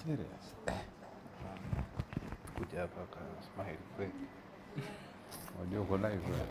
Serious. Kuja hapa ka smile kweli. Unajua uko live wewe.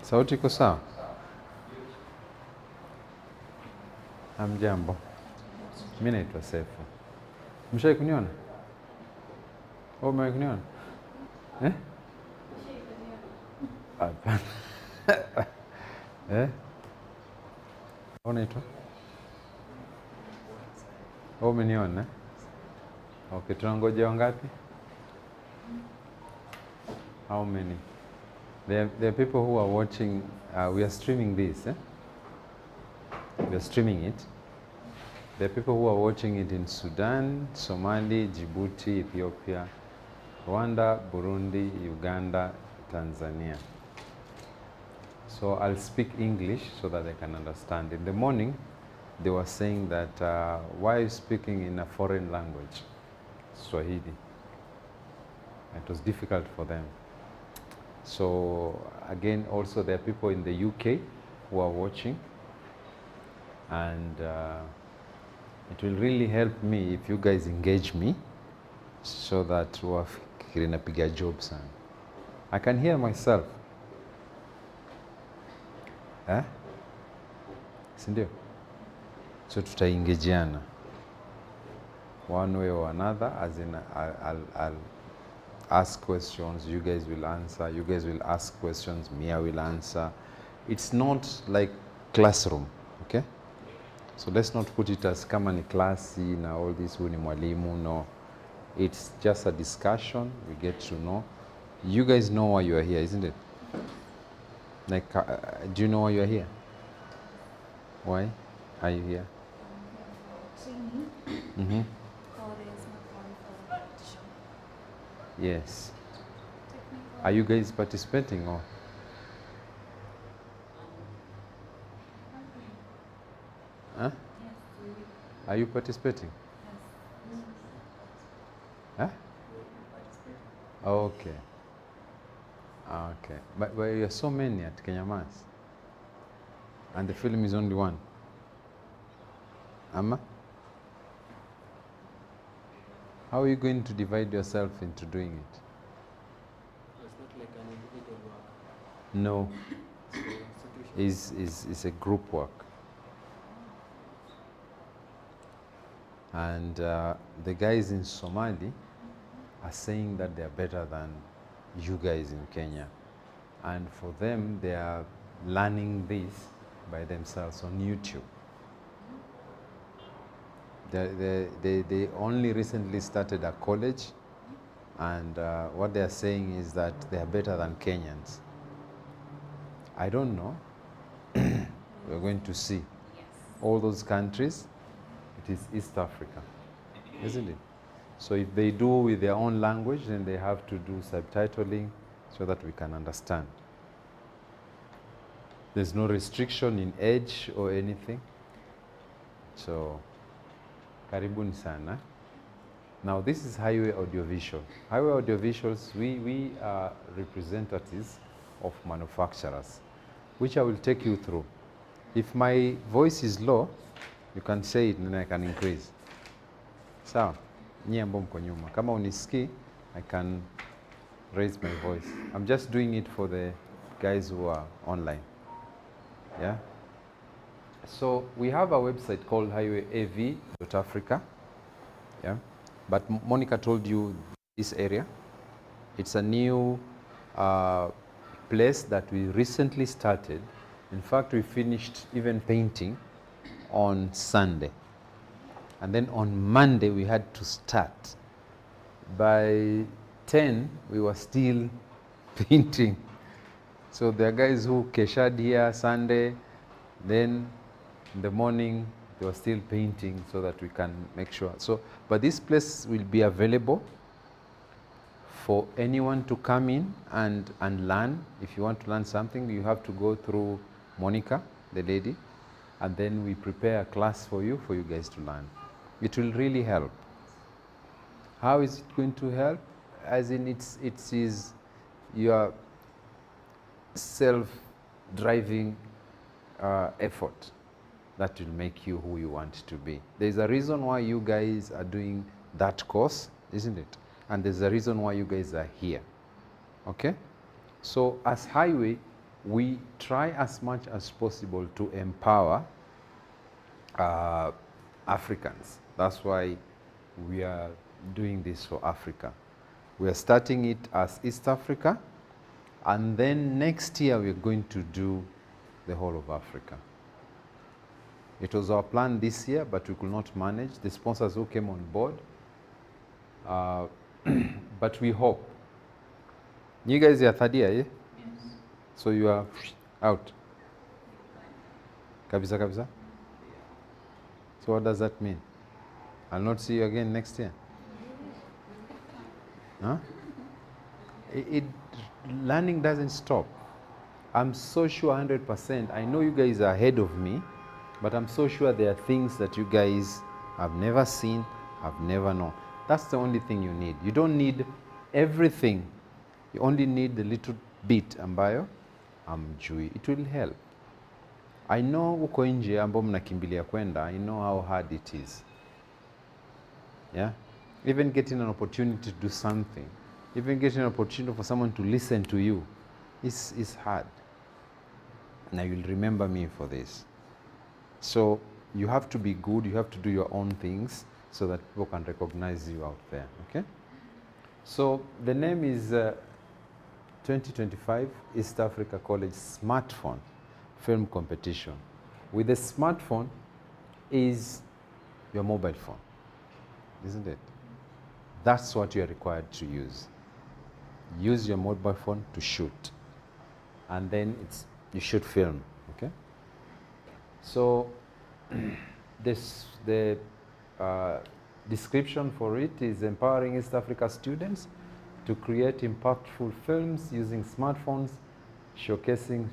Sauti iko sawa? Hamjambo. Mimi naitwa Sefu. Mshawahi kuniona? Wewe umewahi kuniona? Eh? Hapana. Eh? Unaitwa? Wewe umeniona? Okay, tunangoja wangapi? How many? There are people who are watching, we are streaming this, eh? We are streaming it. There are people who are watching it in Sudan, Somali, Djibouti, Ethiopia, Rwanda, Burundi, Uganda, Tanzania. So I'll speak English so that they can understand. In the morning, they were saying that, why are you speaking in a foreign language, Swahili? It was difficult for them. So again, also there are people in the UK who are watching, and it will really help me if you guys engage me so that wafikiri napiga job sana. I can hear myself. Eh? Sindio? So tutaengejiana one way or another, as in I'll ask questions, you guys will answer, you guys will ask questions, Mia will answer. It's not like classroom, okay? So let's not put it as kama ni klasi na all this huu ni mwalimu, no. It's just a discussion, we get to know. You guys know why you are here, isn't it? Like, do you know why you are here? Why are you here? Training Mm-hmm. for is not one for competition. Yes. Technical. Are you guys participating or? Huh? Yes. Are you participating? Yes. Huh? Okay. Okay. But you are so many at Kenya Mass. And the film is only one. Amma? How are you going to divide yourself into doing it? It's not like an individual work. No. It's an institution. Is a group work. And the guys in Somali are saying that they are better than you guys in Kenya. And for them, they are learning this by themselves on YouTube. They only recently started a college, and what they are saying is that they are better than Kenyans. I don't know. We're going to see. Yes. All those countries, it is East Africa, isn't it? So if they do with their own language, then they have to do subtitling so that we can understand. There's no restriction in age or anything. So, karibuni sana. Now this is Highway Audiovisual. Highway Audiovisuals, we are representatives of manufacturers, which I will take you through. If my voice is low, you can say it and then I can increase. Sawa? Nyie ambao mko nyuma. Kama unisikii, I can raise my voice. I'm just doing it for the guys who are online. Yeah? So we have a website called highwayav.africa. Yeah? But Monica told you this area. It's a new place that we recently started. In fact, we finished even painting on Sunday. And then on Monday, we had to start. By 10, we were still painting. So there are guys who keshad here Sunday, then in the morning, they were still painting so that we can make sure. So, but this place will be available for anyone to come in and learn. If you want to learn something, you have to go through Monica, the lady, and then we prepare a class for you guys to learn. It will really help. How is it going to help? As in it is your self-driving effort that will make you who you want to be. There's a reason why you guys are doing that course, isn't it? And there's a reason why you guys are here. Okay? So as Highway, we try as much as possible to empower Africans. That's why we are doing this for Africa. We are starting it as East Africa, and then next year we're going to do the whole of Africa. It was our plan this year, but we could not manage. The sponsors who came on board, but we hope. You guys are third year, eh? Yes. So you are out. Kabisa kabisa? So what does that mean? I'll not see you again next year? Huh? Learning doesn't stop. I'm so sure 100%. I know you guys are ahead of me, but I'm so sure there are things that you guys have never seen, have never known. That's the only thing you need. You don't need everything. You only need the little bit ambayo amjui. It will help. I know uko nje ambao mnakimbilia kwenda, I know how hard it is. Yeah? Even getting an opportunity to do something, even getting an opportunity for someone to listen to you is hard. Now you'll remember me for this. So you have to be good, you have to do your own things so that people can recognize you out there, okay? So the name is 2025 East Africa College Smartphone Film Competition. With a smartphone is your mobile phone, isn't it? That's what you're required to use. Use your mobile phone to shoot. And then you shoot film, okay? So the description for it is empowering East Africa students to create impactful films using smartphones, showcasing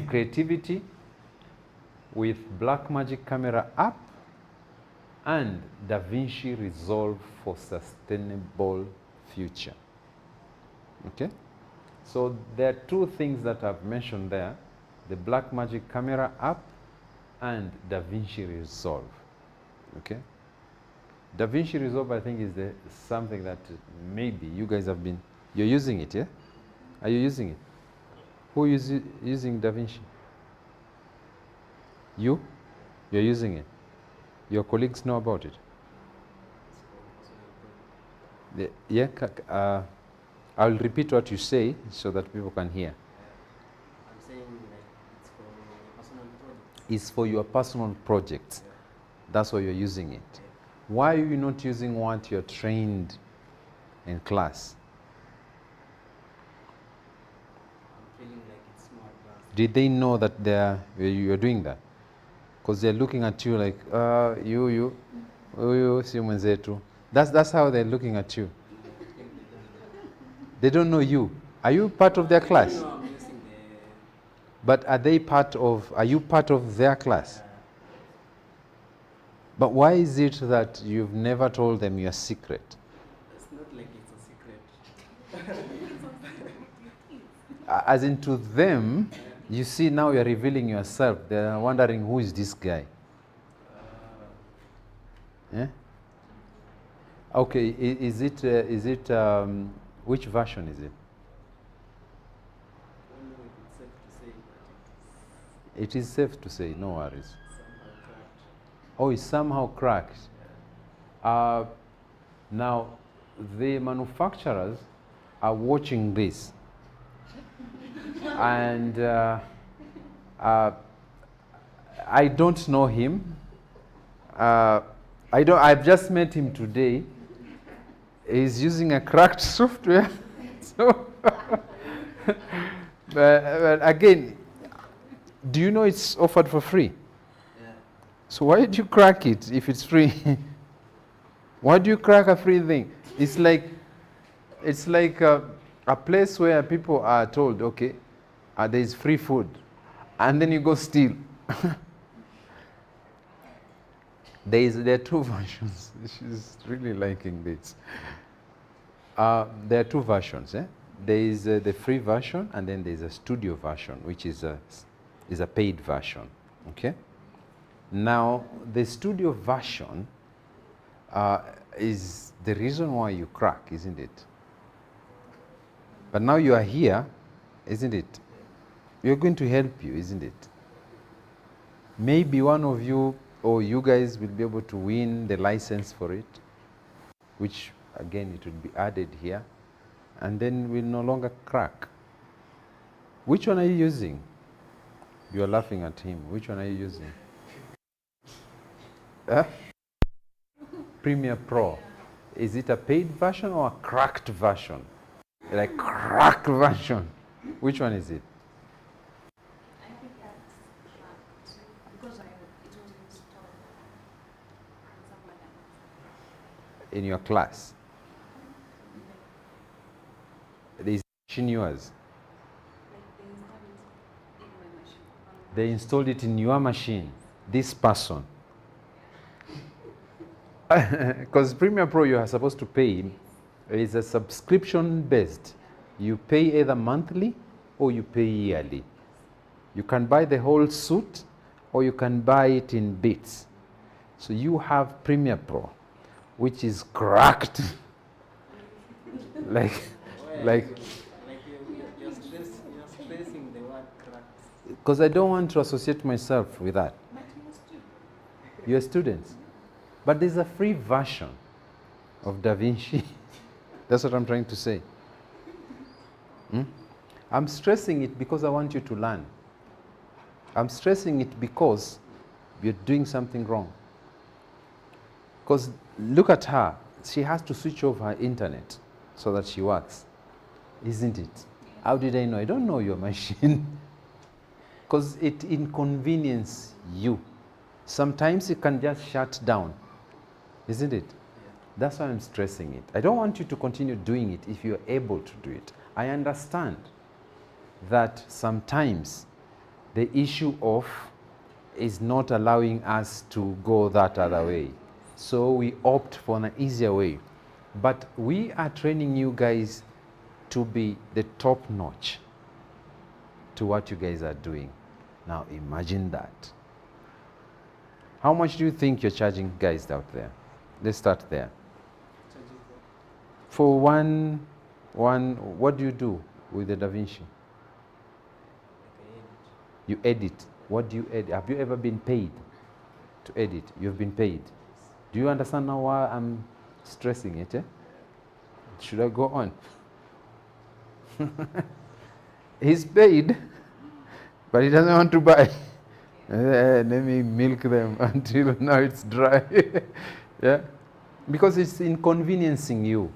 creativity with Blackmagic Camera app and DaVinci Resolve for sustainable future. Okay? So there are two things that I've mentioned there, the Blackmagic Camera app and DaVinci Resolve. Okay? DaVinci Resolve, I think, is something that maybe you guys you're using it, yeah? Are you using it? Who is using DaVinci? You? You're using it. Your colleagues know about it? Yeah? I'll repeat what you say so that people can hear. I'm saying like it's for personal project. It's for your personal projects. That's why you're using it. Why are you not using what you're trained in class? I'm feeling like it's more advanced. Did they know that you're doing that? Because they're looking at you like, you, si mwenzetu. That's how they're looking at you. They don't know you. Are you part of their class? No, I'm using But are you part of their class? But why is it that you've never told them your secret? It's not like it's a secret. As in to them, you see now you're revealing yourself. They're wondering, who is this guy? Yeah? Okay, is it which version is it? I don't know if it's safe to say, but It is safe to say, no worries. it's somehow cracked. Oh, it's somehow cracked. Now, the manufacturers are watching this. And I don't know him. I've just met him today. He's using a cracked software. So, but again, do you know it's offered for free? Yeah. So why did you crack it if it's free? Why do you crack a free thing? It's like a place where people are told, okay, there is free food, and then you go steal. There are two versions. She's really liking this. There are two versions. There is the free version, and then there is a studio version, which is a paid version. Okay. Now, the studio version is the reason why you crack, isn't it? But now you are here, isn't it? We're going to help you, isn't it? Maybe one of you or you guys will be able to win the license for it, which again it will be added here, and then we'll no longer crack. Which one are you using? You are laughing at him. Which one are you using? Premiere Pro. Is it a paid version or a cracked version? Like cracked version. Which one is it? I think that's cracked because it was installed somewhere else. In your class? Is it yours? Like they installed it in my machine. They installed it in your machine. This person. Because Premiere Pro you are supposed to pay is a subscription based. You pay either monthly or you pay yearly. You can buy the whole suit or you can buy it in bits. So you have Premiere Pro, which is cracked. like you're stressing the word cracked. because I don't want to associate myself with that. But you must do. You're students. But there's a free version of DaVinci That's what I'm trying to say. Hmm? I'm stressing it because I want you to learn. I'm stressing it because you're doing something wrong. Because look at her. She has to switch off her internet so that she works. Isn't it? How did I know? I don't know your machine. Because it inconveniences you. Sometimes it can just shut down. Isn't it? Yeah. That's why I'm stressing it. I don't want you to continue doing it if you're able to do it. I understand that sometimes the issue of is not allowing us to go that other way. So we opt for an easier way. But we are training you guys to be the top notch to what you guys are doing. Now imagine that. How much do you think you're charging guys out there? Let's start there. Charges there. For one, what do you do with the DaVinci? Like You edit. What do you edit? Have you ever been paid to edit? You've been paid. Do you understand now why I'm stressing it? Should I go on? He's paid, but he doesn't want to buy. Let me milk them until now it's dry. Yeah? Because it's inconveniencing you.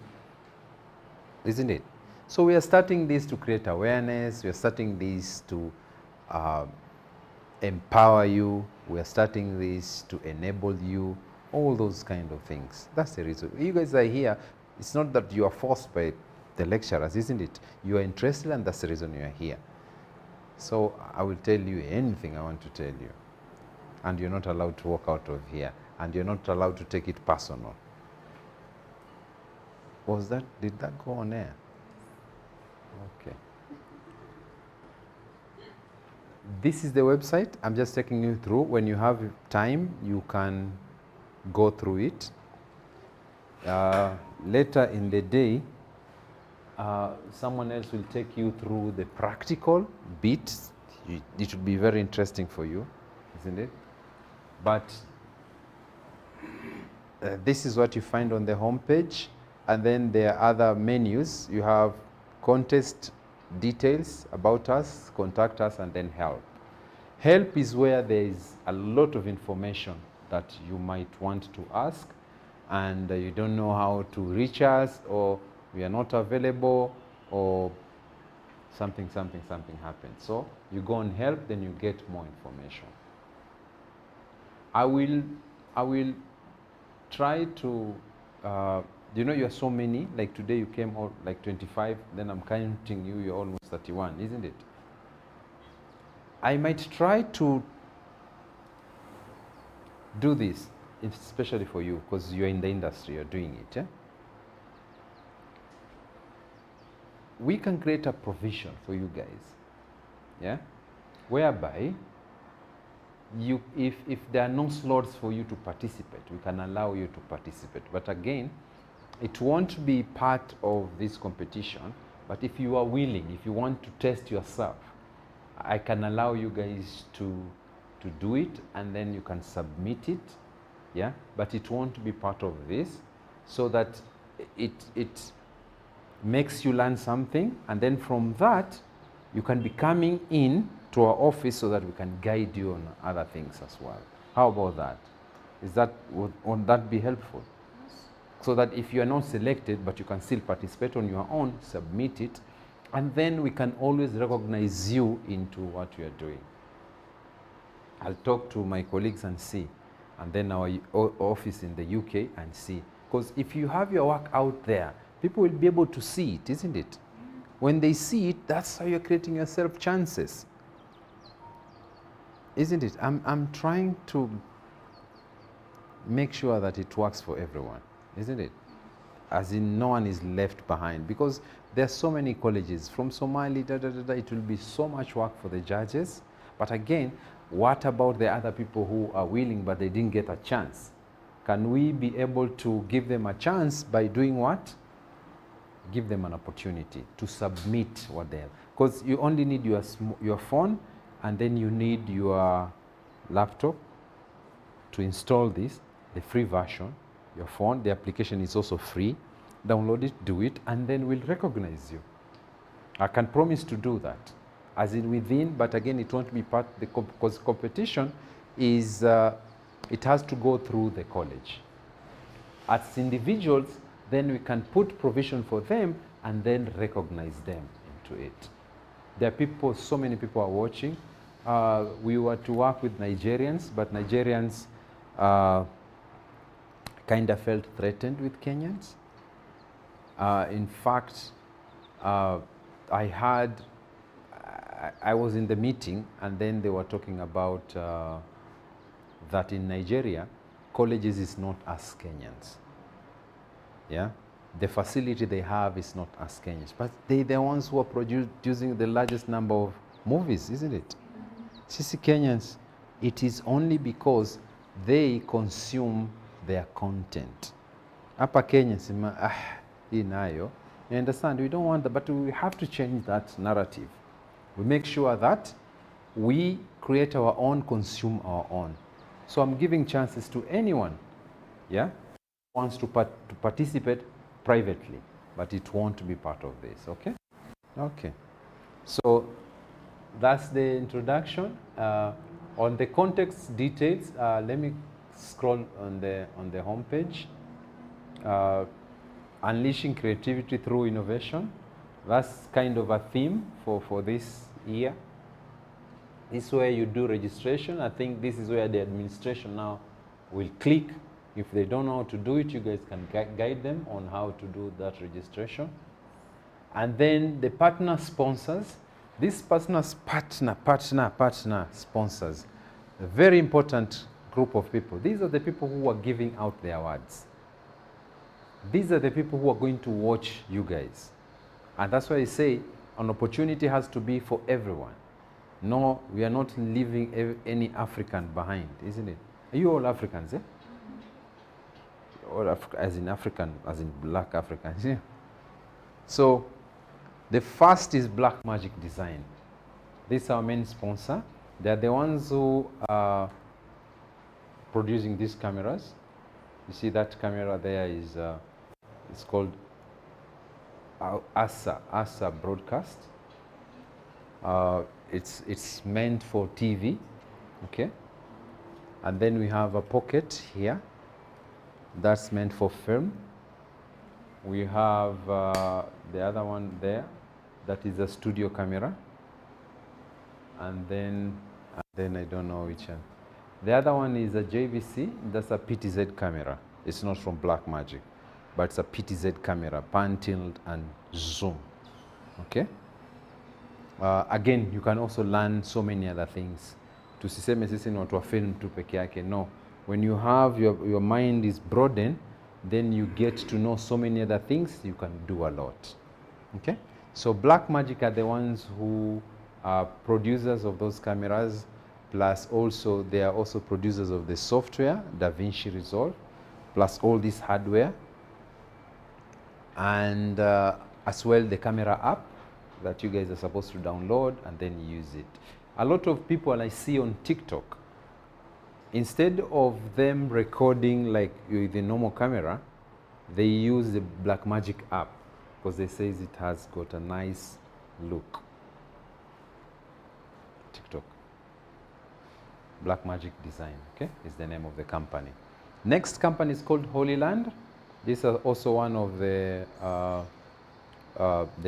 Isn't it? So we are starting this to create awareness. We are starting this to empower you. We are starting this to enable you. All those kind of things. That's the reason. You guys are here. It's not that you are forced by the lecturers, isn't it? You are interested, and that's the reason you are here. So I will tell you anything I want to tell you. And you're not allowed to walk out of here. And you're not allowed to take it personal. Did that go on air? Okay. This is the website. I'm just taking you through. When you have time, you can go through it. Later in the day, someone else will take you through the practical bits. It will be very interesting for you, isn't it? But this is what you find on the homepage. And then there are other menus. You have contest details about us, contact us, and then help. Help is where there is a lot of information that you might want to ask, and you don't know how to reach us, or we are not available, or something happened. So you go on help, then you get more information. I will try to, you know, you're so many, like today you came out like 25, then I'm counting you, you're almost 31, isn't it? I might try to do this, especially for you, because you're in the industry, you're doing it. We can create a provision for you guys, whereby if there are no slots for you to participate, we can allow you to participate. But again, it won't be part of this competition. But if you are willing, if you want to test yourself, I can allow you guys to do it, and then you can submit it, but it won't be part of this, so that it makes you learn something, and then from that you can be coming in to our office so that we can guide you on other things as well. How about that? Would that be helpful? So that if you are not selected, but you can still participate on your own, submit it, and then we can always recognize you into what you are doing. I'll talk to my colleagues and see, and then our office in the UK and see. Because if you have your work out there, people will be able to see it, isn't it? When they see it, that's how you're creating yourself chances. Isn't it? I'm trying to make sure that it works for everyone, isn't it? As in, no one is left behind, because there are so many colleges from Somali, it will be so much work for the judges. But again, what about the other people who are willing but they didn't get a chance? Can we be able to give them a chance by doing what? Give them an opportunity to submit what they have. Because you only need your phone, and then you need your laptop to install this, the free version. Your phone, the application is also free. download it, do it, and then we'll recognize you. I can promise to do that, as in within, but again, it won't be part, because competition is, it has to go through the college. As individuals, then we can put provision for them and then recognize them into it. There are people, so many people are watching. We were to work with Nigerians, but Nigerians kind of felt threatened with Kenyans. In fact, I was in the meeting, and then they were talking about that in Nigeria, colleges is not as Kenyans. Yeah, the facility they have is not as Kenyans, but they're the ones who are producing the largest number of movies, isn't it? Sisi Kenyans, it is only because they consume their content. Hapa Kenya, hii nayo. You understand? We don't want that, but we have to change that narrative. We make sure that we create our own, consume our own. So I'm giving chances to anyone, yeah, who wants to participate privately, but it won't be part of this, okay? Okay. So that's the introduction. On the context details, let me scroll on the homepage. Unleashing creativity through innovation. That's kind of a theme for this year. This is where you do registration. I think this is where the administration now will click. If they don't know how to do it, you guys can guide them on how to do that registration. And then the partner sponsors. These partner sponsors, a very important group of people. These are the people who are giving out the awards. These are the people who are going to watch you guys. And that's why I say an opportunity has to be for everyone. No, we are not leaving any African behind, isn't it? Are you all Africans, eh? All as in African, as in black Africans, yeah. So, the first is Black Magic Design. This is our main sponsor. They're the ones who are producing these cameras. You see that camera there is, it's called ASA Broadcast. It's meant for TV, okay? And then we have a pocket here. That's meant for film. We have the other one there. That is a studio camera. And then I don't know which one. The other one is a JVC. That's a PTZ camera. It's not from Blackmagic, but it's a PTZ camera, pan, tilt, and zoom. Okay? Again, you can also learn so many other things. Tusiseme sisi ni watu wa film tu peke yake. No. When you have your mind is broadened, then you get to know so many other things, you can do a lot. Okay? So Blackmagic are the ones who are producers of those cameras, plus also they are also producers of the software, DaVinci Resolve, plus all this hardware, and as well the camera app that you guys are supposed to download and then use it. A lot of people I see on TikTok, instead of them recording like with the normal camera, they use the Blackmagic app because they say it has got a nice look. TikTok. Blackmagic Design, okay, is the name of the company. Next company is called Holyland. This is also one of the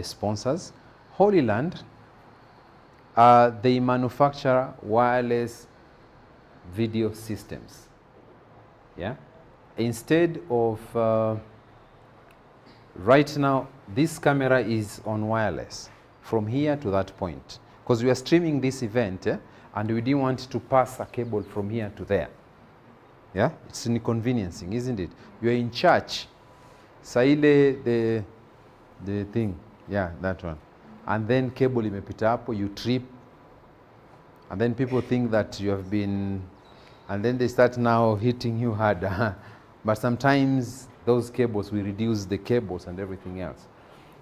sponsors. Holyland, they manufacture wireless video systems. Yeah. Instead of right now, this camera is on wireless from here to that point because we are streaming this event, and we didn't want to pass a cable from here to there. Yeah, it's inconveniencing, isn't it? You are in church, saile the thing, yeah, that one, and then cable imepita hapo, you trip, and then people think that you have been, and then they start now hitting you hard. But sometimes those cables, we reduce the cables and everything else.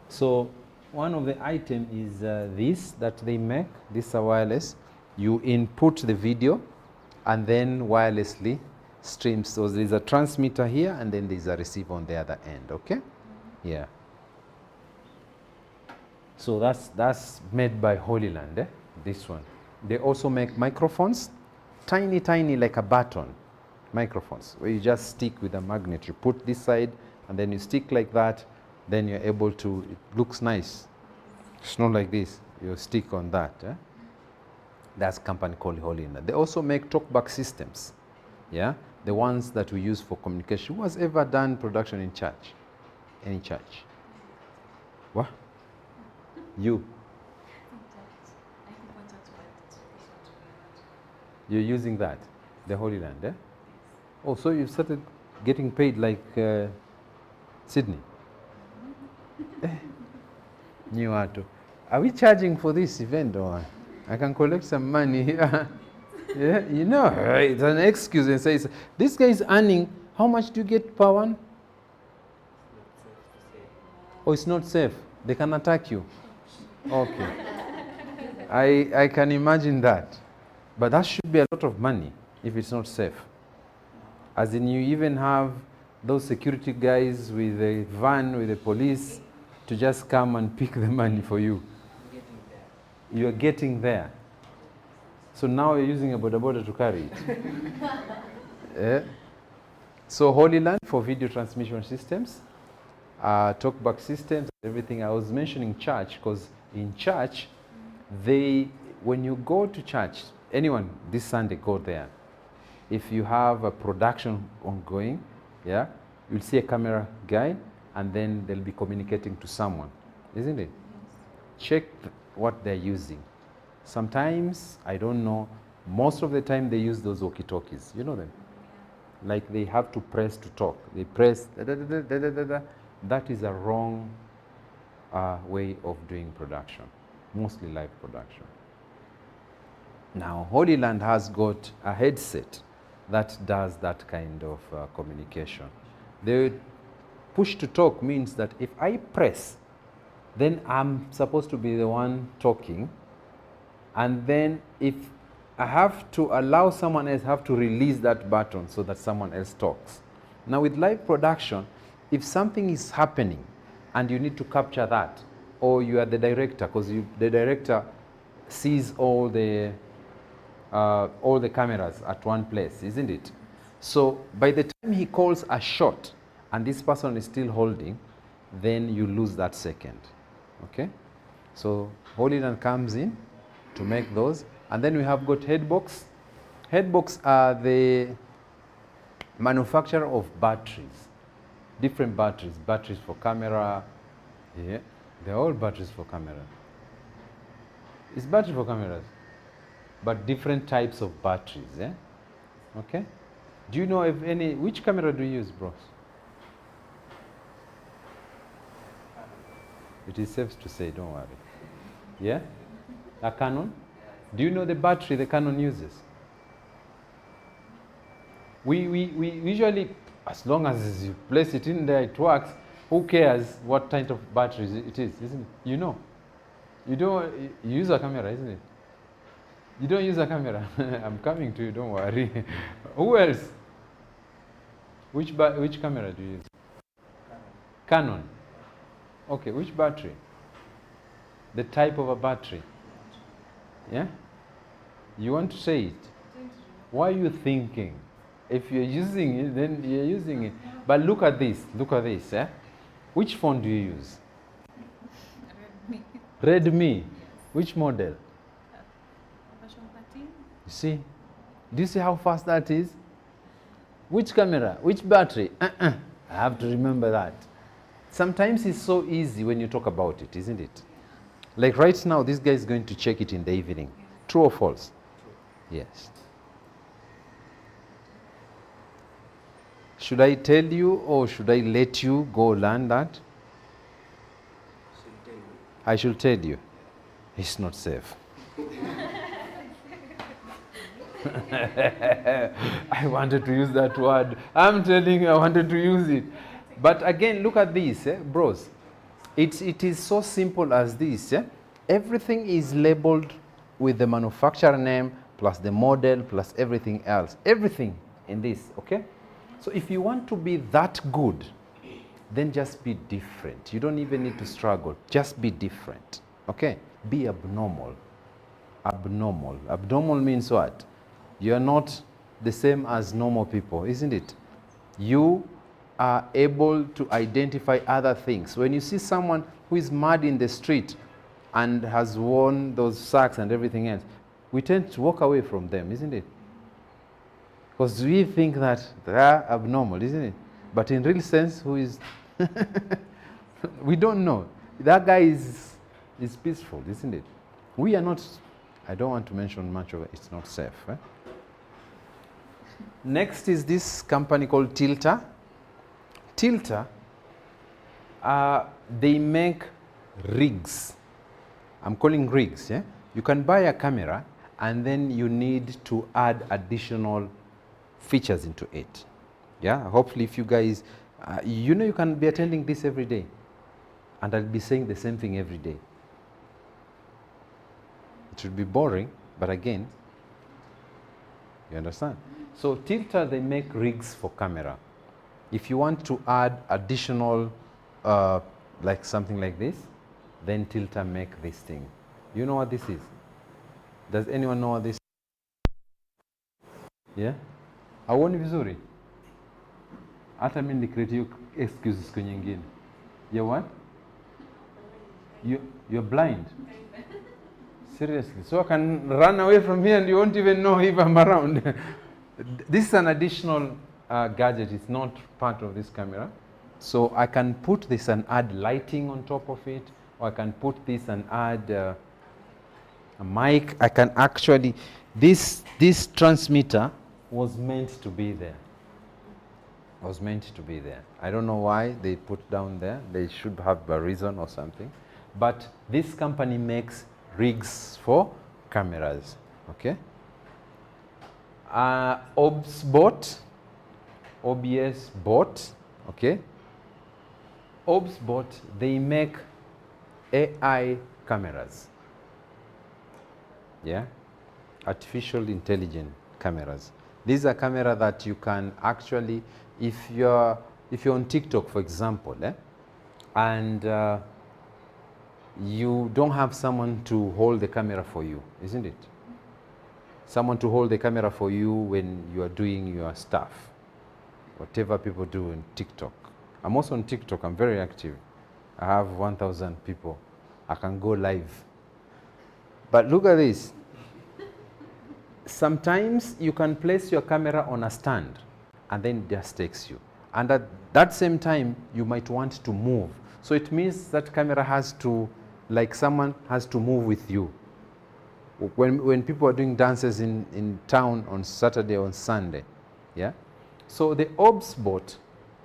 So one of the items is this that they make. This is a wireless. You input the video and then wirelessly streams. So there is a transmitter here and then there is a receiver on the other end, okay? Yeah. So that's made by Holy Land, this one. They also make microphones, tiny, tiny, like a button microphones, where you just stick with a magnet. You put this side, and then you stick like that, then you're able to, it looks nice. It's not like this, you stick on that. That's a company called Holy Land. They also make talkback systems, yeah? The ones that we use for communication. Who has ever done production in church? Any church? What? You? Sometimes. I think one church went to this one to You're using that? The Holy Land, eh? Oh, so you started getting paid like Sydney? New Ato. Are we charging for this event or I can collect some money here? Yeah, you know, it's an excuse and says, this guy is earning, how much do you get per one? Oh, it's not safe. They can attack you. Okay. I can imagine that. But that should be a lot of money if it's not safe. As in, you even have those security guys with a van, with the police, to just come and pick the money for you. You're getting there. So now you're using a boda boda to carry it. Yeah. So Holy Land for video transmission systems, talkback systems, everything. I was mentioning church because in church, when you go to church, anyone this Sunday go there. If you have a production ongoing, yeah, you'll see a camera guy, and then they'll be communicating to someone, isn't it? Check what they're using. Sometimes, I don't know, most of the time they use those walkie-talkies. You know them? Like they have to press to talk. They press, da, da, da, da, da, da, da. That is a wrong way of doing production, mostly live production. Now, Holy Land has got a headset that does that kind of communication. The push to talk means that if I press, then I'm supposed to be the one talking, and then if I have to allow someone else, have to release that button so that someone else talks. Now with live production, if something is happening and you need to capture that, or you are the director, because the director sees all the cameras at one place, isn't it? So by the time he calls a shot and this person is still holding, then you lose that second. Okay? So Holy Land comes in to make those. And then we have got Headbox. Headbox are the manufacturer of batteries, different batteries, batteries for camera. Yeah, they're all batteries for camera. It's battery for cameras, but different types of batteries. Yeah. Okay. Do you know if which camera do you use, bros? It is safe to say, don't worry. Yeah? A Canon? Do you know the battery the Canon uses? We usually, as long as you place it in there, it works. Who cares what kind of battery it is, isn't it? You know. You use a camera, isn't it? You don't use a camera. I'm coming to you, don't worry. Who else? Which camera do you use? Canon. Okay, which battery? The type of a battery. Yeah? You want to say it? Why are you thinking? If you're using it, then you're using it. But look at this. Look at this. Eh? Which phone do you use? Redmi. Redmi. Which model? Version 13. You see? Do you see how fast that is? Which camera? Which battery? I have to remember that. Sometimes it's so easy when you talk about it, isn't it? Like right now, this guy is going to check it in the evening. True or false? Yes. Should I tell you or should I let you go learn that? I should tell you. It's not safe. I wanted to use that word. I'm telling you, I wanted to use it. But again, look at this, bros. It is so simple as this. Everything is labeled with the manufacturer name, plus the model, plus everything else. Everything in this, okay? So if you want to be that good, then just be different. You don't even need to struggle. Just be different. Okay? Be abnormal. Abnormal. Abnormal means what? You're not the same as normal people, isn't it? You are able to identify other things. When you see someone who is mad in the street and has worn those socks and everything else, we tend to walk away from them, isn't it? Because we think that they are abnormal, isn't it? But in real sense, who is... we don't know. That guy is peaceful, isn't it? We are not... I don't want to mention much of it. It's not safe. Eh? Next is this company called Tilta. Tilta, they make rigs. I'm calling rigs. Yeah? You can buy a camera and then you need to add additional features into it. Yeah, hopefully if you guys, you know you can be attending this every day and I'll be saying the same thing every day. It should be boring, but again, you understand? So Tilta, they make rigs for camera. If you want to add additional, like something like this, then Tilta make this thing. You know what this is? Does anyone know what this is? Yeah? Hauoni vizuri? Hata mimi nikreate excuses kwenye nyingine. You're what? You're blind? Seriously? So I can run away from here and you won't even know if I'm around. This is an additional gadget. It's not part of this camera. So I can put this and add lighting on top of it, or I can put this and add a mic. I can actually, this transmitter was meant to be there. Was meant to be there. I don't know why they put down there. They should have a reason or something. But this company makes rigs for cameras. Okay. OBS bot. Okay. OBS bot, they make AI cameras. Yeah. Artificial intelligent cameras. These are cameras that you can actually, if you're on TikTok, for example, and you don't have someone to hold the camera for you, isn't it? Someone to hold the camera for you when you are doing your stuff, whatever people do in TikTok. I'm also on TikTok. I'm very active. I have 1,000 people. I can go live. But look at this. Sometimes you can place your camera on a stand and then it just takes you. And at that same time, you might want to move. So it means that camera has to, like someone has to move with you. When people are doing dances in town on Saturday or on Sunday. Yeah? So the OBS bot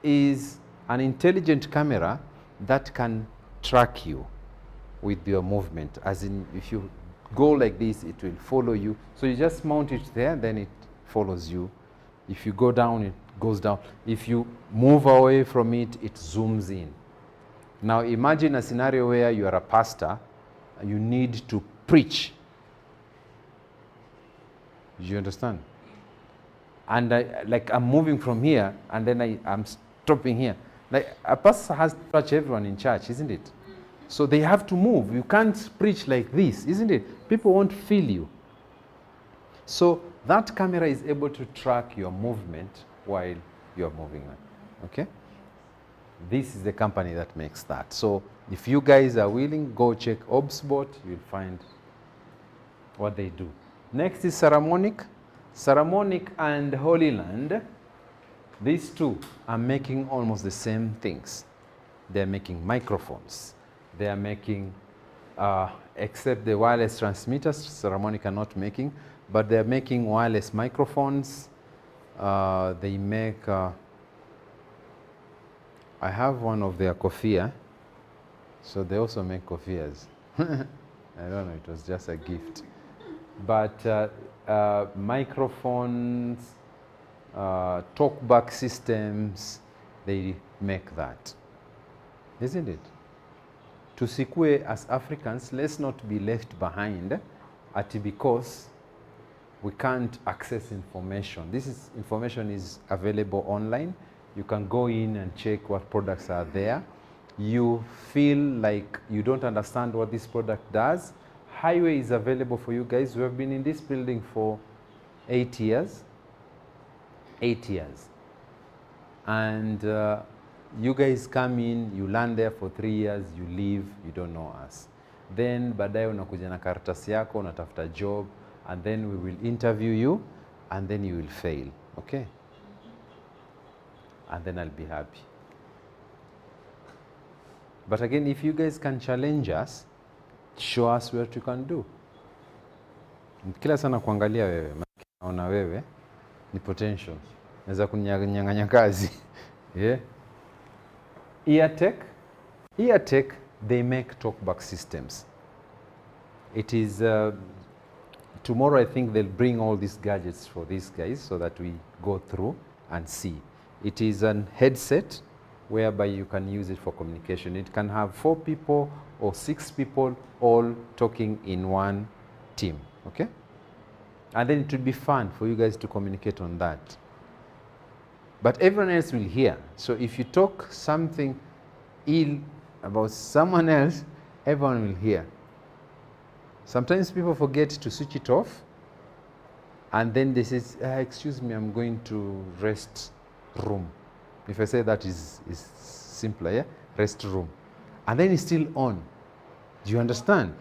is an intelligent camera that can track you with your movement. As in, if you go like this, it will follow you. So you just mount it there, then it follows you. If you go down, it goes down. If you move away from it, it zooms in. Now imagine a scenario where you are a pastor, you need to preach. Do you understand? And I'm moving from here, and then I'm stopping here. Like a pastor has to touch everyone in church, isn't it? So they have to move. You can't preach like this, isn't it? People won't feel you. So that camera is able to track your movement while you're moving on. Okay? This is the company that makes that. So if you guys are willing, go check OBSBot. You'll find what they do. Next is Saramonic. Saramonic and Holy Land. These two are making almost the same things. They're making microphones. They are making, except the wireless transmitters, Saramonic are not making, but they're making wireless microphones. They make, I have one of their kofia, so they also make kofias. I don't know, it was just a gift. But microphones, talkback systems, they make that, isn't it? Tusikue as Africans, let's not be left behind because we can't access information. Information is available online. You can go in and check what products are there. You feel like you don't understand what this product does. Highway is available for you guys. We have been in this building for 8 years. 8 years. And you guys come in, you learn there for 3 years, you leave, you don't know us. Then baadaye unakuja na karatasi yako, unatafuta job, and then we will interview you, and then you will fail, okay? And then I'll be happy. But again, if you guys can challenge us, show us what you can do. Kila sana kuangalia wewe, naona wewe ni potential. Naweza kunyang'anya kazi. Yeah. Eartech, they make talkback systems. It is tomorrow I think they'll bring all these gadgets for these guys so that we go through and see. It is an headset whereby you can use it for communication. It can have 4 people or 6 people all talking in one team, okay? And then it would be fun for you guys to communicate on that. But everyone else will hear. So if you talk something ill about someone else, everyone will hear. Sometimes people forget to switch it off, and then they say, excuse me, I'm going to rest room. If I say that is simpler, yeah? Rest room. And then it's still on. Do you understand?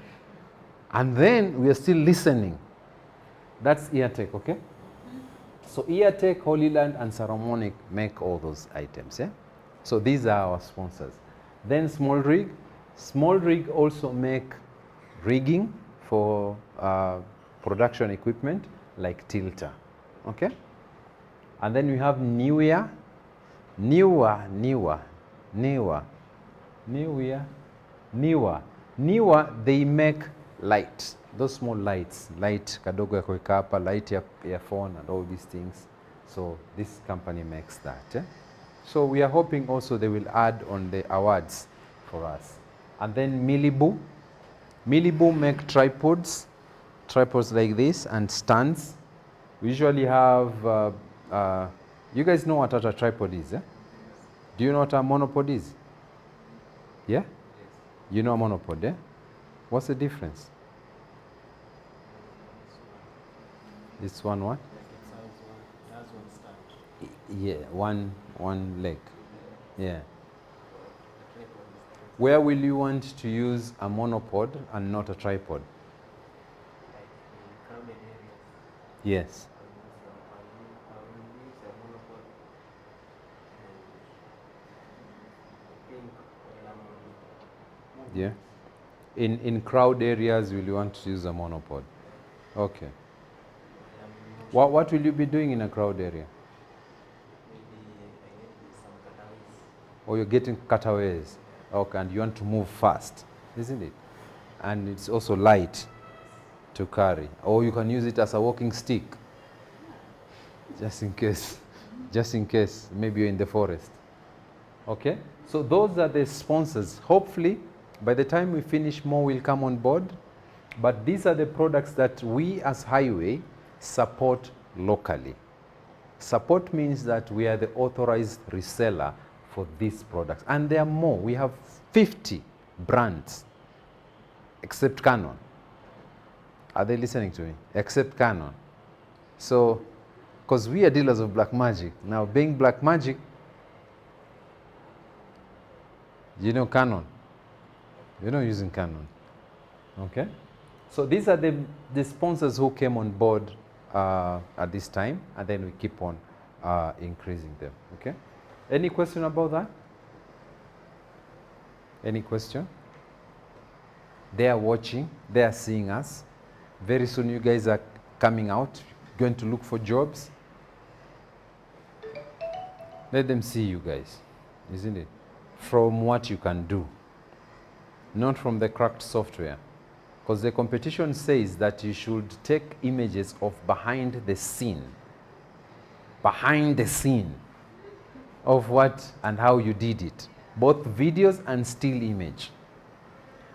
And then we are still listening. That's Eartech, okay? So Eartech, Holy Land, and Saramonic make all those items, yeah? So these are our sponsors. Then Small Rig. Small Rig also make rigging for production equipment like tilter, okay? And then we have Newer, they make light, those small lights, light kadogo ya kuweka hapa, light ya phone and all these things. So this company makes that. Yeah? So we are hoping also they will add on the awards for us. And then Milibu make tripods like this and stands. We usually have, you guys know what a tripod is, eh? Do you know what a monopod is? Yeah? You know a monopod, eh? What's the difference? This one what? Yeah, one leg. Yeah. Where will you want to use a monopod and not a tripod? Yes. Yeah. In crowd areas, will you want to use a monopod? Okay. What will you be doing in a crowd area? Or you're getting cutaways. Okay, and you want to move fast, isn't it? And it's also light to carry. Or you can use it as a walking stick, just in case, maybe you're in the forest. Okay? So those are the sponsors. Hopefully, by the time we finish, more will come on board. But these are the products that we as Highway support locally. Support means that we are the authorized reseller for these products. And there are more. We have 50 brands, except Canon. Are they listening to me? Except Canon. So, because we are dealers of Blackmagic. Now, being Blackmagic, you know Canon. You're not using Canon. Okay? So these are the sponsors who came on board at this time, and then we keep on increasing them. Okay? Any question about that? Any question? They are watching, they are seeing us. Very soon you guys are coming out, going to look for jobs. Let them see you guys, isn't it? From what you can do, not from the cracked software. Because the competition says that you should take images of behind the scene of what and how you did it, both videos and still image.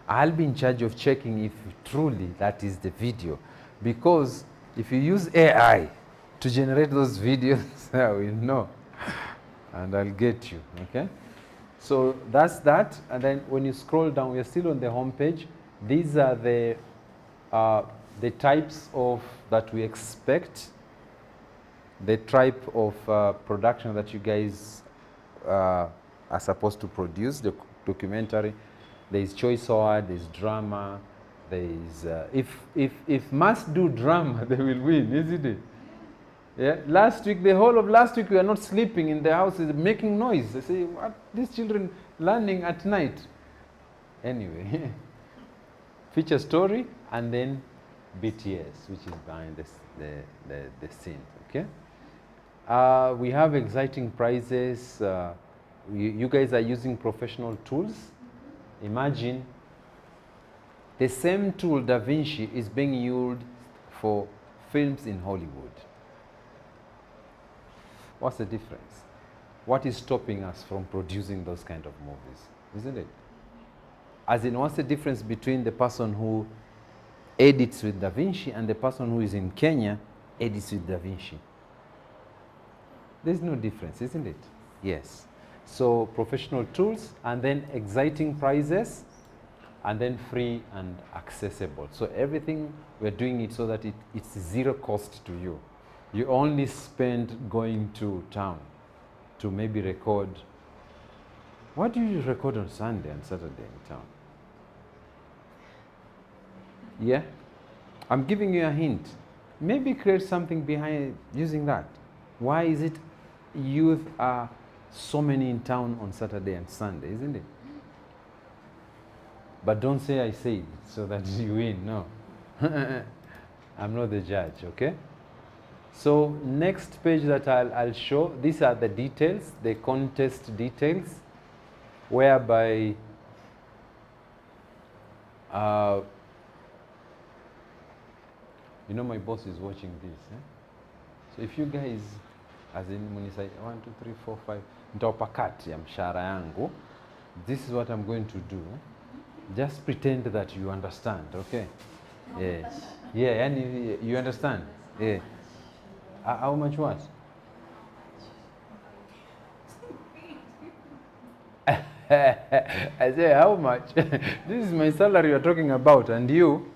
I'll be in charge of checking if truly that is the video, because if you use AI to generate those videos, I will know. and I'll get you, okay? So that's that, and then when you scroll down, we're still on the home page. These are the types of that we expect, the type of production that you guys are supposed to produce, the documentary. There's choice award, there's drama, there's if must do drama, they will win, isn't it? Yeah. Last week, the whole of last week, we are not sleeping in the house, making noise. They say, what? These children learning at night. Anyway, feature story and then BTS, which is behind the scene. Okay. We have exciting prizes. You guys are using professional tools. Imagine the same tool, DaVinci, is being used for films in Hollywood. What's the difference? What is stopping us from producing those kind of movies? Isn't it? As in, what's the difference between the person who edits with DaVinci and the person who is in Kenya edits with DaVinci? There's no difference, isn't it? Yes. So professional tools, and then exciting prizes, and then free and accessible. So everything, we're doing it so that it's zero cost to you. You only spend going to town to maybe record. What do you record on Sunday and Saturday in town? Yeah? I'm giving you a hint. Maybe create something behind using that. Why is it youth are so many in town on Saturday and Sunday, isn't it? But don't say I said so that you win, no. I'm not the judge, okay? So next page that I'll show, these are the details, the contest details, whereby you know my boss is watching this. So if you guys, as in when you say 1, 2, 3, 4, 5, nitawapakati ya mshahara yangu, this is what I'm going to do. Just pretend that you understand, okay? Yeah, yeah, and you understand? Yeah. How much what? I say, how much? This is my salary you're talking about, and you?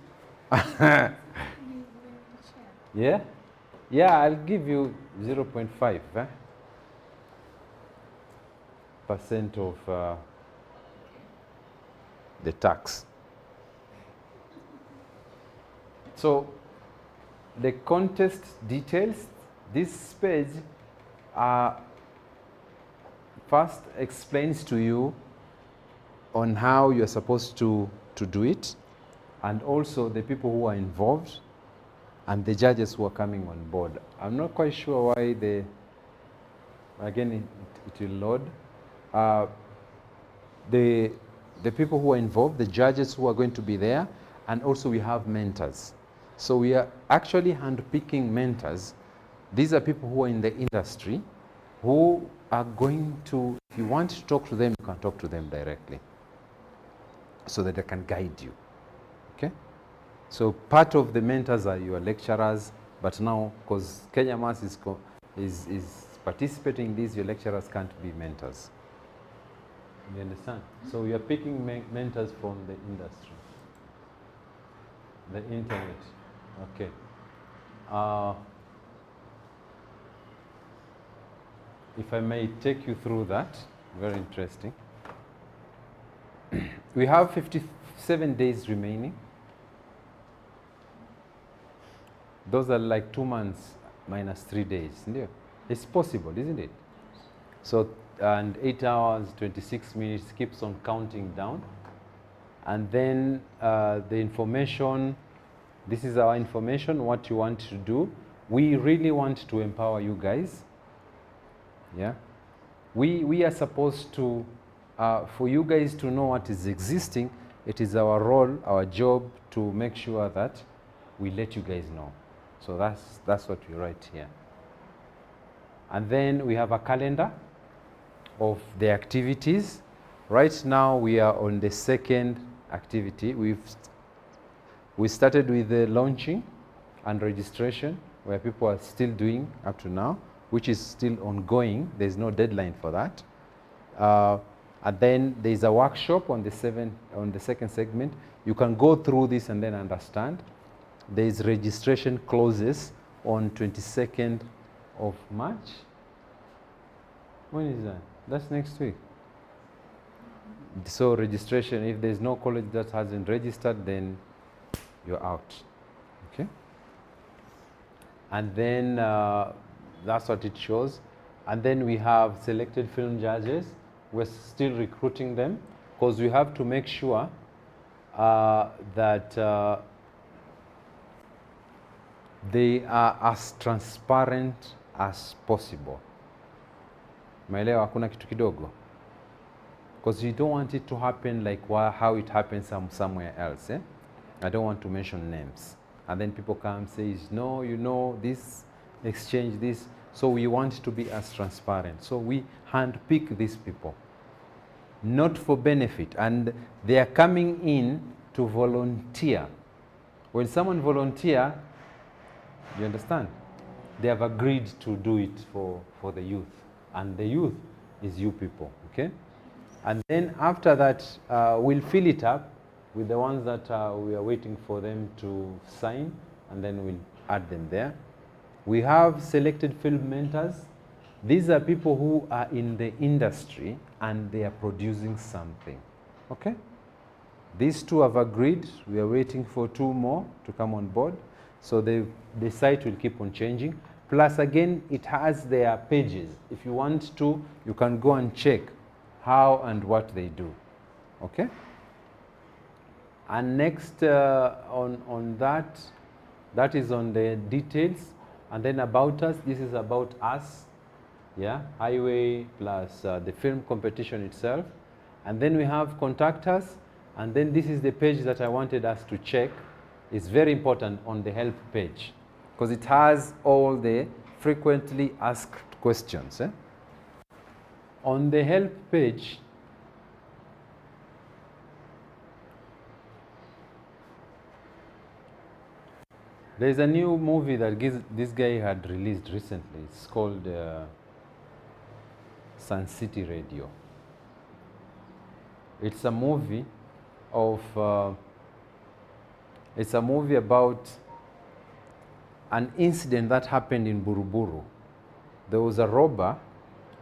Yeah? Yeah, I'll give you 0.5 percent of the tax. So the contest details, this page first explains to you on how you're supposed to do it, and also the people who are involved and the judges who are coming on board. I'm not quite sure why again it will load. The people who are involved, the judges who are going to be there, and also we have mentors. So we are actually handpicking mentors. These are people who are in the industry who are going to, if you want to talk to them, you can talk to them directly so that they can guide you. Okay? So part of the mentors are your lecturers, but now, because Kenya Mass is participating in this, your lecturers can't be mentors. You understand? So we are picking mentors from the industry, the internet. Okay. If I may take you through that, very interesting. We have 57 days remaining. Those are like 2 months minus 3 days. It's possible, isn't it? So, and 8 hours, 26 minutes keeps on counting down. And then the information, this is our information, what you want to do. We really want to empower you guys. Yeah. We are supposed to, for you guys to know what is existing, it is our role, our job to make sure that we let you guys know. So that's what we write here. And then we have a calendar of the activities. Right now we are on the second activity. We started with the launching and registration, where people are still doing up to now. which is still ongoing. There's no deadline for that. And then there's a workshop on the second segment. You can go through this and then understand. There's registration closes on 22nd of March. When is that? That's next week. So registration, if there's no college that hasn't registered, then you're out. Okay? And then that's what it shows. And then we have selected film judges. We're still recruiting them because we have to make sure that they are as transparent as possible. Maelewa hakuna kitu kidogo. Because you don't want it to happen like how it happens somewhere else. I don't want to mention names. And then people come and say, no, you know, this, exchange this. So we want to be as transparent. So we handpick these people, not for benefit. And they are coming in to volunteer. When someone volunteer, you understand? They have agreed to do it for the youth. And the youth is you people, okay? And then after that, we'll fill it up with the ones that we are waiting for them to sign, and then we'll add them there. We have selected film mentors. These are people who are in the industry and they are producing something, okay? These two have agreed. We are waiting for 2 more to come on board. So the site will keep on changing. Plus, again, it has their pages. If you want to, you can go and check how and what they do, okay? And next on that is on the details. And then about us, this is about us, yeah? Highway plus the film competition itself. And then we have contact us. And then this is the page that I wanted us to check. It's very important on the help page because it has all the frequently asked questions. On the help page, there's a new movie that this guy had released recently. It's called Sun City Radio. It's a movie of it's a movie about an incident that happened in Buruburu. There was a robber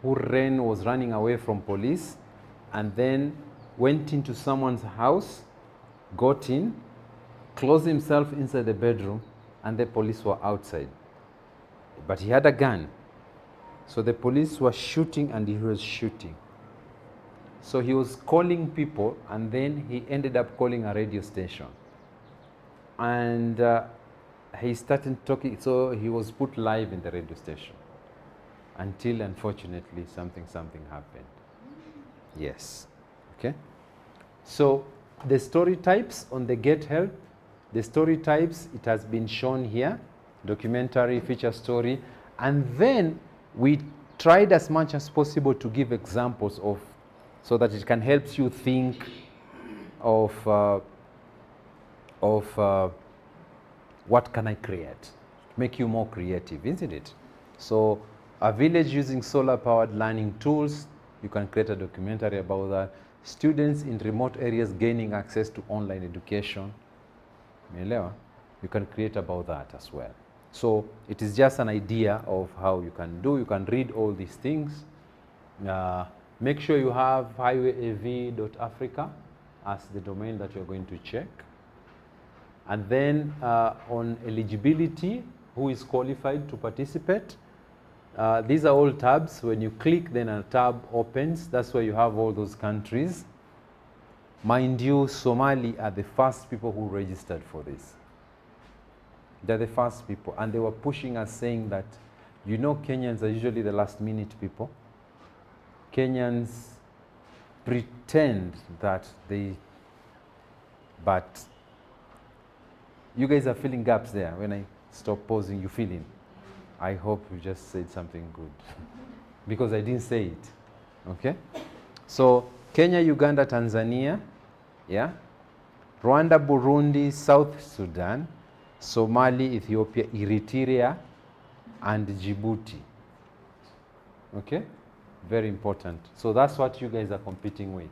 who was running away from police and then went into someone's house, got in, closed himself inside the bedroom, and the police were outside. But he had a gun. So the police were shooting and he was shooting. So he was calling people and then he ended up calling a radio station. And he started talking, so he was put live in the radio station until unfortunately something happened. Yes, okay? So the story types on the Get Help, the story types, it has been shown here, documentary, feature story, and then we tried as much as possible to give examples of, so that it can help you think of what can I create, make you more creative, isn't it? So a village using solar-powered learning tools, you can create a documentary about that. Students in remote areas gaining access to online education, you can create about that as well. So it is just an idea of how you can do. You can read all these things. Make sure you have highwayav.africa as the domain that you're going to check. And then on eligibility, who is qualified to participate? These are all tabs. When you click, then a tab opens. That's where you have all those countries. Mind you, Somali are the first people who registered for this. They're the first people. And they were pushing us saying that, you know, Kenyans are usually the last minute people. Kenyans pretend that but you guys are filling gaps there. When I stop pausing, you fill in. I hope you just said something good because I didn't say it, okay? So Kenya, Uganda, Tanzania, yeah? Rwanda, Burundi, South Sudan, Somalia, Ethiopia, Eritrea, and Djibouti. Okay? Very important. So that's what you guys are competing with.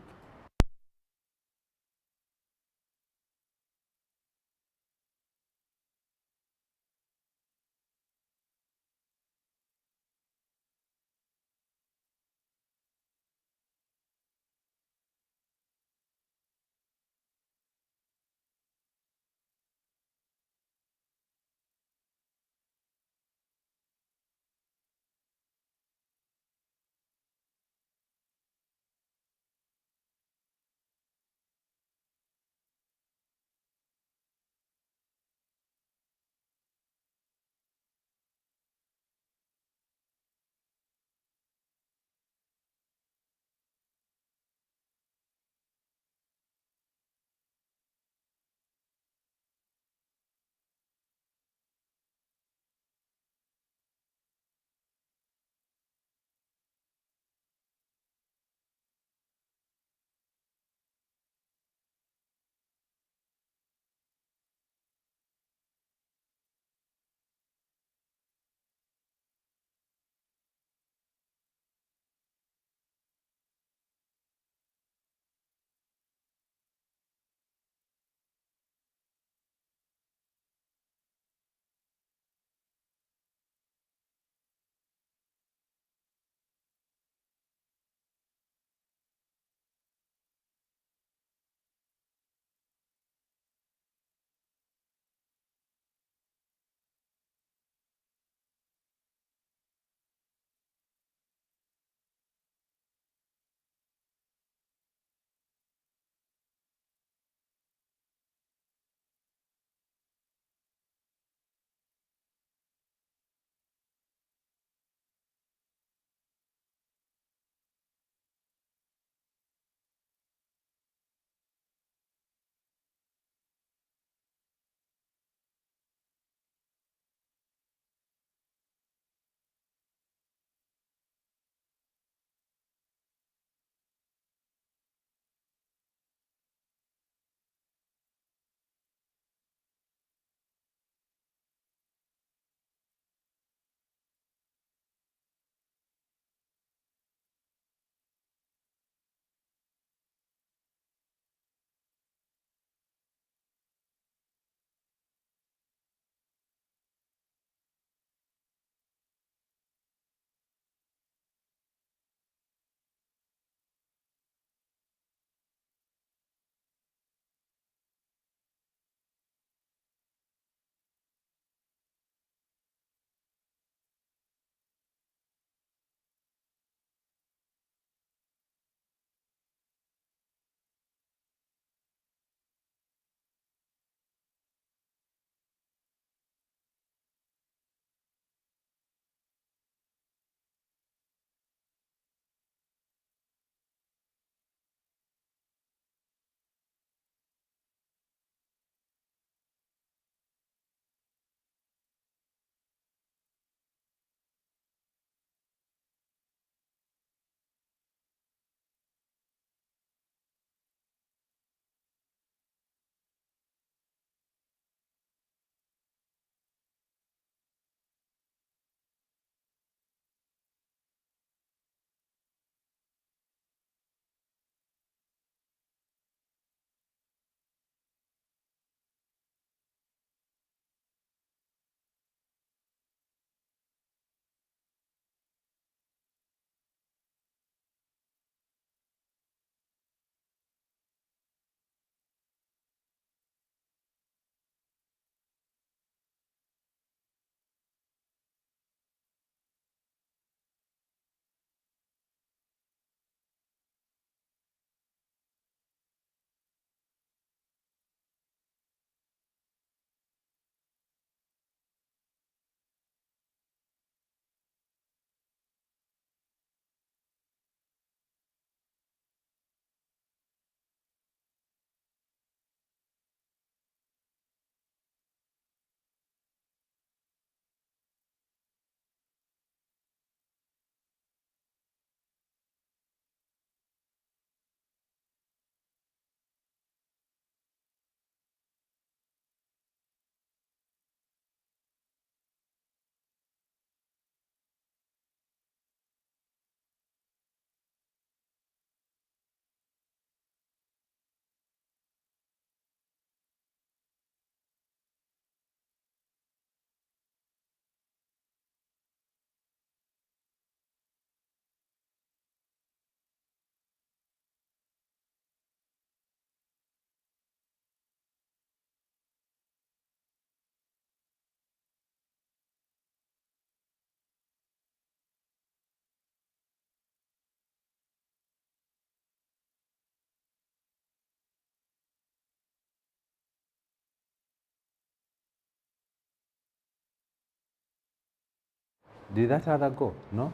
Did that other go? No?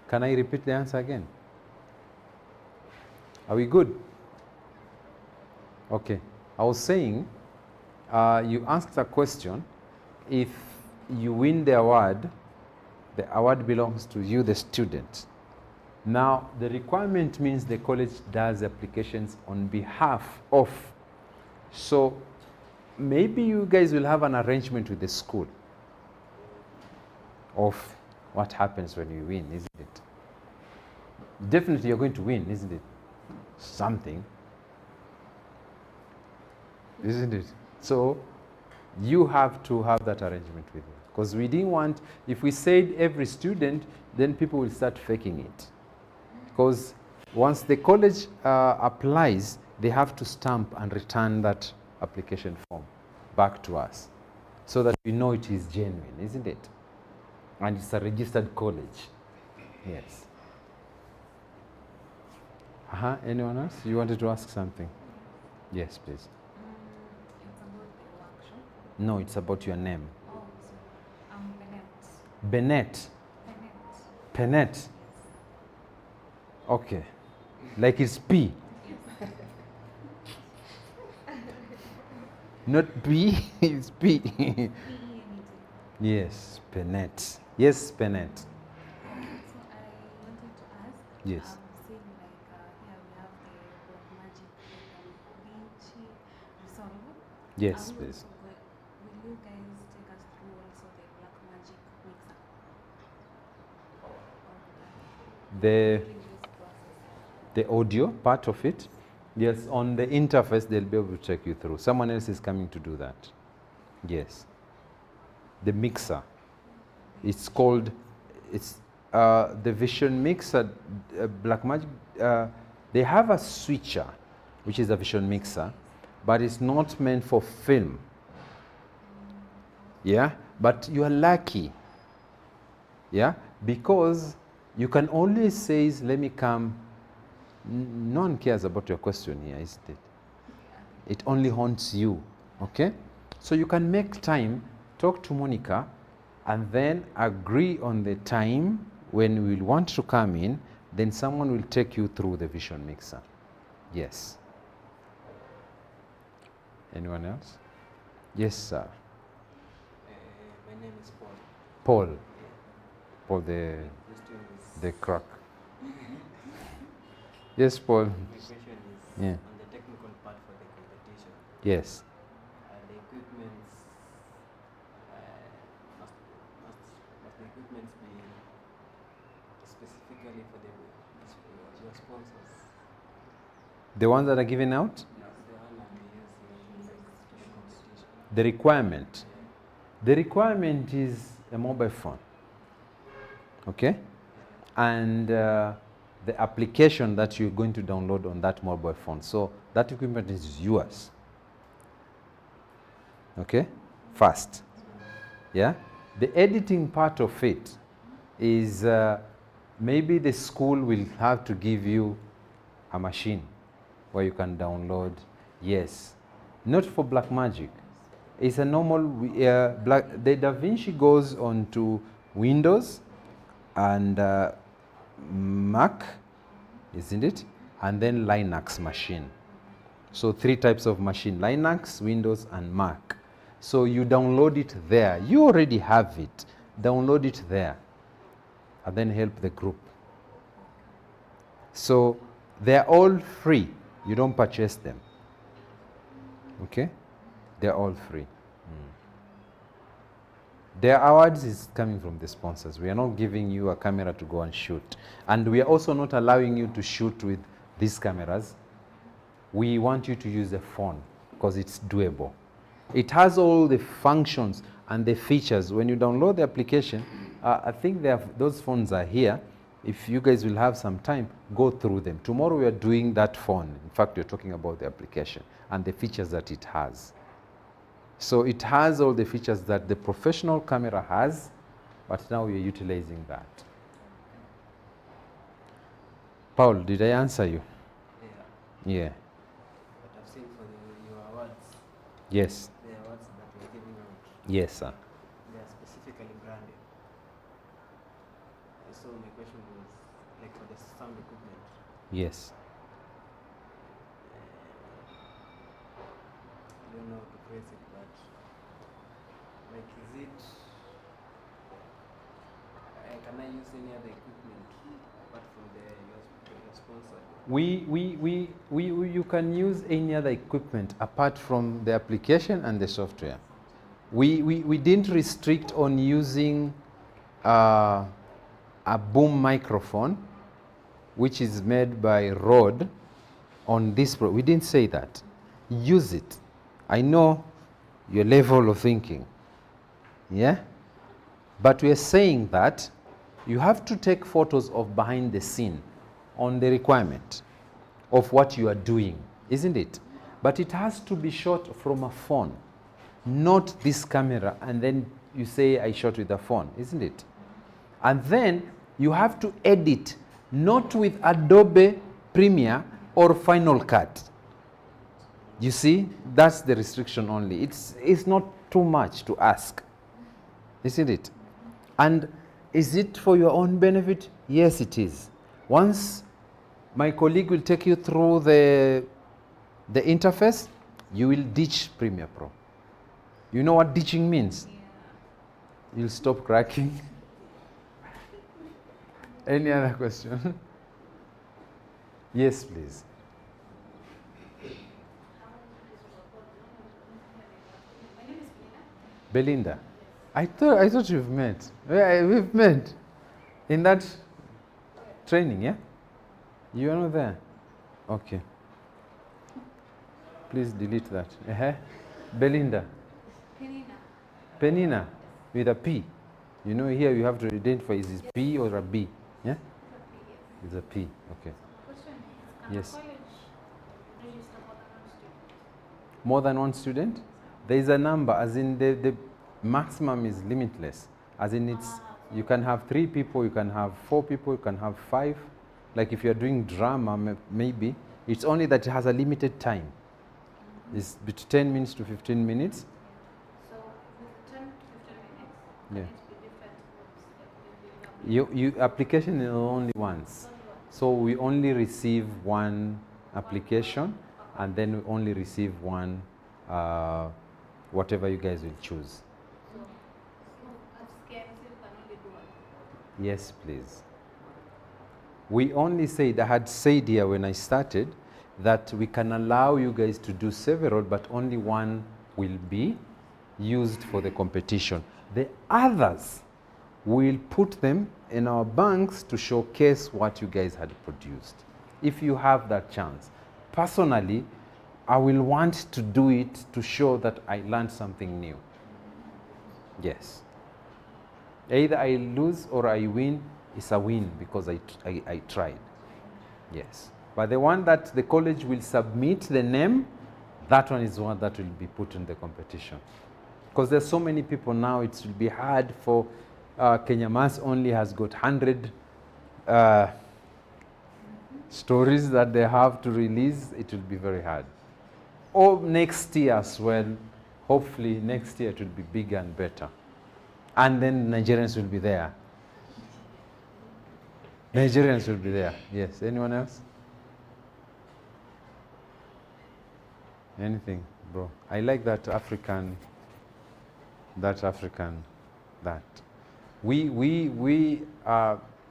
Can I repeat the answer again? Are we good? Okay. I was saying, you asked a question. If you win the award belongs to you, the student. Now, the requirement means the college does applications on behalf of. So, maybe you guys will have an arrangement with the school of what happens when you win, isn't it? Definitely you're going to win, isn't it? Something. Isn't it? So, you have to have that arrangement with them. Because we didn't want, if we said every student, then people will start faking it. Because once the college applies, they have to stamp and return that application form back to us so that we know it is genuine, isn't it? And it's a registered college. Yes. Anyone else? You wanted to ask something? Yes, please. It's about the workshop. No, it's about your name. Oh, so Bennett. Bennett. Pennett. Okay. Like it's P. Not B, it's P. Yes, Pennett. Yes, Pennett. So I wanted to ask. Yes. Seeing like here we have the Black Magic Vinci Resolve. Yes, Are we please. also will you guys take us through also the Black Magic mixer? The During this process. the audio part of it, yes, on the interface they'll be able to take you through. Someone else is coming to do that. Yes. The mixer. It's called, it's the Vision Mixer, Blackmagic. They have a switcher, which is a Vision Mixer, but it's not meant for film. Yeah, but you are lucky. Yeah, because you can only say, let me come. No one cares about your question here, isn't it? It only haunts you. Okay? So you can make time, talk to Monica, and then agree on the time when we will want to come in, then someone will take you through the Vision Mixer. Yes. Anyone else? Yes, sir. My name is Paul. Paul. Yeah. Paul, the Question is, the crack. Yes, Paul. my question is Yeah. on the technical part for the competition. Yes. The equipments must the equipments be specifically for your sponsors? The ones that are given out? The one that we use in the competition. The requirement. The requirement is a mobile phone. Okay? And the application that you're going to download on that mobile phone. So that equipment is yours. Okay? First. Yeah? The editing part of it is maybe the school will have to give you a machine where you can download. Yes. Not for Blackmagic. It's a normal, the DaVinci goes onto Windows and Mac, isn't it? And then Linux machine. So 3 types of machine, Linux, Windows, and Mac. So you download it there. You already have it. Download it there. And then help the group. So they're all free. You don't purchase them. Okay? They're all free. Their awards is coming from the sponsors. We are not giving you a camera to go and shoot. And we are also not allowing you to shoot with these cameras. We want you to use a phone because it's doable. It has all the functions and the features. When you download the application, I think those phones are here. If you guys will have some time, go through them. Tomorrow we are doing that phone. In fact, we're talking about the application and the features that it has. So it has all the features that the professional camera has, but now we are utilizing that. Paul, did I answer you? Yeah. Yeah. But I've seen for your awards, Yes. the awards that we're giving out, Yes, sir. they are specifically branded. So my question was like for the sound equipment. Yes. I don't know how to phrase it, but like is it? Can I use any other equipment apart from your sponsor? You can use any other equipment apart from the application and the software. We didn't restrict on using a boom microphone, which is made by Rode on this. We didn't say that. Use it. I know your level of thinking. Yeah? But we are saying that you have to take photos of behind the scene on the requirement of what you are doing, isn't it? But it has to be shot from a phone, not this camera, and then you say I shot with a phone, isn't it? And then you have to edit, not with Adobe Premiere or Final Cut. You see, that's the restriction only. It's not too much to ask, isn't it? And is it for your own benefit? Yes, it is. Once my colleague will take you through the interface, you will ditch Premiere Pro. You know what ditching means? Yeah. You'll stop cracking. Any other question? Yes, please. My name is Belinda. Belinda. I thought you've met. Yeah, we've met in that training, yeah? You are not there? Okay. Please delete that. Belinda. Penina. Penina with a P. You know, here you have to identify is it P or a B? Yeah? It's a P. Okay. Question is, can Yes. the college register more than one student? More than one student? There is a number, as in the maximum is limitless. As in you can have 3 people, you can have 4 people, you can have 5. Like if you're doing drama, maybe, it's only that it has a limited time. It's between 10 minutes to 15 minutes. So with 10 to 15 minutes, Yeah. can it be different groups? Like You application is only once. So we only receive one application, and then we only receive one, whatever you guys will choose. So as KMC, you can only do one. Yes, please. We only said, I had said here when I started, that we can allow you guys to do several, but only one will be used for the competition. The others, we'll put them in our banks to showcase what you guys had produced, if you have that chance. Personally, I will want to do it to show that I learned something new. Yes. Either I lose or I win, it's a win because I tried. Yes. But the one that the college will submit the name, that one is one that will be put in the competition. Because there's so many people now, it will be hard for Kenya Mass only has got 100 stories that they have to release. It will be very hard. Or next year as well. Hopefully next year it will be bigger and better. And then Nigerians will be there. Nigerians will be there. Yes. Anyone else? Anything, bro? I like that African.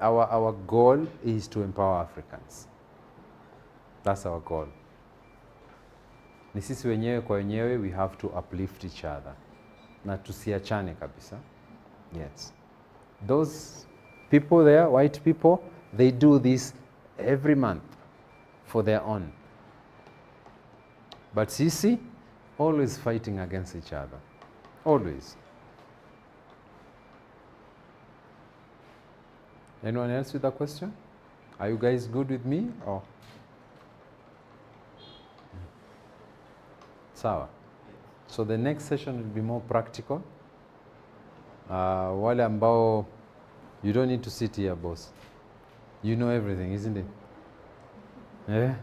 Our goal is to empower Africans. That's our goal. Ni sisi wenyewe kwa wenyewe, we have to uplift each other. Na tusiachane kabisa. Yes. Those people there, white people, they do this every month for their own. But sisi, always fighting against each other. Always. Anyone else with a question? Are you guys good with me? Or? Sawa. So the next session will be more practical. Wale ambao, you don't need to sit here, boss. You know everything, isn't it? Yeah?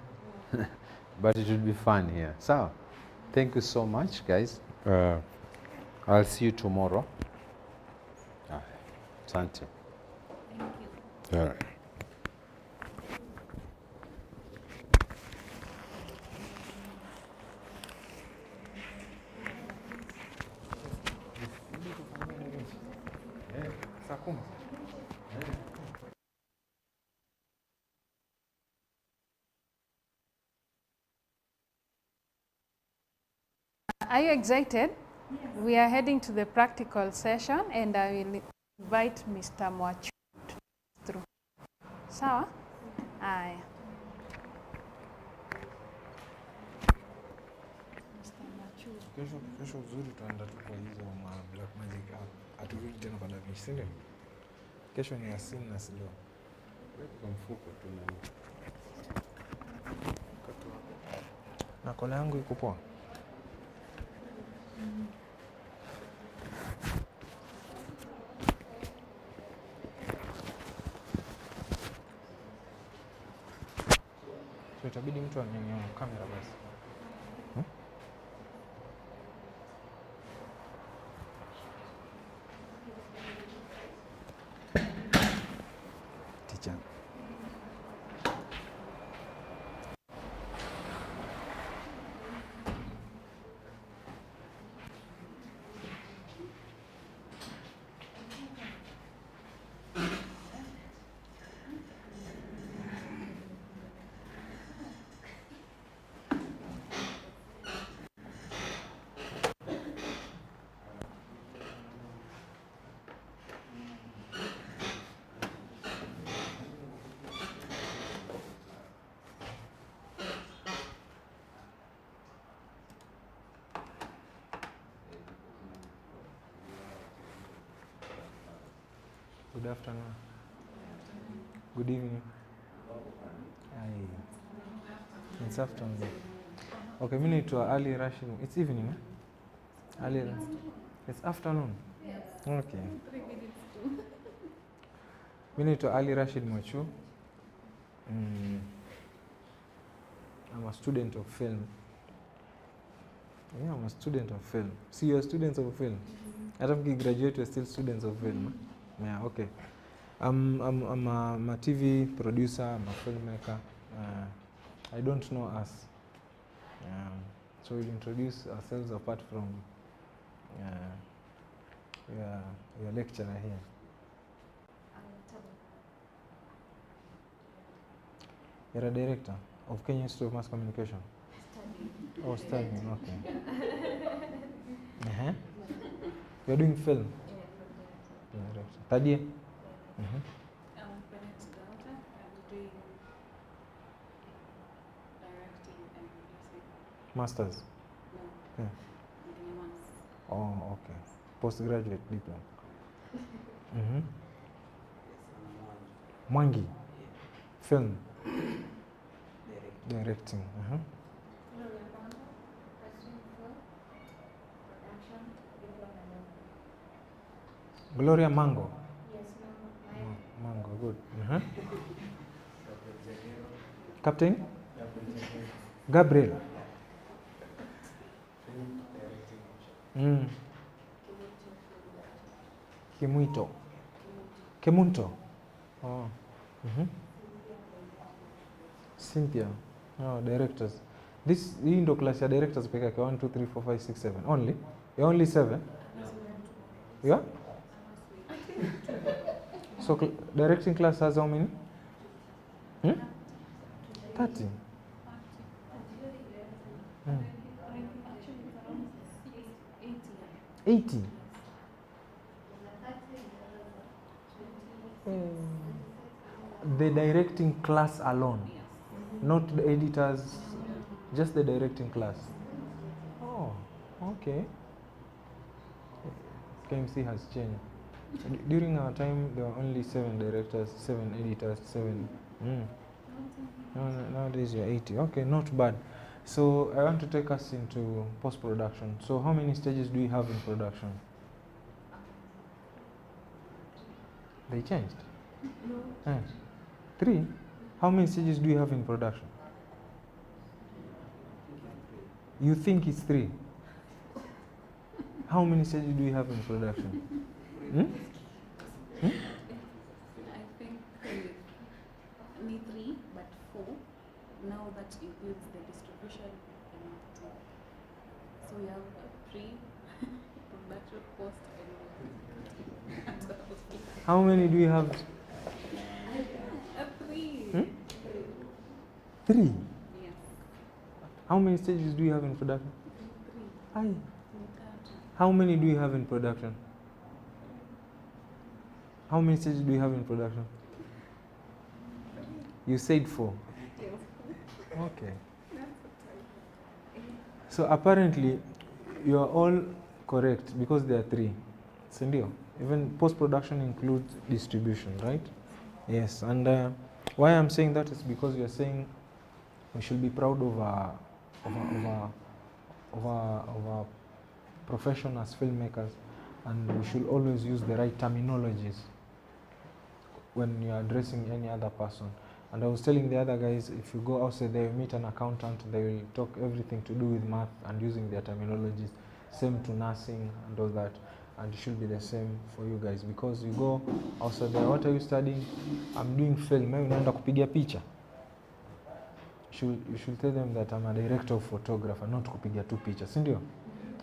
But it will be fun here. So, thank you so much, guys. I'll see you tomorrow. Asante. Thank you. All right. Are you excited? Yes. We are heading to the practical session and I will invite Mr. Mwachu through. Sawa? Aya. Mr. Mwachu. Kesho uzuri tuenda tu kwa hizo black magic aturudi tena kwa Davish, si ndio? Kesho ni Yasin na Silo. Kwa mfuko tu na kola yangu iko poa. So itabidi mtu anyanyue kamera basi. Teacher. Good afternoon. Good evening. Aye. It's afternoon. Okay, mimi naitwa Ali Rashid. It's evening, eh? Ali. It's afternoon. Yes. Okay. 3 minutes to. Mimi naitwa Ali Rashid Mwachu. I'm a student of film. Yeah, I'm a student of film. See, you're students of film. Hata mkigraduate, you're still students of film. Yeah, okay. I'm a TV producer, I'm a filmmaker. I don't know us. So we'll introduce ourselves apart from your lecturer here. You're a director of Kenya Institute of Mass Communication? Studying. Oh, studying, okay. You're doing film? Yeah, director. Third year? I'm Bennett Delta. I'm doing directing and producing. Masters? No. Yeah. I'm doing a master's. Oh, okay. Postgraduate diploma. Mwangi? Film? Directing. Gloria Mango? Yes, Mango, good. Captain? Gabriel? Kimuito? Kemunto? Oh. Cynthia? Oh, directors. Hii ndo class ya directors peke yake 1 2 3 4 5 6 7 only? You're only 7? Yeah? So directing class has how many? 30. 80. The directing class alone, not the editors, just the directing class. Oh, okay. KMC has changed. During our time, there were only 7 directors, 7 editors, 7. Nowadays, you're 80. Okay, not bad. So I want to take us into post-production. So how many stages do you have in production? They changed? No. 3? How many stages do you have in production? You think it's 3? How many stages do you have in production? I think that includes the distribution and marketing. So we have a pre-production, post, and How many do you have? a three. Hmm? 3. Yes, How many stages do you have in production? 3. Aye. In that. How many do you have in production? How many stages do you have in production? You said 4. Okay. So apparently, you are all correct because there are 3. Sindio? Even post-production includes distribution, right? Yes. And why I'm saying that is because we are saying we should be proud of our profession as filmmakers, and we should always use the right terminologies when you are addressing any other person. And I was telling the other guys, if you go outside there, you meet an accountant, they will talk everything to do with math and using their terminologies. Same to nursing and all that. And it should be the same for you guys, because you go outside there, what are you studying? I'm doing film. Maybe unaenda kupiga picha. You should tell them that I'm a director of photographer, not kupiga tu picha, sindio?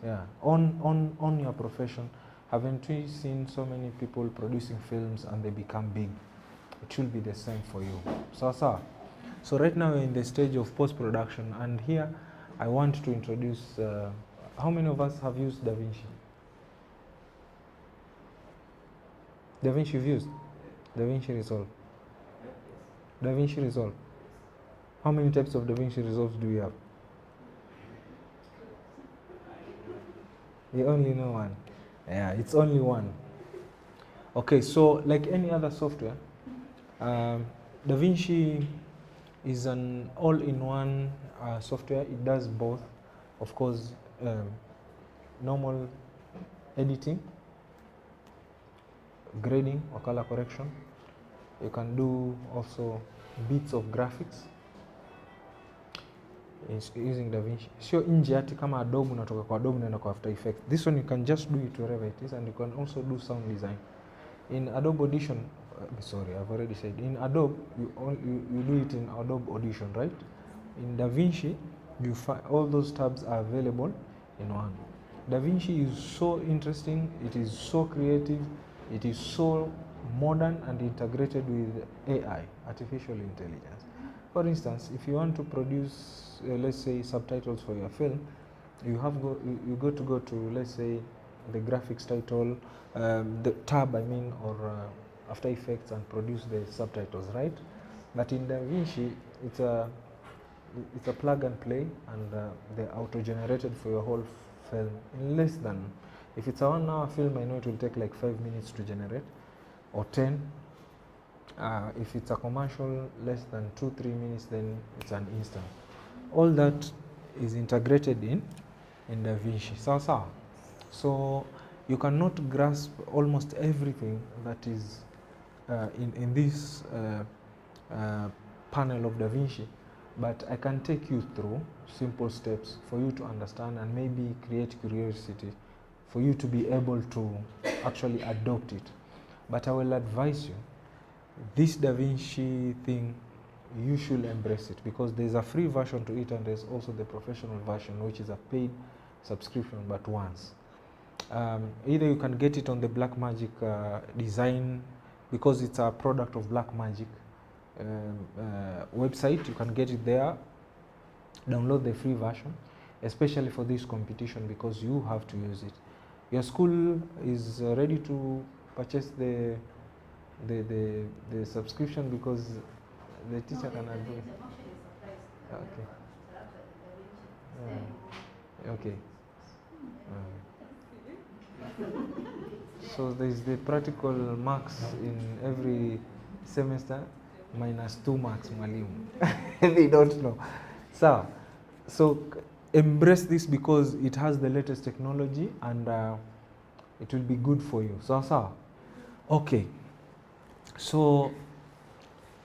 Yeah. On your profession, haven't we seen so many people producing films and they become big? It should be the same for you. So right now we're in the stage of post-production, and here I want to introduce, how many of us have used DaVinci? DaVinci you've used? DaVinci Resolve. DaVinci Resolve. How many types of DaVinci Resolves do you have? You only know one. Yeah, it's only one. Okay, so like any other software, DaVinci is an all-in-one software. It does both, of course, normal editing, grading or color correction. You can do also bits of graphics using DaVinci. Sio nje ati kama Adobe unatoka kwa Adobe unaenda kwa After Effects. This one you can just do it wherever it is, and you can also do sound design. In Adobe Audition, sorry, I've already said. In Adobe, you do it in Adobe Audition, right? In DaVinci, you find all those tabs are available in one. DaVinci is so interesting. It is so creative. It is so modern and integrated with AI, artificial intelligence. For instance, if you want to produce, let's say, subtitles for your film, you go to let's say the graphics title, the tab I mean, or After Effects, and produce the subtitles, right? But in DaVinci, it's a plug and play, and they're auto-generated for your whole film in less than, if it's a 1-hour film, I know it will take like 5 minutes to generate, or 10. If it's a commercial, less than 2-3 minutes, then it's an instant. All that is integrated in DaVinci. So you cannot grasp almost everything that is in this panel of DaVinci, but I can take you through simple steps for you to understand and maybe create curiosity for you to be able to actually adopt it. But I will advise you, this DaVinci thing, you should embrace it, because there's a free version to it and there's also the professional version, which is a paid subscription, but once. Either you can get it on the Blackmagic design, because it's a product of Blackmagic website, you can get it there, download the free version, especially for this competition, because you have to use it. Your school is ready to purchase the subscription, because the teacher can agree. Okay. So there's the practical marks in every semester, -2 marks, mwalimu. They don't know. So embrace this, because it has the latest technology, and it will be good for you. Okay. So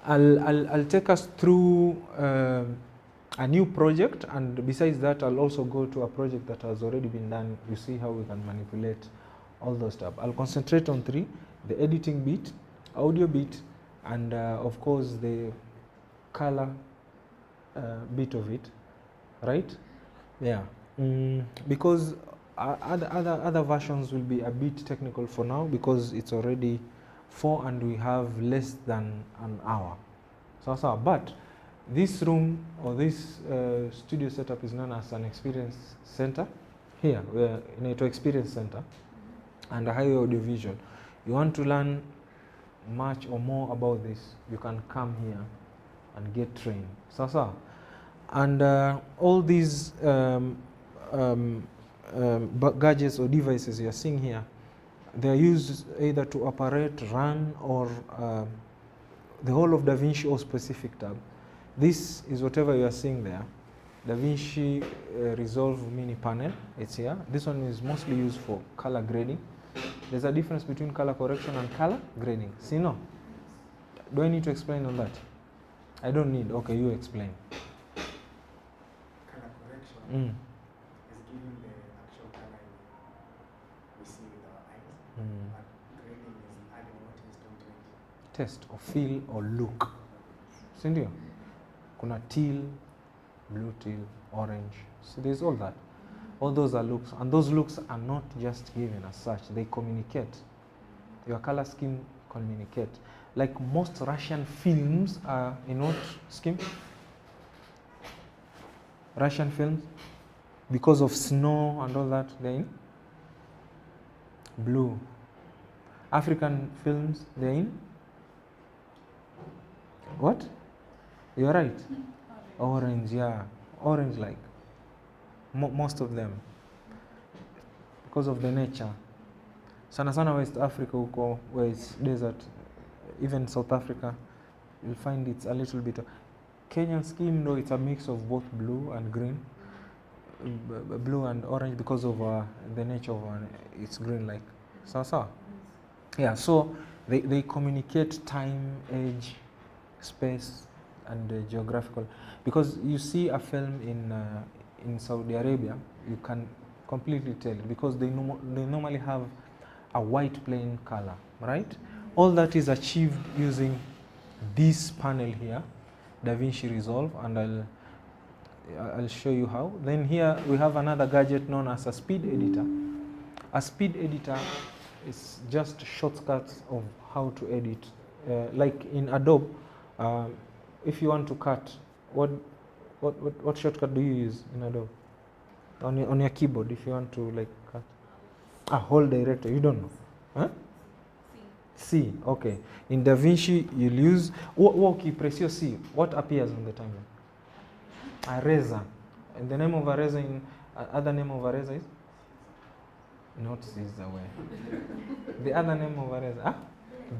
I'll take us through a new project, and besides that, I'll also go to a project that has already been done. You see how we can manipulate all those stuff. I'll concentrate on 3: the editing bit, audio bit, and of course the color bit of it, right? Yeah, because other versions will be a bit technical for now because it's already 4 and we have less than an hour. So, but this room or this studio setup is known as an experience center. Here, we're in a experience center and a higher audiovisual. You want to learn much or more about this, you can come here and get trained. So, and all these gadgets or devices you are seeing here, they are used either to operate, run, or the whole of DaVinci or specific tab. This is whatever you are seeing there. DaVinci Resolve Mini Panel, it's here. This one is mostly used for color grading. There's a difference between color correction and color grading. See, no? Do I need to explain on that? I don't need. Okay, you explain. Color correction is giving the actual color we see with our eyes. But grading is adding what is don't Test or feel or look. Si ndio? Kuna teal, blue teal, orange. So there's all that. All those are looks, and those looks are not just given as such. They communicate. Your color scheme communicate. Like most Russian films are in what scheme? Russian films, because of snow and all that, they're in blue. African films, they're in what? You're right. Orange, yeah. Orange, like most of them, because of the nature. Sana West Africa huko, where it's desert, even South Africa, you'll find it's a little bit. Kenyan scheme, though, it's a mix of both blue and green, blue and orange, because of the nature of it's green, like so. Yeah, so they communicate time, age, space, and geographical. Because you see a film in Saudi Arabia, you can completely tell because they normally have a white plain color, right? All that is achieved using this panel here, DaVinci Resolve, and I'll show you how. Then here we have another gadget known as a speed editor. A speed editor is just shortcuts of how to edit. Like in Adobe, if you want to cut, what shortcut do you use in Adobe? On your keyboard, if you want to like cut. Hold director, you don't know? Huh? C, okay. In DaVinci, you'll use, press your C, what appears on the timeline? Eraser. And the name of eraser other name of eraser is? Not scissor way. The other name of eraser,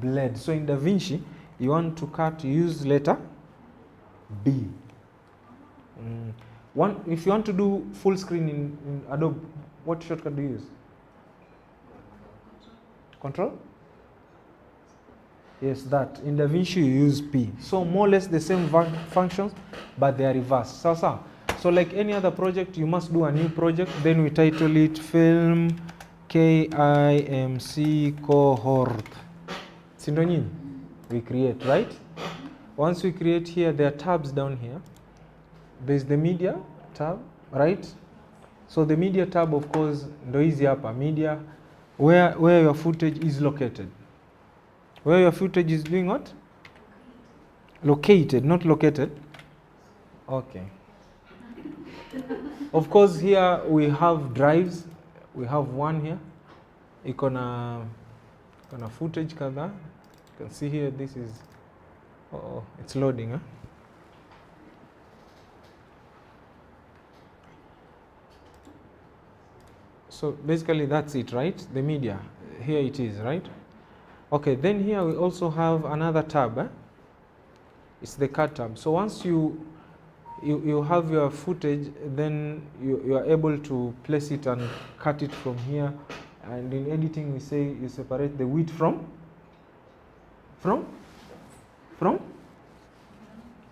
blade. So in DaVinci, you want to cut, you use letter B. If you want to do full screen in Adobe, what shortcut do you use? Control? Yes, that. In DaVinci, you use P. So more or less the same functions, but they are reversed. So like any other project, you must do a new project. Then we title it Film KIMC Cohort. Sindonyin. We create, right? Once we create here, there are tabs down here. There's the media tab, right? So the media tab, of course, ndo hizi hapa, media, where your footage is located. Where your footage is doing what? Located, not located. Okay. Of course, here we have drives. We have one here. Iko na footage kadhaa. You can see here, this is, it's loading, huh? So basically that's it, right? The media, here it is, right? Okay, then here we also have another tab. It's the cut tab. So once you have your footage, then you are able to place it and cut it from here. And in editing, we say you separate the width from?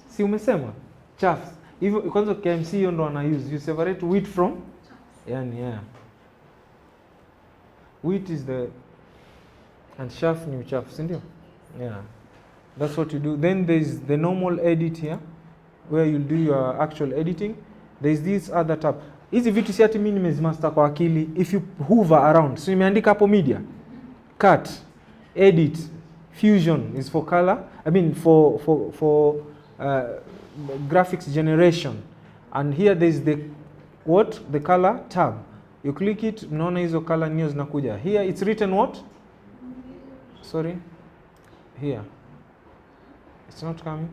Si umesema? Chaffs. Hivyo kwanza KMC hiyo ndo wana use. You separate width from? Yeah. Width is the, and chaff ni uchafu, si ndio? Yeah. That's what you do. Then there's the normal edit here. where you'll do your actual editing. There's this other tab. Hizi vitu si ati mimi nimezimaster kwa akili. If you hover around, so imeandika hapo media, cut, edit, fusion is for color. I mean for graphics generation. And here there's the what? The color tab. You click it, mnaona hizo color new zinakuja. Here it's written what? Sorry. Here. It's not coming.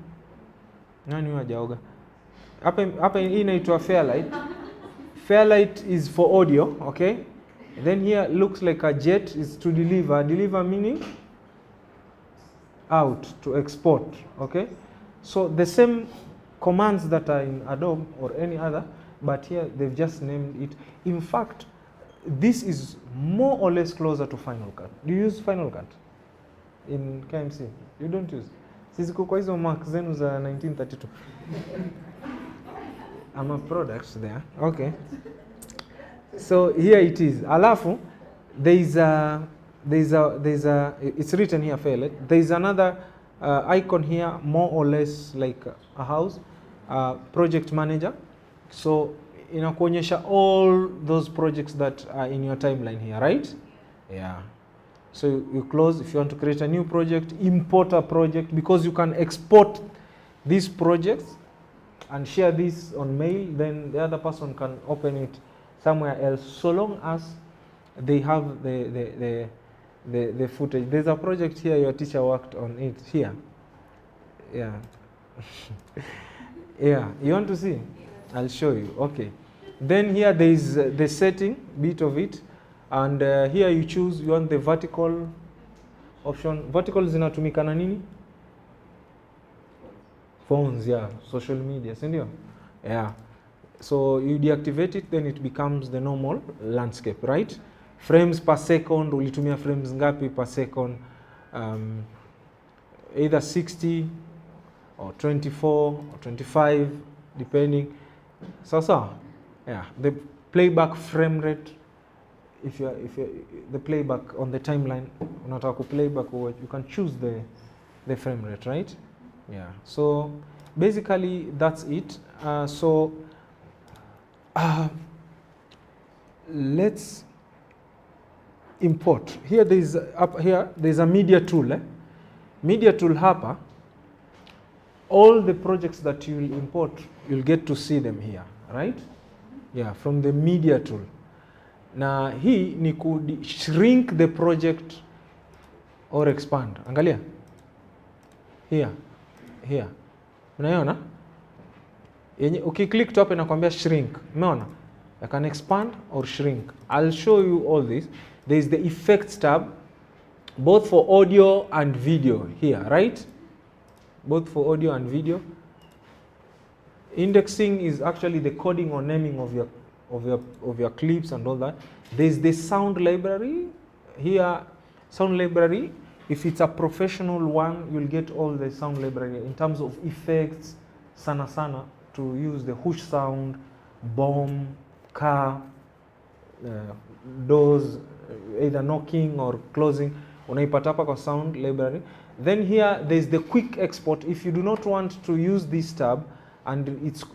Nani hajaoga? Hapa hii inaitwa Fairlight. Fairlight is for audio, okay? Then here looks like a jet is to deliver. Deliver meaning out, to export, okay? So the same commands that are in Adobe or any other, but here they've just named it. In fact, this is more or less closer to Final Cut. Do you use Final Cut in KMC? You don't use? Sisi kwa hizo mark zenu za 1932. I'm a product there. Okay. So here it is. Alafu, there's a it's written here fairly. There's another icon here, more or less like a house, project manager. So inakuonyesha all those projects that are in your timeline here, right? Yeah. So you close. If you want to create a new project, import a project, because you can export these projects and share this on mail, then the other person can open it somewhere else, so long as they have the footage. There's a project here, your teacher worked on it here. Yeah. Yeah, you want to see? I'll show you. Okay. Then here there is the setting bit of it, and here you choose, you want the vertical option. Vertical zinatumika na nini? Phones, yeah, social media, sindio? Yeah. So you deactivate it, then it becomes the normal landscape, right? Frames per second, ulitumia frames ngapi per second? Either 60 or 24 or 25, depending. So, yeah, the playback frame rate, if you the playback on the timeline, unataka ku playback, you can choose the frame rate, right? Yeah. So basically that's it. Let's import. Here there's a media tool. Media tool hapa. All the projects that you'll import, you'll get to see them here, right? Yeah, from the media tool. Na hii ni ku shrink the project or expand. Angalia. Here. Unaiona? Yenye ukiclick tu hapa inakwambia shrink. Umeona? I can expand or shrink. I'll show you all this. There is the effects tab, both for audio and video here, right? Both for audio and video. Indexing is actually the coding or naming of your clips and all that. There's the sound library here. Sound library, if it's a professional one, you'll get all the sound library in terms of effects, sana to use the whoosh sound, bomb, car, doors, either knocking or closing. Unaipata hapa kwa sound library. Then here there's the quick export. If you do not want to use this tab and it's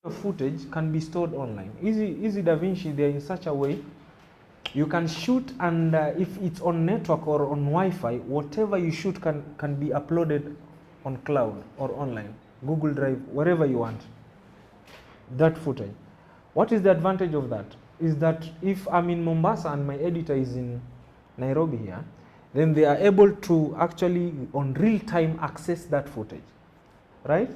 footage can be stored online. Easy DaVinci, they're in such a way you can shoot, and if it's on network or on Wi-Fi, whatever you shoot can be uploaded on cloud or online, Google Drive, wherever you want, that footage. What is the advantage of that? Is that if I'm in Mombasa and my editor is in Nairobi here, then they are able to actually on real time access that footage, right?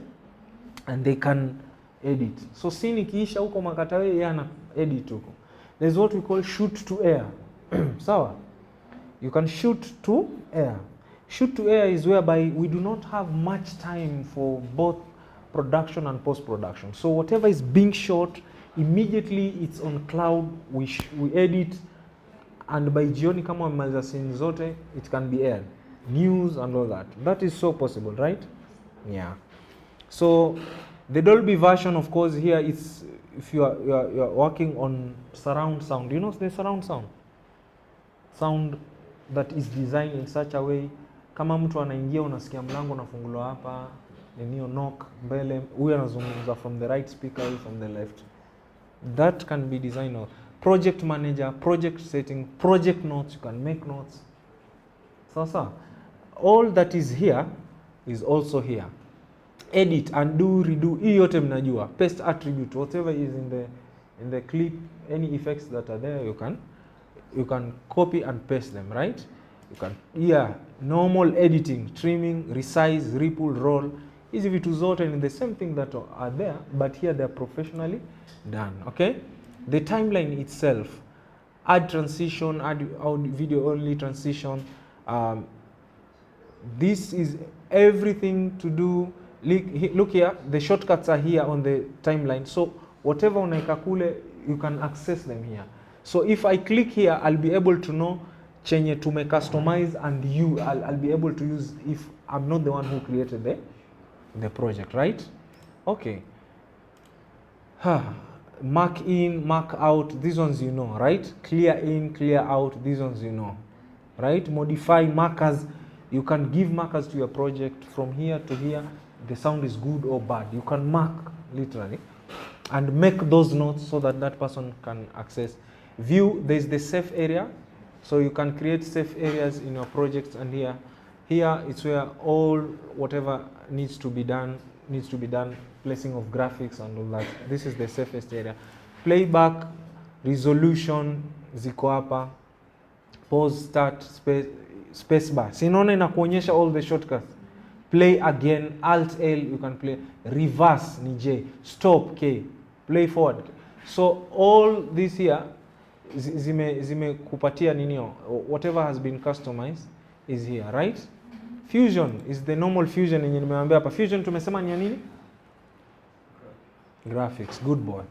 And they can edit. So scene ikiisha huko Makatawe, yeye ana edit huko. There's what we call shoot to air. Sawa? You can shoot to air. Shoot to air is whereby we do not have much time for both production and post-production. So whatever is being shot, immediately it's on cloud, we edit, and by jioni kama wamemaliza scene zote, it can be aired. News and all that. That is so possible, right? Yeah. So the Dolby version, of course, here it's if you are working on surround sound. You know the surround sound? Sound that is designed in such a way, kama mtu anaingia unasikia mlango unafunguliwa hapa, nini knock mbele, huyu anazungumza from the right speaker, from the left. That can be designed or project manager, project setting, project notes, you can make notes. Sasa, all that is here is also here. Edit, undo, redo, hii yote mnajua. Paste attribute, whatever is in the clip, any effects that are there, you can copy and paste them, right? You can, yeah, normal editing, trimming, resize, ripple, roll, hizi vitu zote in the same thing that are there, but here they are professionally done, okay? The timeline itself, add transition, add video only transition, this is everything to do. Look here, the shortcuts are here on the timeline. So whatever unaika kule, you can access them here. So if I click here, I'll be able to know chenye tume customize, and I'll be able to use if I'm not the one who created the project, right? Okay. Mark in, mark out, these ones you know, right? Clear in, clear out, these ones you know, right? Modify markers, you can give markers to your project from here to here. The sound is good or bad. You can mark literally and make those notes so that that person can access. View, there's the safe area. So you can create safe areas in your projects, and here it's where all whatever needs to be done, placing of graphics and all that. This is the safest area. Playback, resolution, ziko hapa, pause, start, space bar. Sinaona inakuonyesha all the shortcuts. Play again, Alt L, you can play. Reverse ni J, stop K, play forward. So all this here zime kupatia ninio, whatever has been customized is here, right? Fusion is the normal fusion yenye nimewaambia hapa. Fusion tumesema ni nini? Graphics, good boy.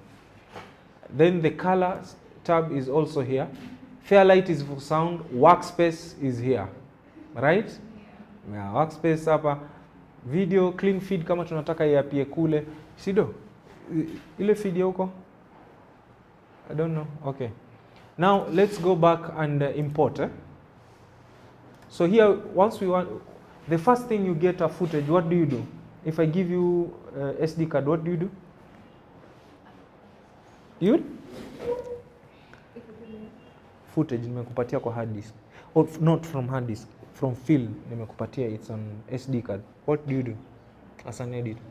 Then the color tab is also here. Fairlight is for sound, workspace is here, right? Yeah, workspace hapa. Video clean feed kama tunataka iapie kule. Sido, ile feed ya huko? I don't know. Okay. Now let's go back and import. So here, once we want, the first thing you get a footage, what do you do? If I give you SD card, what do you do? You? Footage nimekupatia kwa hard disk. Or not from hard disk, from film nimekupatia, it's on SD card. What do you do as an editor?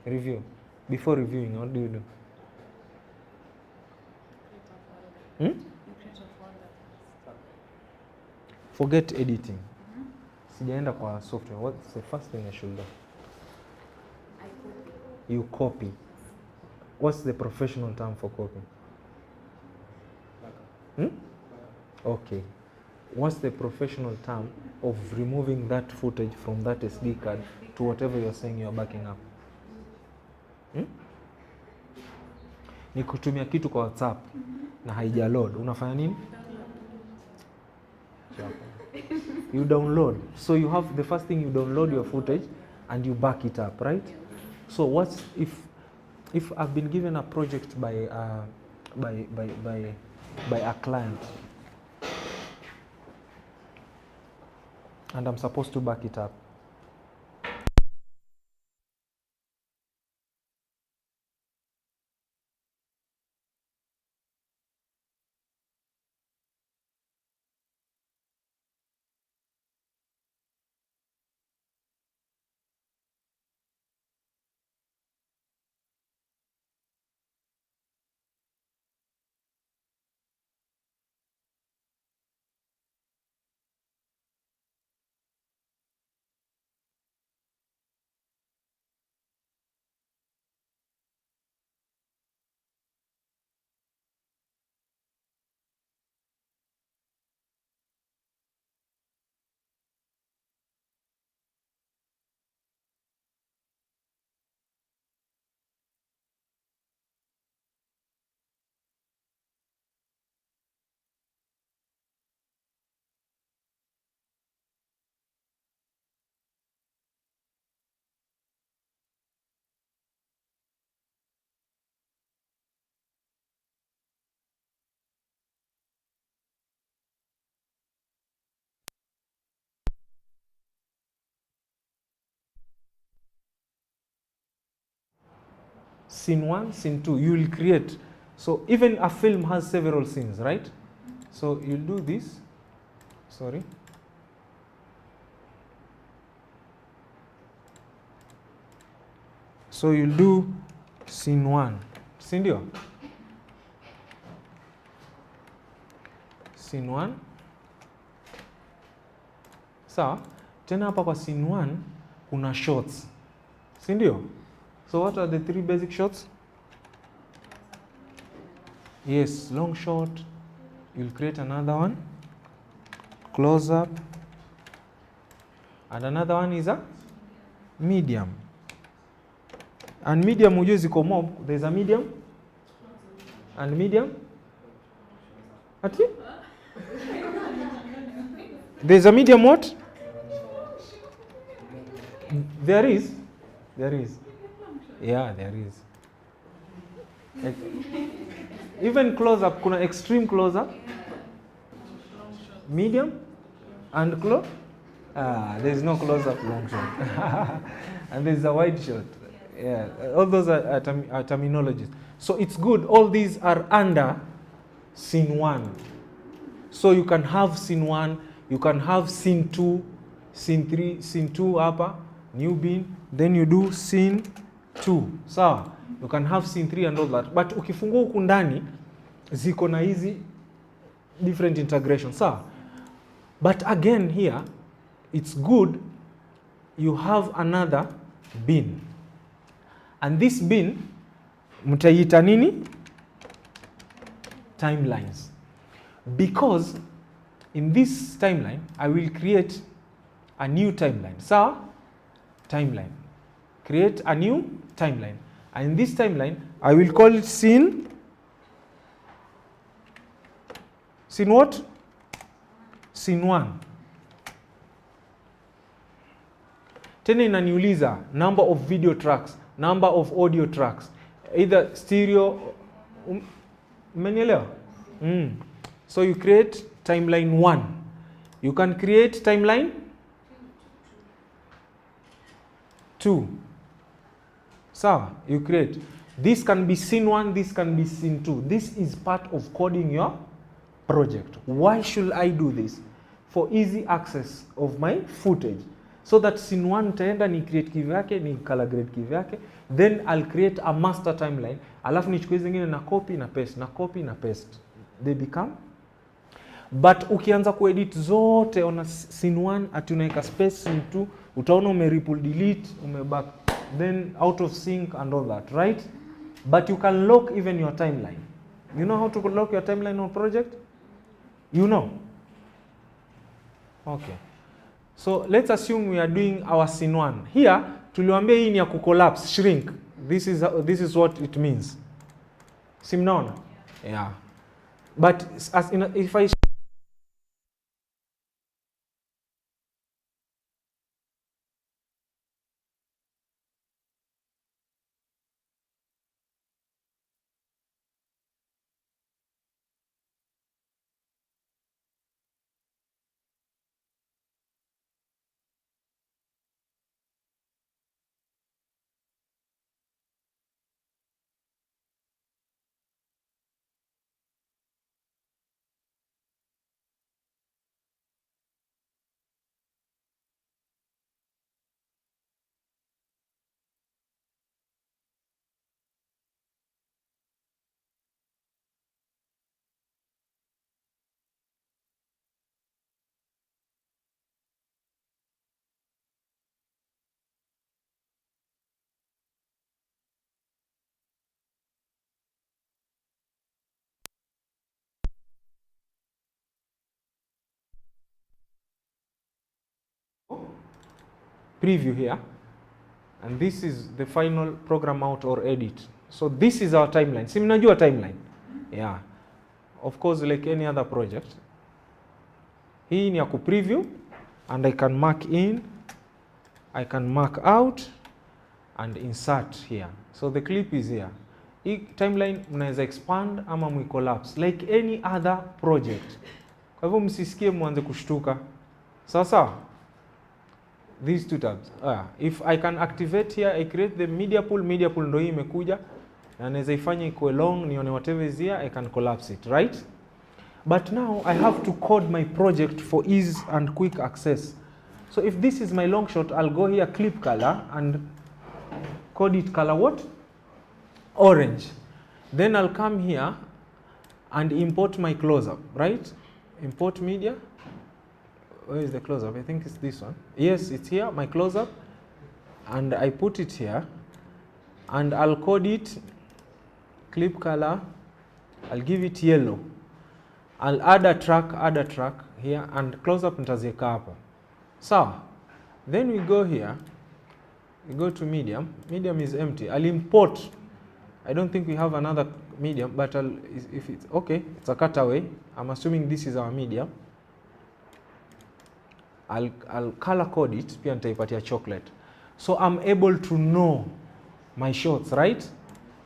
Review. Before reviewing, what do you do? Forget editing. Sijaenda kwa software. What's the first thing I should do? I copy. You copy. What's the professional term for copy? Okay. What's the professional term of removing that footage from that SD card to whatever you're saying you're backing up? Ni kutumia kitu kwa WhatsApp na haija load. Unafanya nini? You download. So you have the first thing, you download your footage and you back it up, right? So what's if I've been given a project by a client and I'm supposed to back it up, scene 1, scene 2. You will create. So even a film has several scenes, right? So you'll do this. Sorry. So you'll do scene 1. Sindio? Scene 1. Sawa? Tena hapa kwa scene 1 kuna shots. Sindio? So what are the 3 basic shots? Yes, long shot. You'll create another one. Close up. And another one is a medium. And medium ujue ziko mob. There's a medium. And medium. Ati? There's a medium what? There is. There is. Yeah, there is. Even close up, kuna extreme close up, medium, and close. There's no close up long shot. And there's a wide shot. Yeah, all those are terminologies. So it's good. All these are under scene 1. So you can have scene 1, you can have scene 2, scene 3, scene 2 hapa, new bin, then you do scene 2. Sawa? You can have scene 3 and all that. But ukifungua huku ndani ziko na hizi different integrations. Sawa? But again here it's good you have another bin. And this bin mtaiita nini? Timelines. Because in this timeline I will create a new timeline. Sawa? Timeline. Create a new timeline. And in this timeline, I will call it scene. Scene what? Scene 1. Tena inaniuliza number of video tracks, number of audio tracks, either stereo. Umenielewa? So you create timeline 1. You can create timeline 2. So you create. This can be scene 1, this can be scene 2. This is part of coding your project. Why should I do this? For easy access of my footage. So that scene 1 taenda ni create kivyake, ni color grade kivyake. Then I'll create a master timeline. Alafu nichukue zingine na copy na paste, na copy na paste. They become. But ukianza kuedit zote on scene 1 ati unaweka space, scene 2 utaona umeripple delete, umeback, then out of sync and all that, right? But you can lock even your timeline. You know how to lock your timeline on project? You know? Okay. So let's assume we are doing our scene 1. Here, tuliwaambia hii ni ya kucollapse, shrink. This is what it means. Si mnaona? Yeah. But if I preview here, and this is the final program out or edit. So this is our timeline. Si mnajua timeline? Yeah. Of course, like any other project. Hii ni ya ku preview, and I can mark in, I can mark out, and insert here. So the clip is here. Hii timeline mnaweza expand ama mwicollapse like any other project. Kwa hivyo msisikie mwanze kushtuka. Sawa? These two tabs. If I can activate here, I create the media pool ndo hii imekuja. na naweza ifanya ikuwe long, nione whatever is here, I can collapse it, right? But now I have to code my project for ease and quick access. So if this is my long shot, I'll go here, clip color, and code it color what? Orange. Then I'll come here and import my close-up, right? Import media. Where is the close-up? I think it's this one. Yes, it's here, my close-up. And I put it here. And I'll code it clip color. I'll give it yellow. I'll add a track here, and close-up nitaziweka hapo. So, then we go here. We go to medium. Medium is empty. I'll import. I don't think we have another medium, but if it's okay, it's a cutaway. I'm assuming this is our medium. I'll color code it. Pia nitaipatia chocolate. So I'm able to know my shots, right?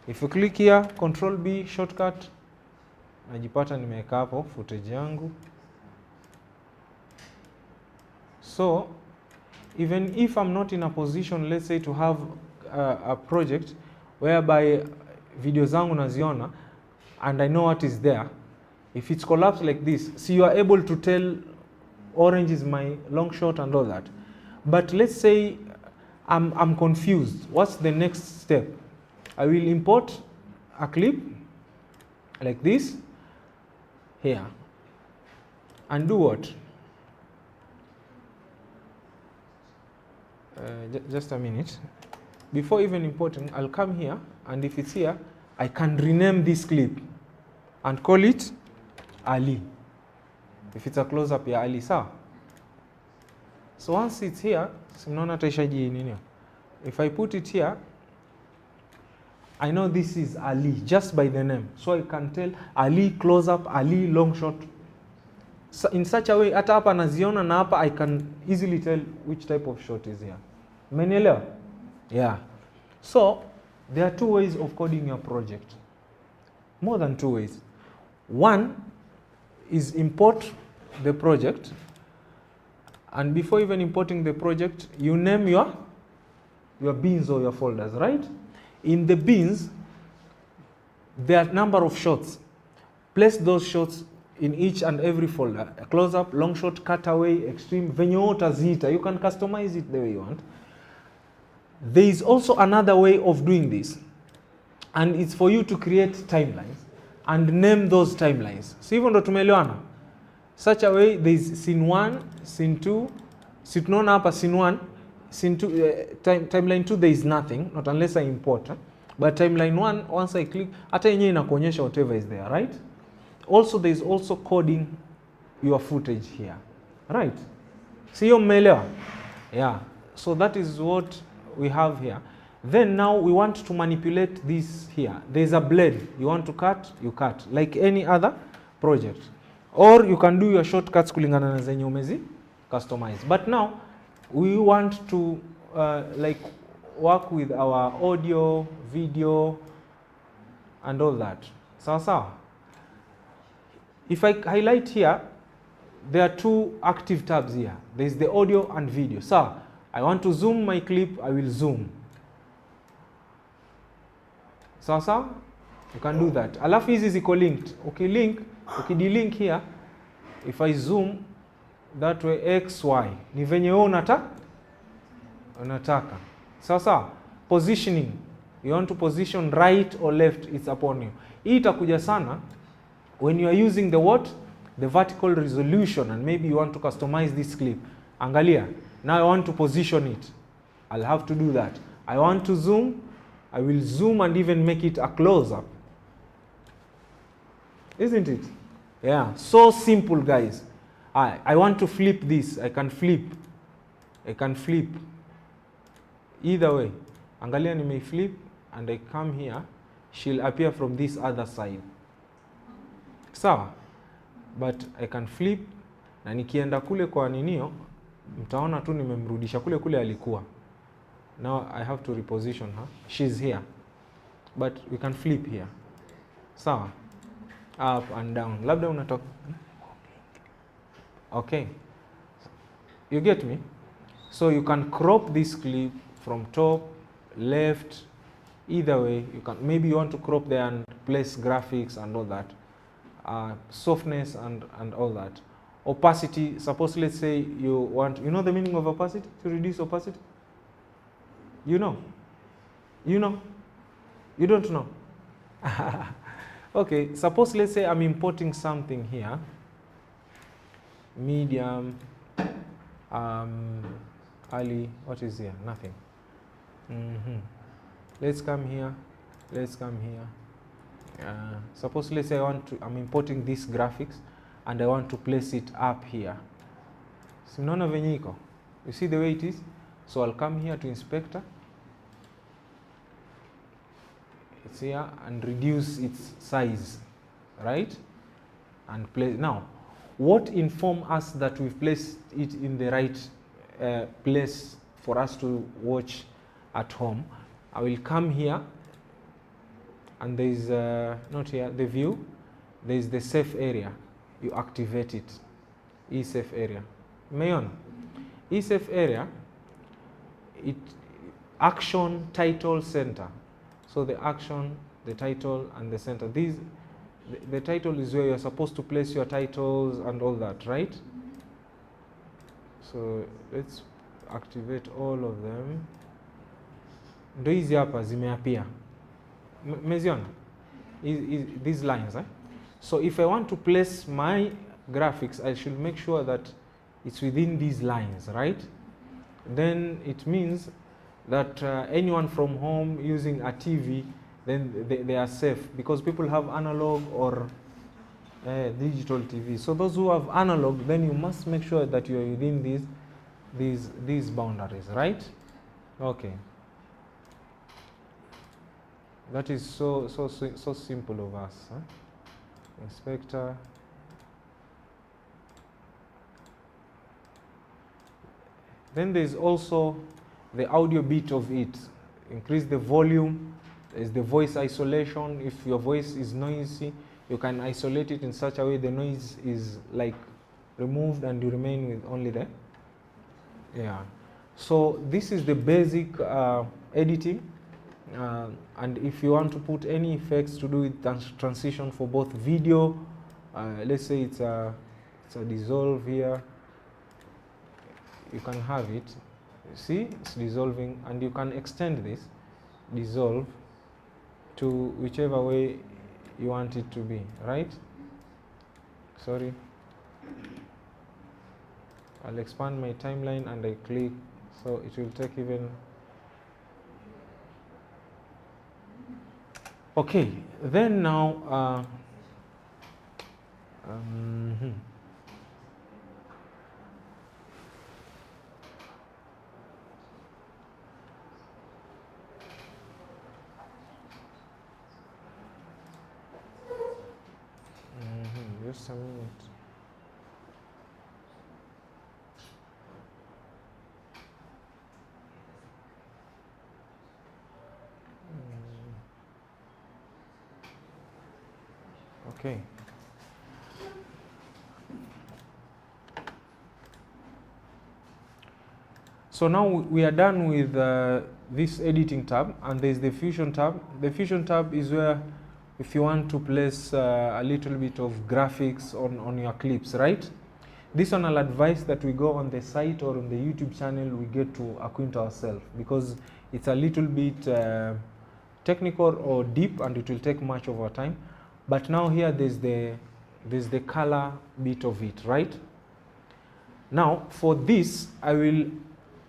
If you click here, Control B, shortcut, najipata nimeweka hapo footage yangu. So even if I'm not in a position, let's say, to have a project whereby video zangu naziona and I know what is there, if it's collapsed like this, see, you are able to tell orange is my long shot and all that. But let's say I'm confused. What's the next step? I will import a clip like this here and do what? Just a minute. Before even importing, I'll come here, and if it's here, I can rename this clip and call it Ali. If it's a close-up, ya Ali, sawa? So once it's here, simnaona taishaji nini? If I put it here, I know this is Ali just by the name. So I can tell Ali close-up, Ali long shot. So in such a way, hata hapa naziona na hapa, I can easily tell which type of shot is here. Umenielewa? Yeah. So there are two ways of coding your project. More than two ways. One is import the project, and before even importing the project, you name your bins or your folders, right? In the bins, there are a number of shots. Place those shots in each and every folder. A close-up, long shot, cutaway, extreme, venye utaziita. You can customize it the way you want. There is also another way of doing this, and it's for you to create timelines and name those timelines. So hivyo ndo tumeelewana. Such a way, there is scene 1, scene 2, si tunaona hapa scene 1, scene 2, timeline 2 there is nothing, not unless I import. But timeline 1, once I click, hata yenyewe inakuonyesha whatever is there, right? Also, there is also coding your footage here, right? Siyo mmeelewa? Yeah. So that is what we have here. Then now we want to manipulate this here. There's a blade. You want to cut, you cut, like any other project. Or you can do your shortcuts kulingana na zenye umezi customize. But now we want to like work with our audio, video, and all that. Sawa sawa. If I highlight here, there are two active tabs here. There is the audio and video. So I want to zoom my clip, I will zoom. Sawa sawa? You can do that. Alafu hizi ziko linked. Okay, link, ukidilink here, if I zoom that way X, Y, ni venye wewe unataka. Sawa sawa? Positioning. You want to position right or left, it's upon you. Hii itakuja sana when you are using the what? The vertical resolution, and maybe you want to customize this clip. Angalia. Now I want to position it. I'll have to do that. I want to zoom. I will zoom and even make it a close-up. Isn't it? Yeah, so simple, guys. I want to flip this. I can flip. I can flip. Either way. Angalia ni may flip, and I come here. She'll appear from this other side. Sawa? But I can flip, na nikienda kule kwa ninio, mtaona tu nimemrudisha kule kule alikuwa. Now I have to reposition her. She's here. But we can flip here. Sawa? Up and down. Labda unatoka. Okay. You get me? So you can crop this clip from top, left, Either way, you can, maybe you want to crop there and place graphics and all that. Softness and all that. Opacity, suppose let's say you want, you know the meaning of opacity? To reduce opacity? You know? You know? You don't know? Okay, suppose let's say I'm importing something here. Medium, early, what is here? Nothing. Let's come here, let's come here. Suppose let's say I'm importing this graphics and I want to place it up here. So unaona venye iko? You see the way it is? So I'll come here to inspector. It's here and reduce its size, right? And place. Now, what informs us that we've placed it in the right place for us to watch at home? I will come here and there is not here the view, there is the safe area. You activate it, e-safe area. Mayon, e-safe area, it action, title, center. So the action, the title, and the center. These, the title is where you're supposed to place your titles and all that, right? So let's activate all of them. Ndo hizi hapa zimeappear. Meziona? These lines, eh? So if I want to place my graphics, I should make sure that it's within these lines, right? Then it means that anyone from home using a TV, then they are safe, because people have analog or digital TV. So those who have analog, then you must make sure that you are within these boundaries, right? Okay. That is so simple of us. Huh? Inspector. Then there is also the audio bit of it. Increase the volume. There is the voice isolation. If your voice is noisy, you can isolate it in such a way the noise is like removed and you remain with only the, yeah. So this is the basic editing. And if you want to put any effects to do with transition for both video, let's say it's a dissolve here, you can have it. See, it's dissolving, and you can extend this dissolve to whichever way you want it to be, right? Sorry. I'll expand my timeline and I click, so it will take even. Okay, then now just a minute. Okay. So now we are done with this editing tab, and there's the Fusion tab. The Fusion tab is where if you want to place a little bit of graphics on your clips, right? This one I'll advise that we go on the site or on the YouTube channel, we get to acquaint ourselves, because it's a little bit technical or deep and it will take much of our time. But now here there's the color bit of it, right? Now for this, I will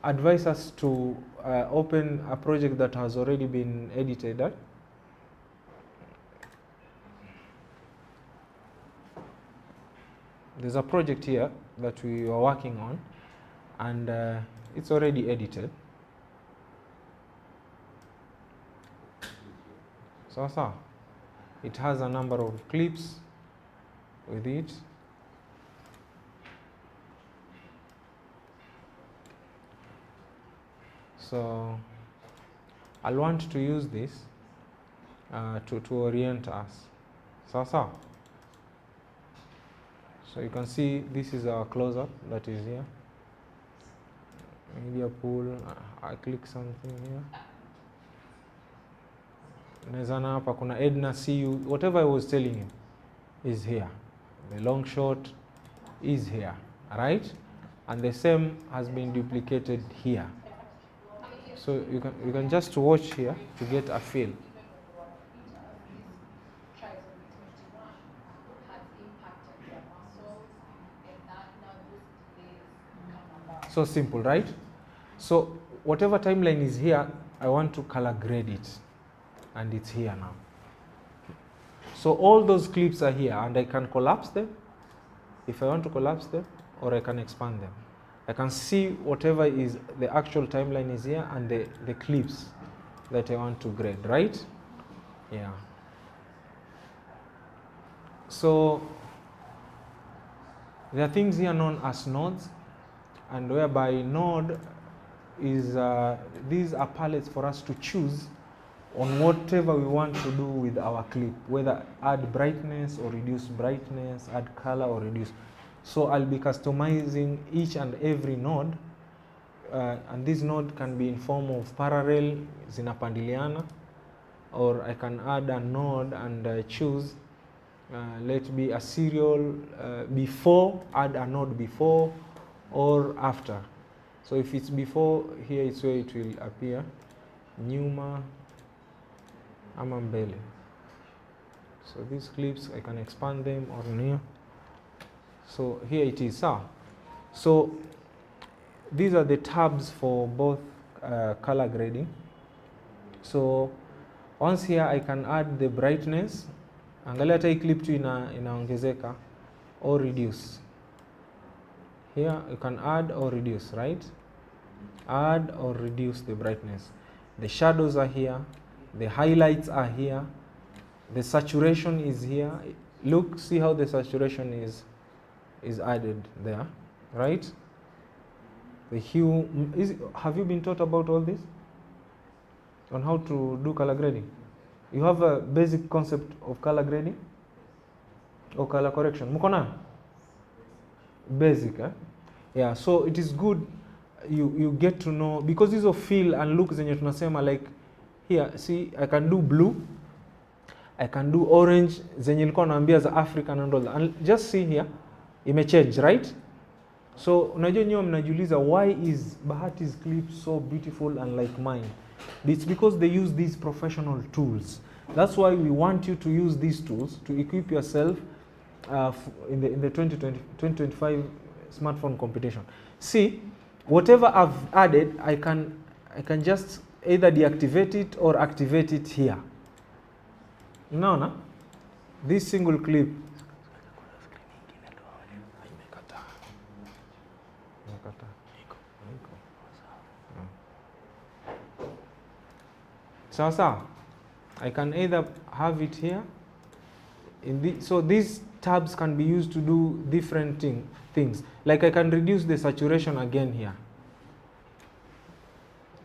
advise us to open a project that has already been edited. There's a project here that we are working on, and it's already edited. So it has a number of clips with it. So I'll want to use this to orient us. So you can see this is our close-up that is here. Media pool, I click something here. Unaweza hapa kuna Edna, see you, whatever I was telling you is here. The long shot is here, right? And the same has been duplicated here. So you can just watch here to get a feel. So simple, right? So whatever timeline is here, I want to color grade it, and it's here now. So all those clips are here, and I can collapse them if I want to collapse them, or I can expand them. I can see whatever is the actual timeline is here, and the clips that I want to grade, right? Yeah. So there are things here known as nodes, and whereby node is, these are palettes for us to choose on whatever we want to do with our clip, whether add brightness or reduce brightness, add color or reduce. So I'll be customizing each and every node, and this node can be in form of parallel, zinapandiliana, or I can add a node and choose, let be a serial before, add a node before or after. So if it's before, here is where it will appear, nyuma ama mbele. So these clips, I can expand them or near. So here it is. So these are the tabs for both color grading. So once here I can add the brightness, angalia hata hii clip tu inaongezeka, or reduce. Here you can add or reduce, right? Add or reduce the brightness. The shadows are here, the highlights are here, the saturation is here. Look, see how the saturation is added there, right? The hue, have you been taught about all this? On how to do color grading? You have a basic concept of color grading or color correction. Mukona? Basic, eh? Yeah, so it is good you get to know, because these of feel and look zenye tunasema, like here, see, I can do blue, I can do orange, zenye nilikuwa naambia za African and all that. And just see here, imechange, right? So unajua nyewe mnajiuliza, why is Bahati's clip so beautiful and like mine? It's because they use these professional tools. That's why we want you to use these tools to equip yourself in the 2025 smartphone competition. See, whatever I've added, I can just either deactivate it or activate it here. Unaona? This single clip. So I can either have it here. So these tabs can be used to do different things. Like I can reduce the saturation again here.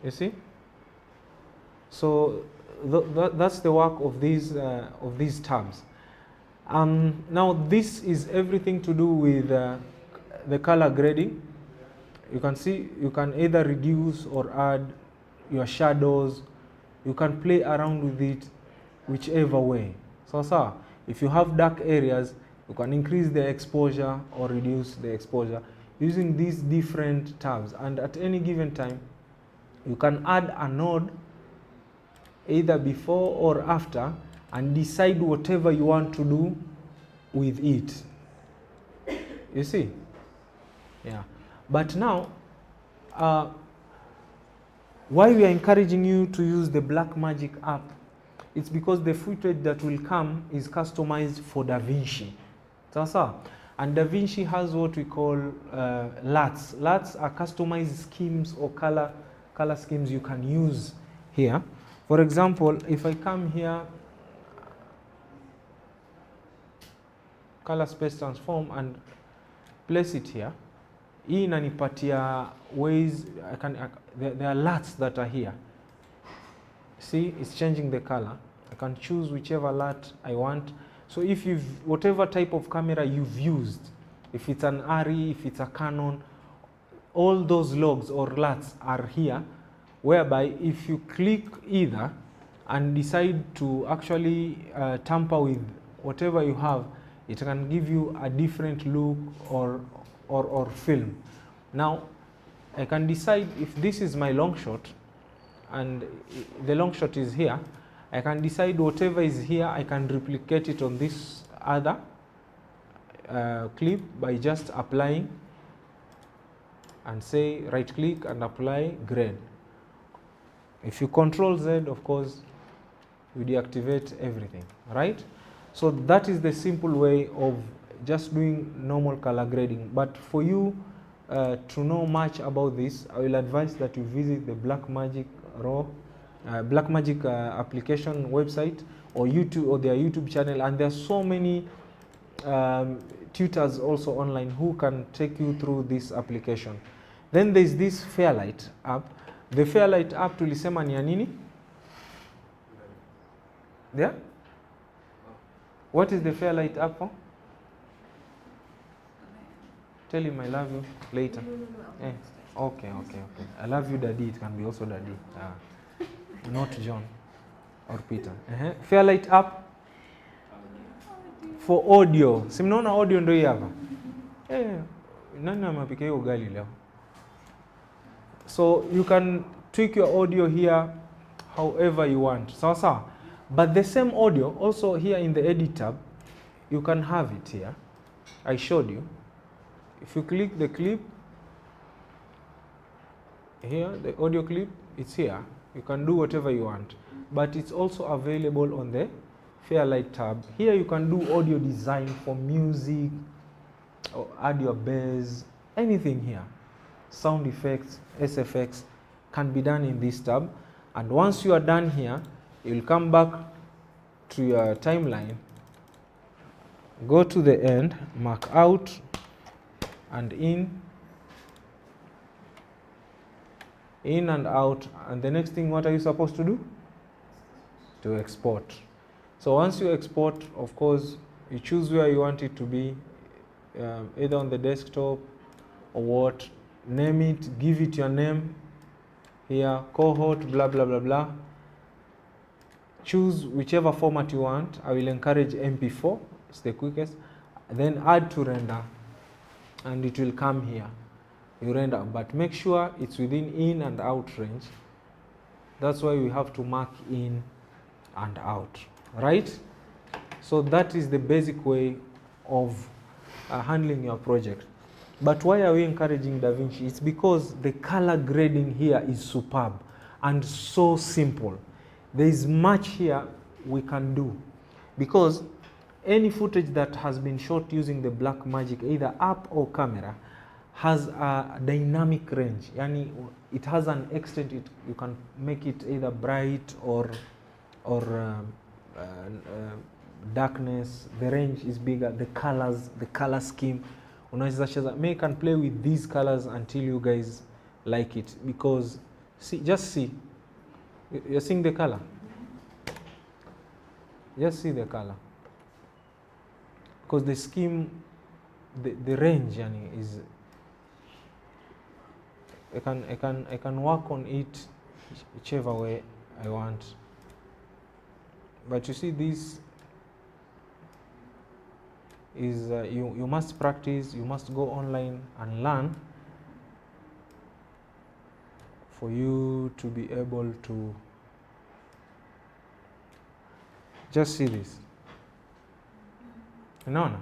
You see? So that's the work of these tabs. Now this is everything to do with the color grading. You can see you can either reduce or add your shadows. You can play around with it whichever way. So if you have dark areas, you can increase the exposure or reduce the exposure using these different tabs. And at any given time, you can add a node either before or after and decide whatever you want to do with it. You see? Yeah. But now, why we are encouraging you to use the Blackmagic app, it's because the footage that will come is customized for DaVinci. And DaVinci has what we call LUTs. LUTs are customized schemes or color schemes you can use here. For example, if I come here, color space transform, and place it here, hii inanipatia ways, there are LUTs that are here. See, it's changing the color. I can choose whichever LUT I want. So if whatever type of camera you've used, if it's an ARRI, if it's a Canon, all those logs or LUTs are here, whereby if you click either, and decide to actually tamper with whatever you have, it can give you a different look or film. Now, I can decide if this is my long shot and the long shot is here, I can decide whatever is here, I can replicate it on this other clip by just applying and say right click and apply grade. If you control Z, of course, you deactivate everything, right? So that is the simple way of just doing normal color grading. But for you to know much about this, I will advise that you visit the Blackmagic application website or YouTube or their YouTube channel, and there are so many tutors also online who can take you through this application. Then there is this Fairlight app. The Fairlight app tulisema ni ya nini? Yeah? What is the Fairlight app for? Tell him I love you later. No. Eh. Okay. I love you, Daddy. It can be also Daddy. Not John or Peter. Fairlight app for audio. Si mnaona audio ndio hii hapa. Nani amepika hiyo ugali leo? So you can tweak your audio here however you want. Sawa. But the same audio also here in the edit tab, you can have it here. I showed you. If you click the clip here, the audio clip, it's here. You can do whatever you want. But it's also available on the Fairlight tab. Here you can do audio design for music, or add your bass, anything here. Sound effects, SFX can be done in this tab. And once you are done here, you'll come back to your timeline, go to the end, mark out and in and out, and the next thing, what are you supposed to do? To export. So once you export, of course, you choose where you want it to be, either on the desktop or what, name it, give it your name here, cohort, blah blah blah blah. Choose whichever format you want. I will encourage MP4, it's the quickest. Then add to render, and it will come here. You render, but make sure it's within in and out range. That's why we have to mark in and out, right? So that is the basic way of handling your project. But why are we encouraging DaVinci? It's because the color grading here is superb and so simple. There is much here we can do, because any footage that has been shot using the Blackmagic, either app or camera, has a dynamic range. Yani it has an extent, you can make it either bright or darkness. The range is bigger. The colors, the color scheme. Unaweza cheza, make and play with these colors until you guys like it. Because see, just see, you're seeing the color. Just see the color. Because the scheme, the range, yani, is. I can work on it whichever way I want. But you see, this is you must practice. You must go online and learn for you to be able to just see this. No.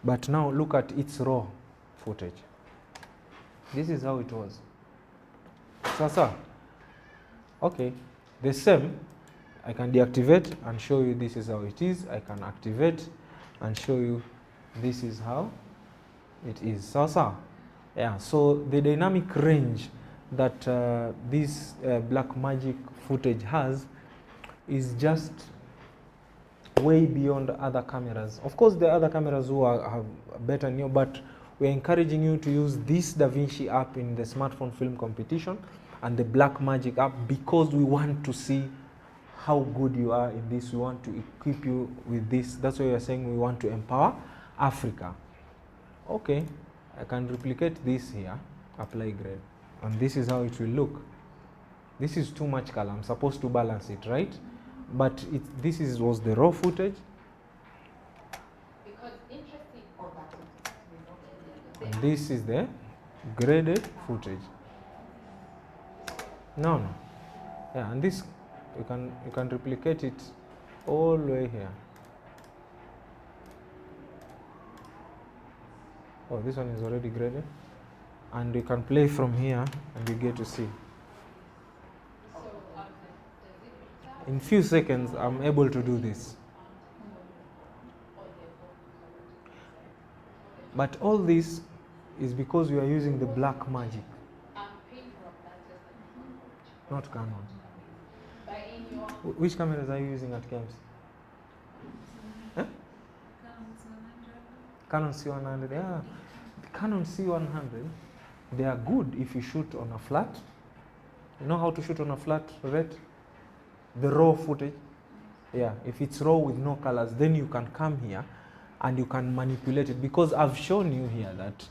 But now look at its raw footage. This is how it was. Sasa. Okay. The same. I can deactivate and show you this is how it is. I can activate and show you this is how it is. Sasa. Yeah. So the dynamic range that this Blackmagic footage has is just way beyond other cameras. Of course, there are other cameras who have better new, but we're encouraging you to use this DaVinci app in the smartphone film competition and the Blackmagic app, because we want to see how good you are in this. We want to equip you with this. That's why we are saying we want to empower Africa. Okay, I can replicate this here, apply grade, and this is how it will look. this is too much color. I'm supposed to balance it, right? But this was the raw footage. Because interesting or that And this is the graded footage. No. Yeah, and this you can replicate it all the way here. Oh, this one is already graded. And you can play from here and you get to see. In few seconds, I'm able to do this. But all this is because we are using the black magic, not Canon. Which cameras are you using at KMC? Huh? Canon C100. Yeah, the Canon C100, they are good if you shoot on a flat. You know how to shoot on a flat rate? The raw footage. Yeah, if it's raw with no colors, then you can come here and you can manipulate it, because I've shown you here that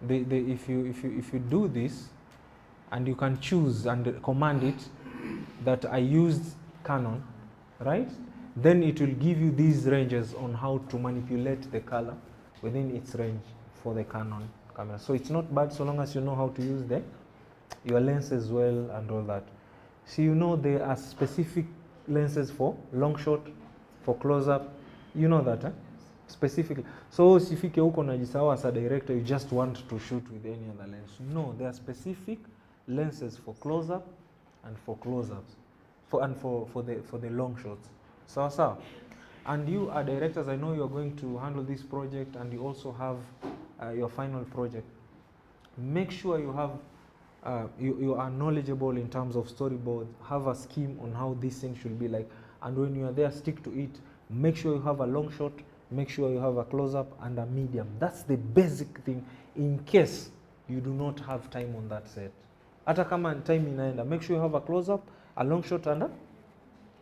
if you do this and you can choose and command it that I used Canon, right? Then it will give you these ranges on how to manipulate the color within its range for the Canon camera. So it's not bad so long as you know how to use your lens as well and all that. So you know there are specific lenses for long shot, for close up. You know that, eh? Specifically. So usifike huko najisahau as a director, you just want to shoot with any other lens. No, there are specific lenses for close up and for close ups, for the long shots. So and you are directors, I know you are going to handle this project and you also have your final project. Make sure you have you are knowledgeable in terms of storyboard, have a scheme on how this thing should be like, and when you are there, stick to it. Make sure you have a long shot, make sure you have a close-up and a medium. That's the basic thing in case you do not have time on that set. Hata kama time inaenda, make sure you have a close-up, a long shot and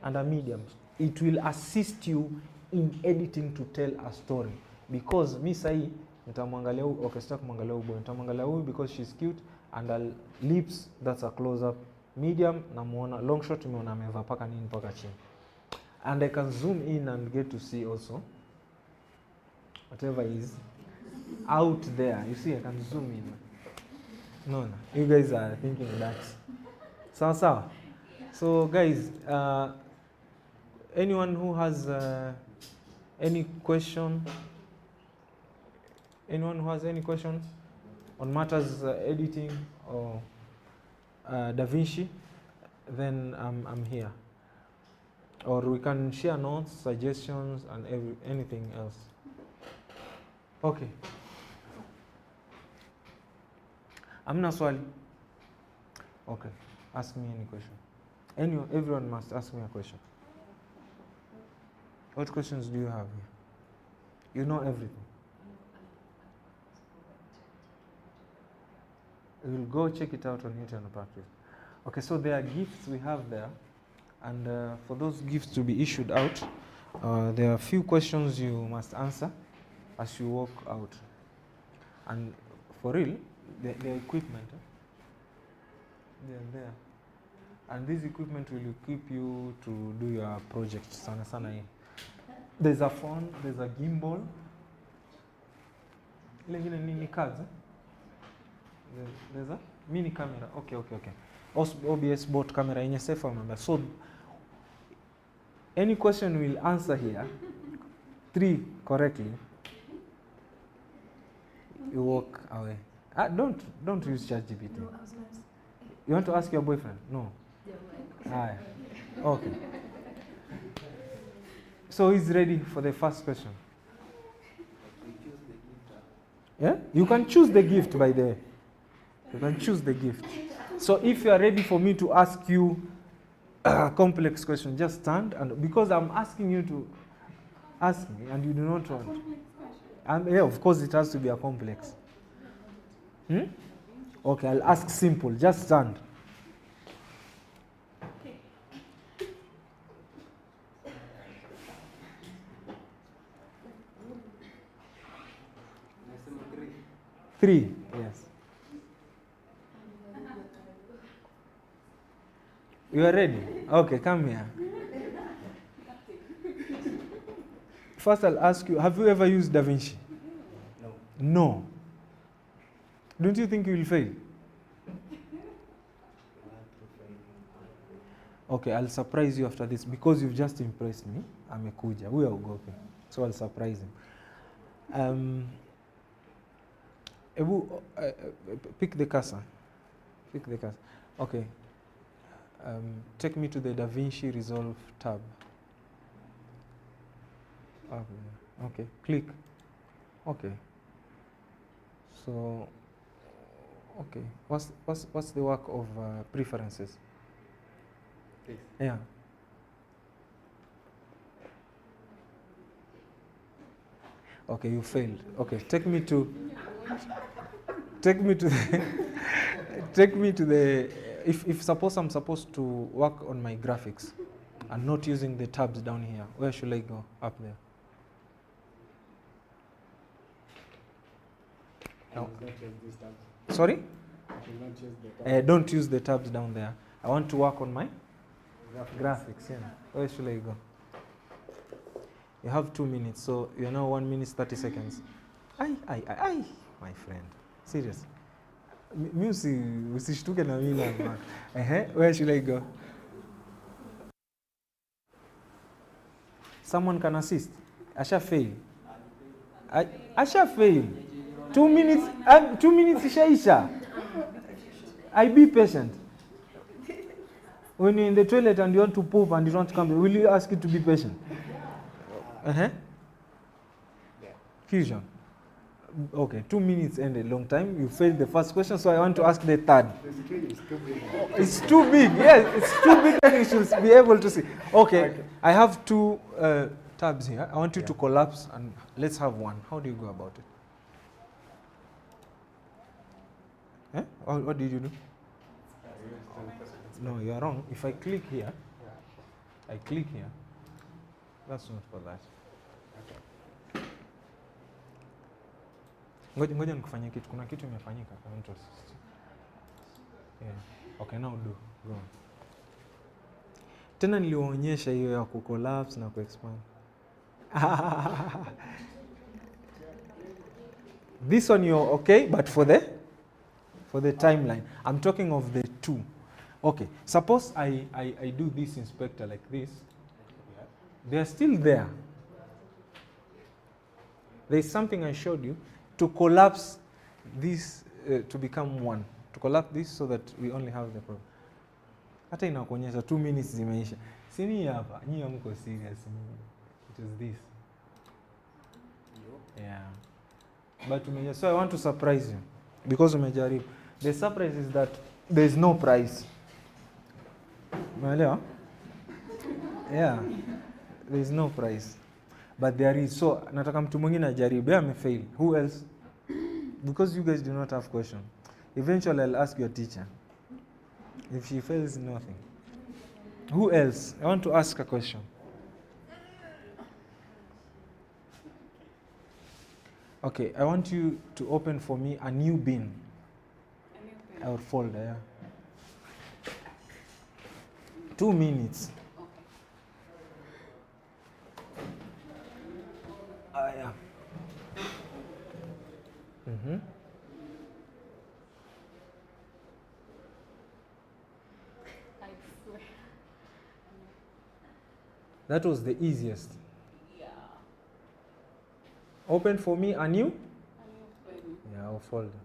a medium. It will assist you in editing to tell a story. Because mi sahi, nitamwangalia huyu, okay, sitaki kumwangalia huyu boy, nitamwangalia huyu because she's cute, and her lips, that's a close-up. Medium, namuona, long shot, nimeona amevaa paka nini paka chini. And I can zoom in and get to see also whatever is out there. You see, I can zoom in. No, you guys are thinking that. Sawa. So guys, anyone who has any question? Anyone who has any question on matters editing or DaVinci, then I'm here. Or we can share notes, suggestions, and anything else. Okay. Amna swali? Okay. Ask me any question. Everyone must ask me a question. What questions do you have here? You know everything. We'll go check it out on YouTube and practice. Okay, so there are gifts we have there. And for those gifts to be issued out, there are a few questions you must answer as you walk out. And for real, the equipment, they're there. And this equipment will equip you to do your project. Sana. There's a phone, there's a gimbal. There's a mini camera. Okay. OBS bot camera in a safe remember. So any question we'll answer here, 3 correctly, you walk away. Don't use ChatGPT. No, I was not. You want to ask your boyfriend? No. Aye. Okay. So he's ready for the first question. Yeah? You can choose the gift, by the way. You can choose the gift. So if you are ready for me to ask you a complex question, just stand, and because I'm asking you to ask me and you do not want. Yeah, of course it has to be a complex. Okay, I'll ask simple. Just stand. Three, yes. You are ready? Okay, come here. First, I'll ask you, have you ever used DaVinci? No. No. Don't you think you will fail? Okay, I'll surprise you after this because you've just impressed me. Amekuja, huyu haogopi. So I'll surprise him. Pick the cursor. Pick the cursor. Okay. Take me to the DaVinci Resolve tab. Okay, click. Okay. So, okay. What's the work of preferences? Please. Yeah. Okay, you failed. Okay, take me to the if suppose I'm supposed to work on my graphics and not using the tabs down here, where should I go? Up there. I No. will not use this tab. Sorry? I will not use the tab. Don't use the tabs down there. I want to work on my graphics. Yeah. Where should I go? You have 2 minutes, so you're now 1 minute 30 seconds. Ai, my friend. Serious. Usishtuke na mimi na. Where should I go? Someone can assist. Asha fail. Asha fail. 2 minutes. 2 minutes ishaisha. I be patient. When you're in the toilet and you want to poop and you don't come, will you ask it to be patient? Yeah. Fusion. Okay, 2 minutes and a long time. You failed the first question, so I want to ask the third. The screen is too big. It's too big. Yes, it's too big that you should be able to see. Okay, I have 2 tabs here. I want you to collapse and let's have one. How do you go about it? What did you do? No, you are wrong. If I click here, that's not for that. Ngoja nikufanyie kitu. Kuna kitu imefanyika. I want to assist. Yeah. Okay, now do. Go on. Tena niliwaonyesha hiyo ya kucollapse na kuexpand. This one you're okay, but for the timeline. I'm talking of the 2. Okay, suppose I do this inspector like this. They're still there. There's something I showed you to collapse this to become 1. To collapse this so that we only have the problem. Hata inakuonyesha 2 minutes zimeisha. Sini hapa, nyinyi hamko serious. It is this. Yeah. But so I want to surprise you because umejaribu. The surprise is that there is no prize. Umeelewa? Yeah. There is no prize. But there is. So nataka mtu mwingine ajaribu. Yeye amefail. Who else? Because you guys do not have question. Eventually I'll ask your teacher. If she fails, nothing. Who else? I want to ask a question. Okay, I want you to open for me a new bin. Or folder, yeah. 2 minutes. Yeah. Mm-hmm. I swear. That was the easiest. Yeah. Open for me a new? A new pen. Yeah, or folder.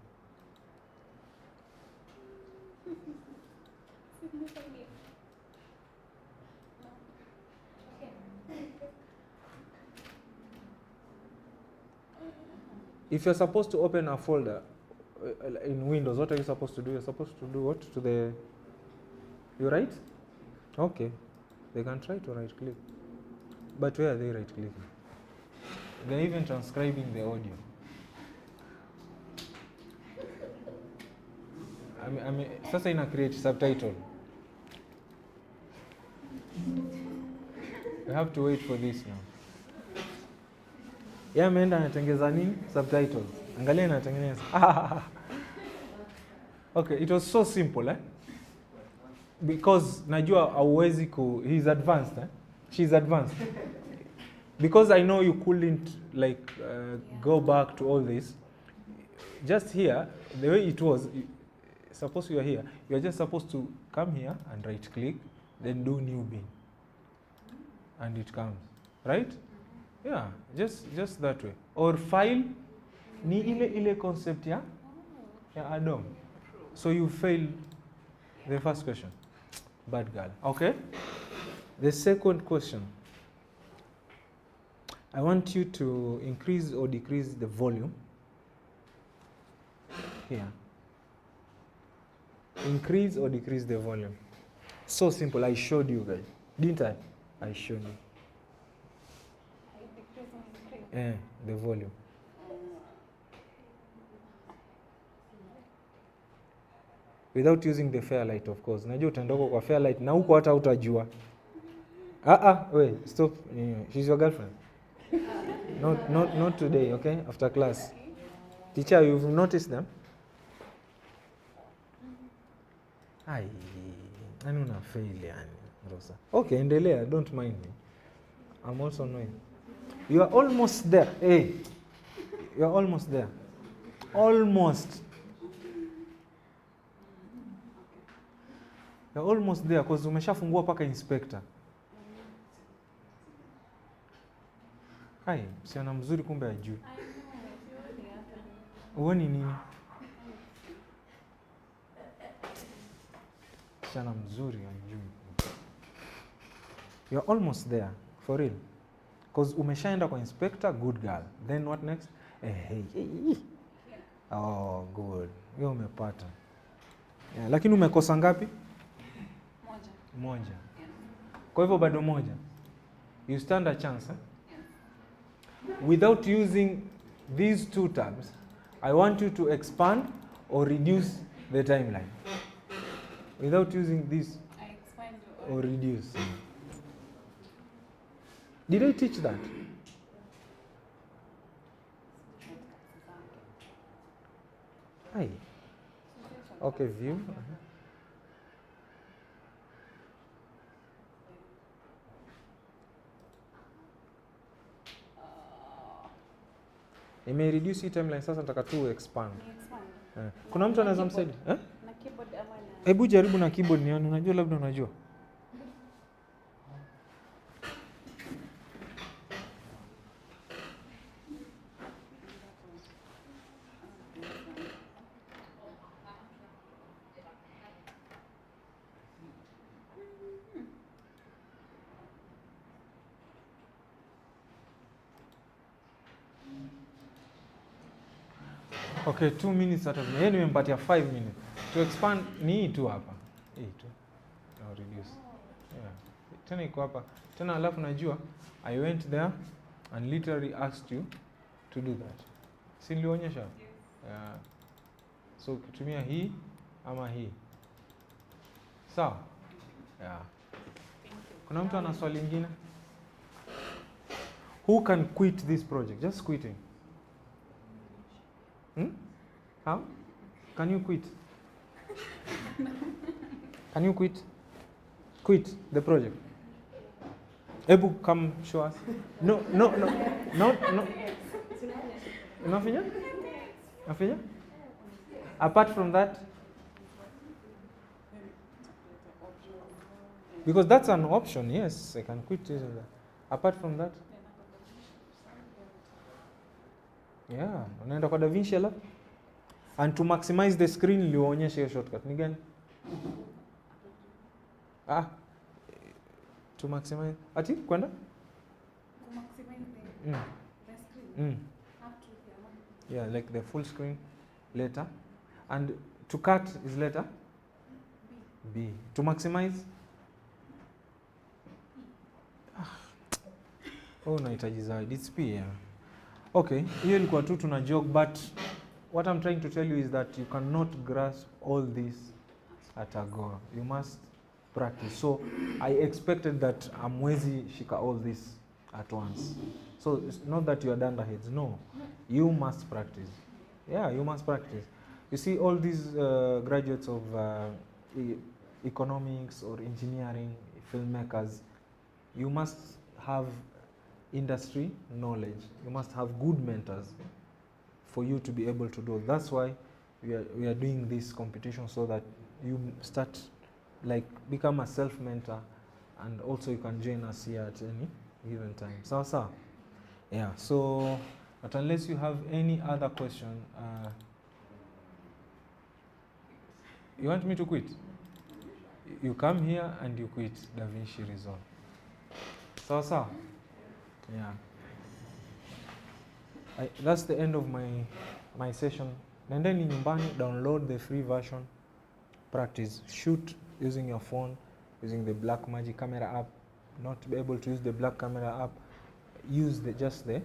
If you're supposed to open a folder in Windows, what are you supposed to do? You're supposed to do what? To the... You right? Okay. They can try to right click. But where are they right clicking? They're even transcribing the audio. I mean, sasa ina create subtitle. We have to wait for this now. Yeah, ameenda anatengeza nini? Subtitles. Angalia anatengeneza. Okay, it was so simple, eh? because najua hauwezi he's advanced, eh? She's advanced. Because I know you couldn't like go back to all this. Just here, the way it was, suppose you are here, you are just supposed to come here and right click, then do new bin. And it comes, right? Yeah, just that way. Or file, ni ile concept ya Adobe. So you failed the first question. Bad girl. Okay? The second question. I want you to increase or decrease the volume. Here. Increase or decrease the volume. So simple. I showed you guys. Didn't I? I showed you. The volume. Without using the Fairlight, of course. Najua utaenda kwa Fairlight na huko hata utajua. Wait, stop. She's your girlfriend. Not today, okay? After class. Teacher, you've noticed them? Ai, yani una fail yani, Rosa. Okay, endelea, don't mind me. I'm also annoying. You are almost there. Hey, you are almost there. Almost. You're almost there because umeshafungua paka inspector. Hai, msichana mzuri kumbe ajui. Uoni nini? Msichana mzuri ajui. You're almost there, for real. Because umeshaenda kwa inspector, good girl. Then what next? Hey. Oh, good. Hiyo umepata. Yeah, lakini umekosa ngapi? Moja. Kwa hivyo bado moja. You stand a chance, eh? Without using these two tabs, I want you to expand or reduce the timeline. Without using this, I expand or reduce. Did I teach that? Hi. Okay, view. Reduce hii timeline sasa, nataka tu expand. Kuna mtu anaweza msaidia? na keyboard ama na Hebu jaribu na keyboard nione, unajua labda unajua. Okay, 2 minutes out of me. Yeye nimempatia 5 minutes. To expand ni hii tu hapa. Hii tu. Now reduce. Yeah. Tena iko hapa. Tena alafu najua I went there and literally asked you to do that. Si nilionyesha? Yeah. So ukitumia hii ama hii. Sawa? Yeah. Kuna mtu ana swali lingine? Who can quit this project? Just quitting. How? Can you quit? Can you quit? Quit the project. Ebu, come show us. No. Unafinya? Unafinya? Apart from that, because that's an option. Yes, I can quit it. Apart from that, yeah, unaenda kwa DaVinci la. And to maximize the screen, nilionyesha hiyo shortcut. Ni gani? To maximize. Ati kwenda? to maximize the screen. Have to Yeah, like the full screen later. And to cut is later? B. To maximize? Oh, nahitaji zaidi. It's P, yeah. Okay, hiyo ilikuwa tu tuna joke, but what I'm trying to tell you is that you cannot grasp all this at a go. You must practice. So I expected that amwezi shika all this at once. So it's not that you are dunderheads. No, you must practice. Yeah, you must practice. You see all these graduates of economics or engineering filmmakers, you must have industry knowledge. You must have good mentors for you to be able to do. That's why we are doing this competition, so that you start, like, become a self-mentor, and also you can join us here at any given time. So, yeah. So, but unless you have any other question, you want me to quit? You come here and you quit DaVinci Resolve. So, yeah. That's the end of my session. Nendeni nyumbani, download the free version, practice, shoot using your phone, using the Blackmagic camera app. Not to be able to use the Black camera app, use just the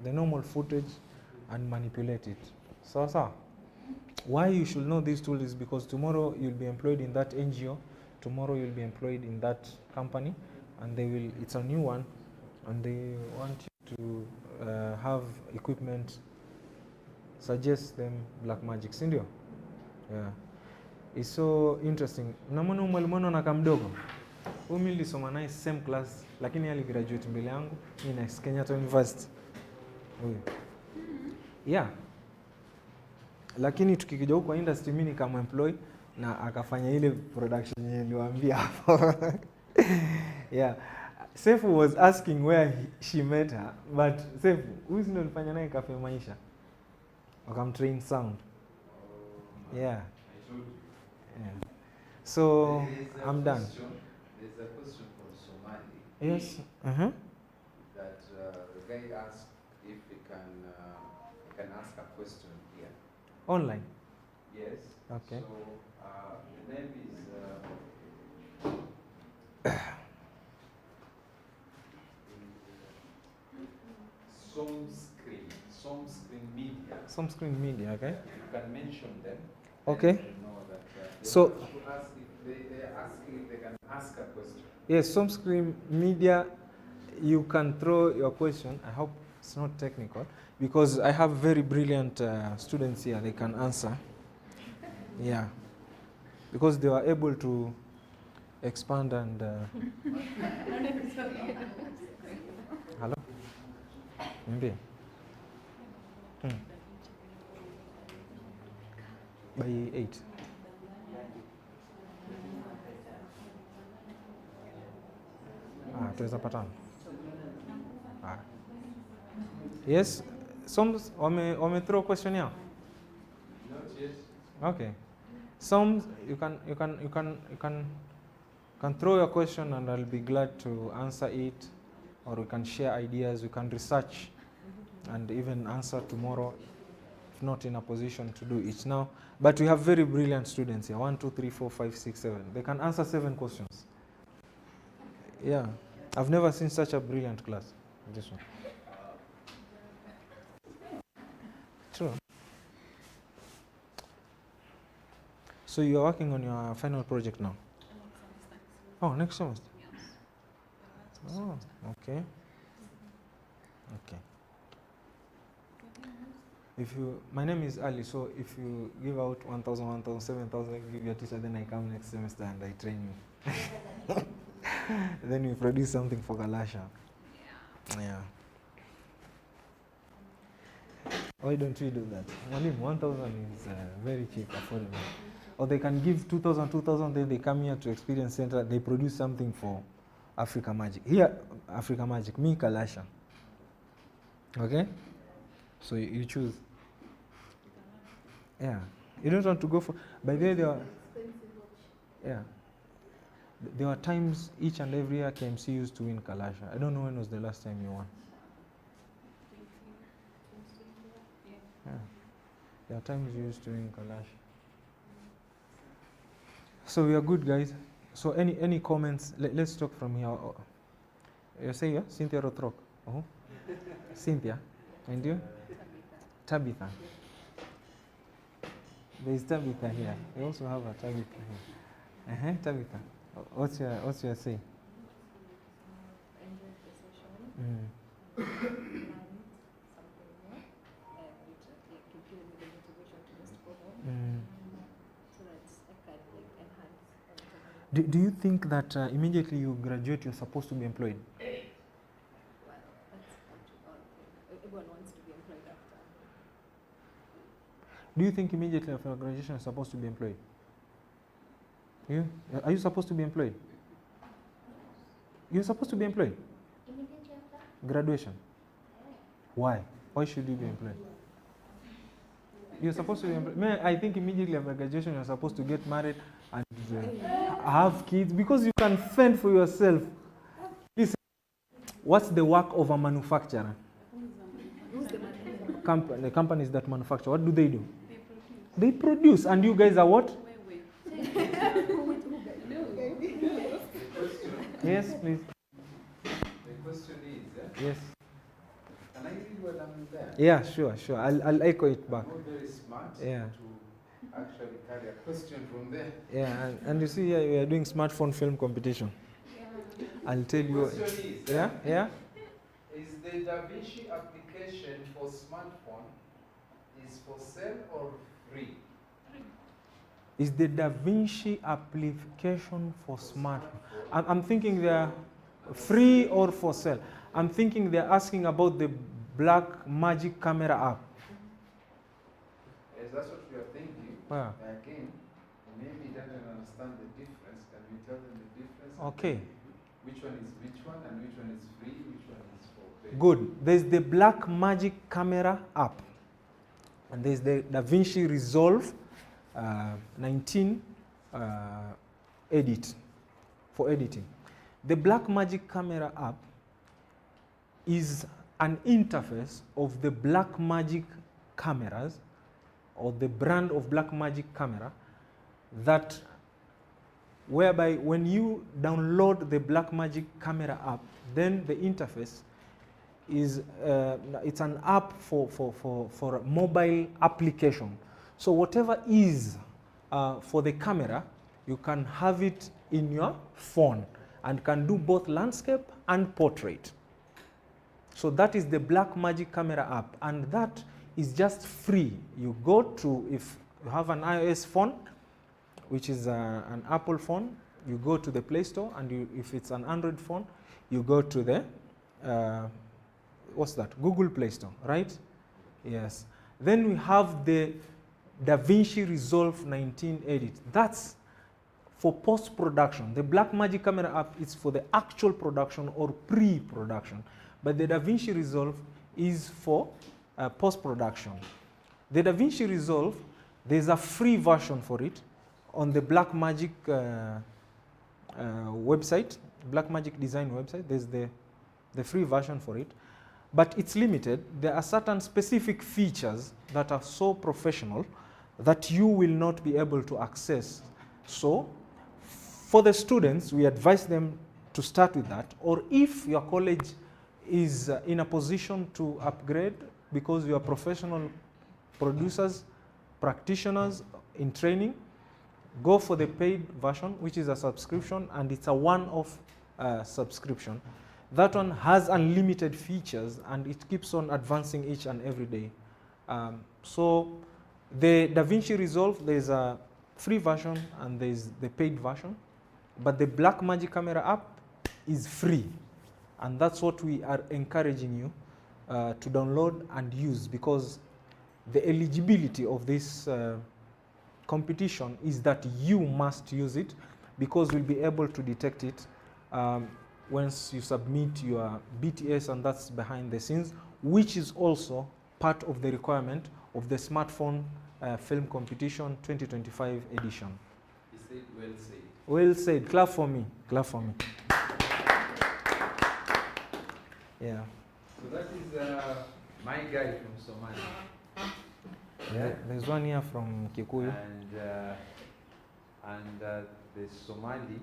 normal footage and manipulate it. So, why you should know this tool is because tomorrow you'll be employed in that NGO, tomorrow you'll be employed in that company, and it's a new one, and they want you to have equipment. Suggest them Blackmagic, sindio? Yeah. It's so interesting. Mnamwona mwalimu na kamdogo. Huyu mimi nilisoma naye same class, lakini ali graduate mbele yangu, mimi na Kenyatta University. Huyu. Yeah. Lakini tukikija huko kwa industry, mimi kama employee na akafanya ile production yenye niliwaambia hapo. Yeah. Sefu was asking where she met her, but Sefu, huyu ndio nilifanya naye Cafe Maisha. Wakamtrain sound. Yeah. Yeah. So I'm done. There's a question from Somali. Yes. That the guy asked if he can ask a question here. Online. Yes. Okay. So the name is Somscreen Media. Somscreen Media, okay. You can mention them. Okay. And know that, So to ask if they ask if they can ask a question. yes, Somscreen Media, you can throw your question. I hope it's not technical, because I have very brilliant students here. They can answer. Yeah. Because they were able to expand and... Hello? Maybe. By 8. Tuweza patana. Yes, some throw question here. Not yet. Okay. Some you can throw your question and I'll be glad to answer it, or we can share ideas, we can research and even answer tomorrow, if not in a position to do it now. But we have very brilliant students here. 1, 2, 3, 4, 5, 6, 7. They can answer 7 questions. Yeah. I've never seen such a brilliant class. This one. True. So you are working on your final project now? Oh, next semester? Oh, okay. Okay. My name is Ali, so if you give out 1,000, 1,000, 7,000, give your teacher, then I come next semester and I train you. Then we produce something for Galasha. Yeah. Why don't we do that? 1,000 is very cheap, affordable. Or they can give 2,000, then they come here to Experience Center, they produce something for Africa Magic. Here, Africa Magic, me, Kalasha. Okay? So you choose. Yeah. You don't want to go for... By the way, there were times each and every year KMC used to win Kalasha. I don't know when was the last time you won. Yeah. There are times you used to win Kalasha. So we are good, guys. So any comments? Let's talk from here. You say, yeah? Cynthia Rothrock. Cynthia. And you? Tabitha. There is Tabitha here. We also have a Tabitha here. Tabitha. What's your say? Enjoyed the session. Learned something new, and it gave me the motivation to just go home, so that I can enhance Do you think that immediately you graduate, you're supposed to be employed? Well, that's not all. Everyone wants to be employed after. Do you think immediately after graduation you're supposed to be employed? You? Are you supposed to be employed? You're supposed to be employed? Immediately after? Graduation. Why? Why should you be employed? You're supposed to be employed. I think immediately after graduation you're supposed to get married and have kids because you can fend for yourself. Listen, what's the work of a manufacturer? Who's the man? The companies that manufacture, what do? They produce, and you guys are what? Wait. Yes, please. The question is, Yes. can I read what I'm there? Yeah, sure. I'll echo it back. I'm not very smart Yeah. to actually carry a question from there. Yeah, and you see here we are doing smartphone film competition. I'll tell The you. question is, Yeah. is the DaVinci application for smartphone is for sale or free? Is the DaVinci application for smartphone? I'm thinking they are free or for sale. I'm thinking they're asking about the Black Magic Camera app. Yes, that's what we are thinking. Yeah. Again, maybe he doesn't understand the difference. Can we tell them the difference? Okay. Which one is which one and which one is free, which one is for pay? Good. There's the Black Magic Camera app, and there's the DaVinci Resolve 19 edit for editing. The Black Magic Camera app is an interface of the Black Magic cameras, or the brand of Black Magic camera, that whereby when you download the Black Magic camera app, then the interface is it's an app for mobile application. So whatever is for the camera, you can have it in your phone and can do both landscape and portrait. So that is the Black Magic camera app, and that is just free. You go to, if you have an iOS phone, which is an Apple phone, you go to the Play Store, and if it's an Android phone, you go to the what's that? Google Play Store, right? Yes. Then we have the DaVinci Resolve 19 Edit. That's for post-production. The Black Magic camera app is for the actual production or pre-production, but the DaVinci Resolve is for post-production. The DaVinci Resolve, there's a free version for it on the Black Magic website, Black Magic Design website. There's the free version for it, but it's limited. There are certain specific features that are so professional that you will not be able to access. So for the students, we advise them to start with that, or if your college is in a position to upgrade because you are professional producers, practitioners in training, go for the paid version, which is a subscription, and it's a one-off subscription. That one has unlimited features, and it keeps on advancing each and every day. So the DaVinci Resolve, there's a free version and there's the paid version, but the Black Magic camera app is free, and that's what we are encouraging you to download and use, because the eligibility of this competition is that you must use it, because we'll be able to detect it once you submit your BTS, and that's behind the scenes, which is also part of the requirement of the Smartphone Film Competition 2025 edition. He said, well said. Well said. Clap for me. Clap for me. Yeah. So that is my guy from Somalia. Yeah. There's one here from Kikuyu. And the Somali,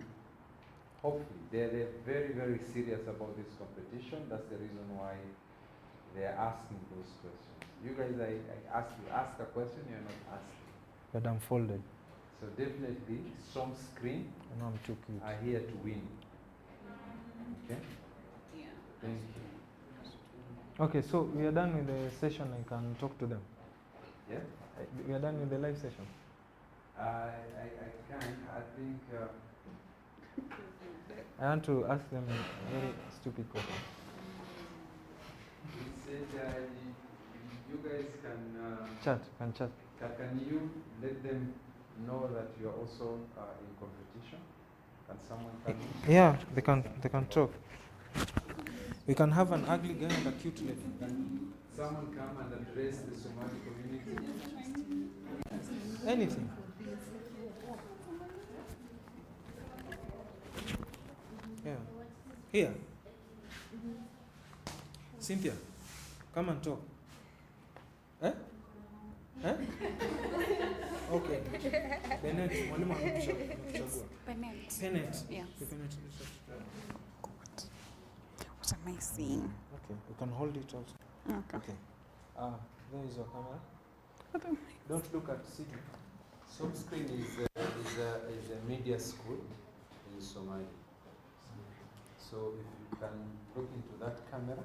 hopefully, they're very, very serious about this competition. That's the reason why they're asking those questions. You guys, I ask a question, you're not asking. But I'm folded. So definitely, some screen I know I'm too cute. are here to win. Okay? Yeah. Thank you. Okay, so we are done with the session. I can talk to them. Yeah? We are done with the live session. I can. I think I want to ask them a very stupid question. He said you guys Chat. can you let them know that you are also in competition? Can someone come in? Yeah, they can talk. We can have an ugly guy and a cute lady. Can someone come and address the Somali community? Anything. Yeah. Here. Cynthia, come and talk. Eh? Okay. Bennett, mwalimu amekuchagua. Bennett. Yeah. Bennett. What am I seeing? Okay, you can hold it also. Okay. There is your camera. What am Don't look at Sydney. Soap Screen is a media school in Somalia. So if you can look into that camera,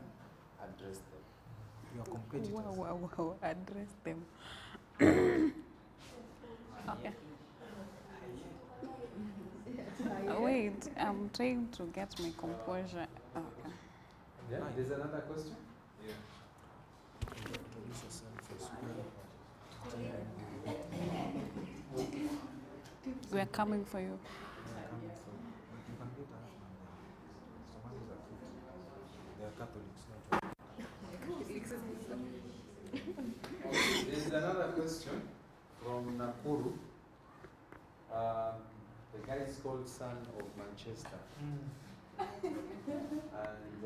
address them. Your competitors. Wow. Address them. Okay. Wait, I'm trying to get my composure. Okay. Yeah, there's another question? Yeah. Introduce yourself as well. We're coming for you. You can get us. Somalis are cute. They are Catholics, not There's another question from Nakuru. The guy is called Son of Manchester. And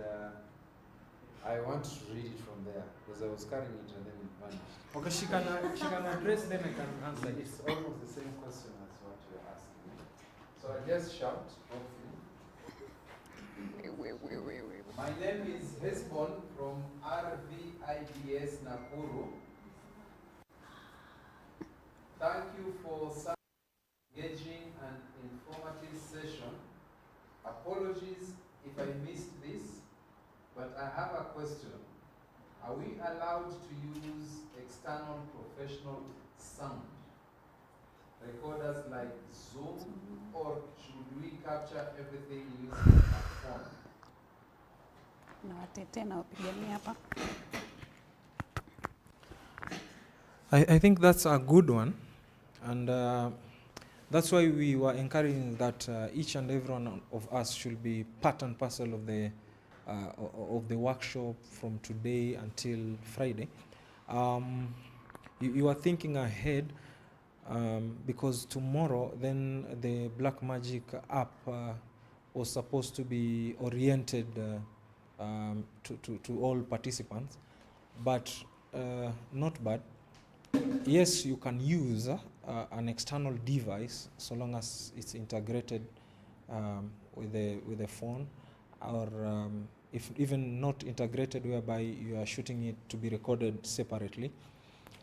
I want to read it from there because I was carrying it and then it vanished. Okay, she can address them and can answer. It's almost the same question as what you're asking me. So I just shout, hopefully. Wait. My name is Hesbon from RVIDS Nakuru. Thank you for such engaging and informative session. Apologies if I missed this, but I have a question. Are we allowed to use external professional sound recorders like Zoom, or should we capture everything using a phone? Nawatetea na wapigania hapa. I think that's a good one, and that's why we were encouraging that each and every one of us should be part and parcel of the workshop from today until Friday. You are thinking ahead because tomorrow then the Black Magic app was supposed to be oriented to all participants, but not bad. Yes, you can use an external device so long as it's integrated with the phone, or if even not integrated, whereby you are shooting it to be recorded separately,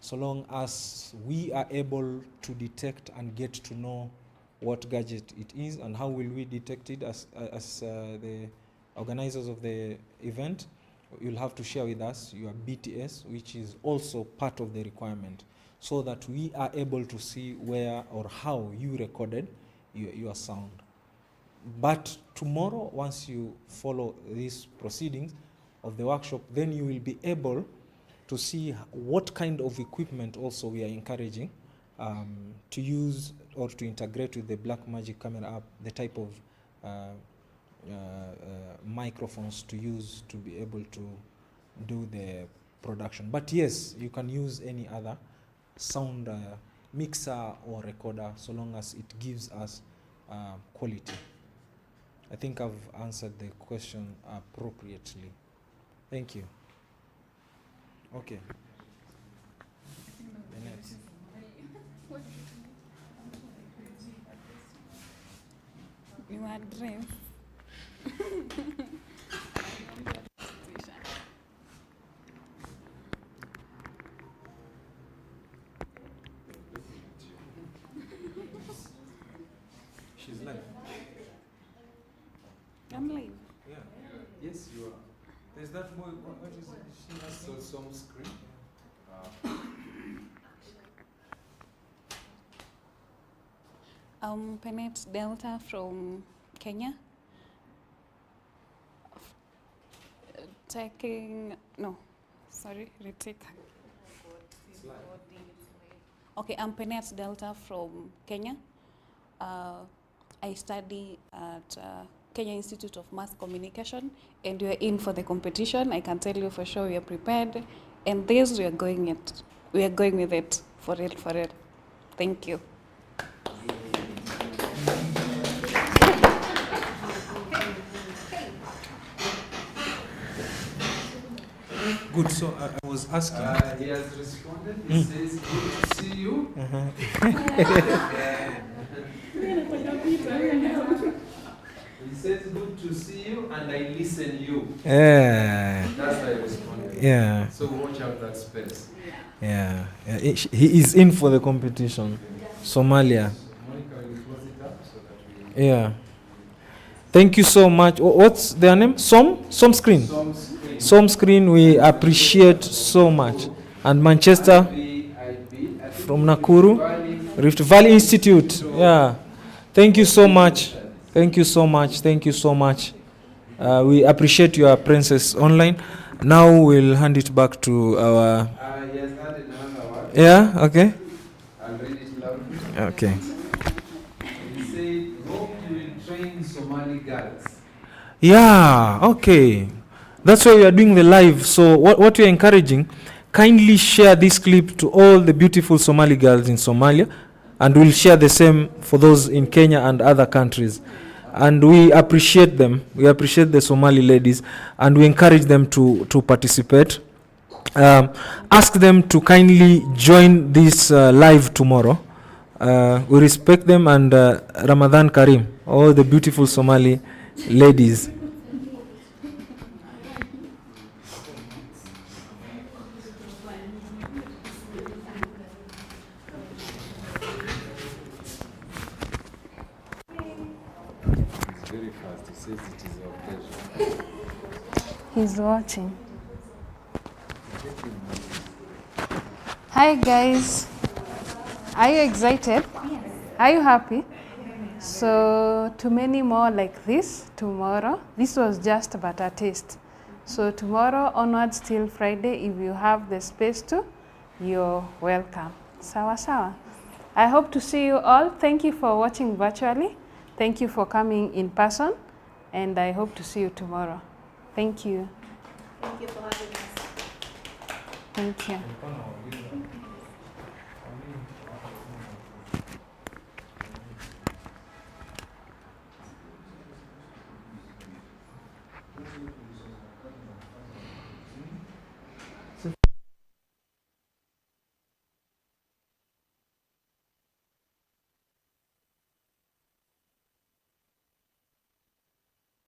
so long as we are able to detect and get to know what gadget it is. And how will we detect it? As the organizers of the event, you'll have to share with us your BTS, which is also part of the requirement, so that we are able to see where or how you recorded your sound. But tomorrow, once you follow these proceedings of the workshop, then you will be able to see what kind of equipment also we are encouraging to use or to integrate with the Black Magic camera app, the type of microphones to use to be able to do the production. But yes, you can use any other sound mixer or recorder so long as it gives us quality. I think I've answered the question appropriately. Thank you. Okay. The next. You address. She's live. I'm live. Yeah. Yes, you are. There's that boy. What is it? She has So some screen. Penet Delta from Kenya. Retake. Okay, I'm Penet Delta from Kenya. I study at Kenya Institute of Mass Communication, and we are in for the competition. I can tell you for sure we are prepared, and this we are going with it for real, for real. Thank you. Good. So I was asking. He has responded. He says, "Good to see you." He says, "Good to see you," and I listen you. Yeah. That's how I responded. Yeah. So watch out that space. Yeah. He is in for the competition. Somalia. Monica will close it up so that we. Yeah. Thank you so much. What's their name? Som Screen. Som Screen. We appreciate so much. And Manchester from Nakuru, Rift Valley Institute. Yeah. Thank you so much. Thank you so much. Thank you so much. We appreciate your presence online. Now we'll hand it back to our. He has added another word. Yeah. Okay. I'll read it loudly. Okay. He said, "Hope you will train Somali girls." Yeah, okay. That's why we are doing the live. So what we are encouraging, kindly share this clip to all the beautiful Somali girls in Somalia, and we'll share the same for those in Kenya and other countries. And we appreciate them. We appreciate the Somali ladies, and we encourage them to participate. Ask them to kindly join this live tomorrow. We respect them, and Ramadan Kareem, all the beautiful Somali ladies. Very fast. He says it is our pleasure. He's watching. Hi guys. Are you excited? Yes. Are you happy? So to many more like this tomorrow. This was just but a taste. So tomorrow onwards till Friday, if you have the space to, you're welcome. Sawa sawa. I hope to see you all. Thank you for watching virtually. Thank you for coming in person, and I hope to see you tomorrow. Thank you. Thank you for having us. Thank you. Thank you.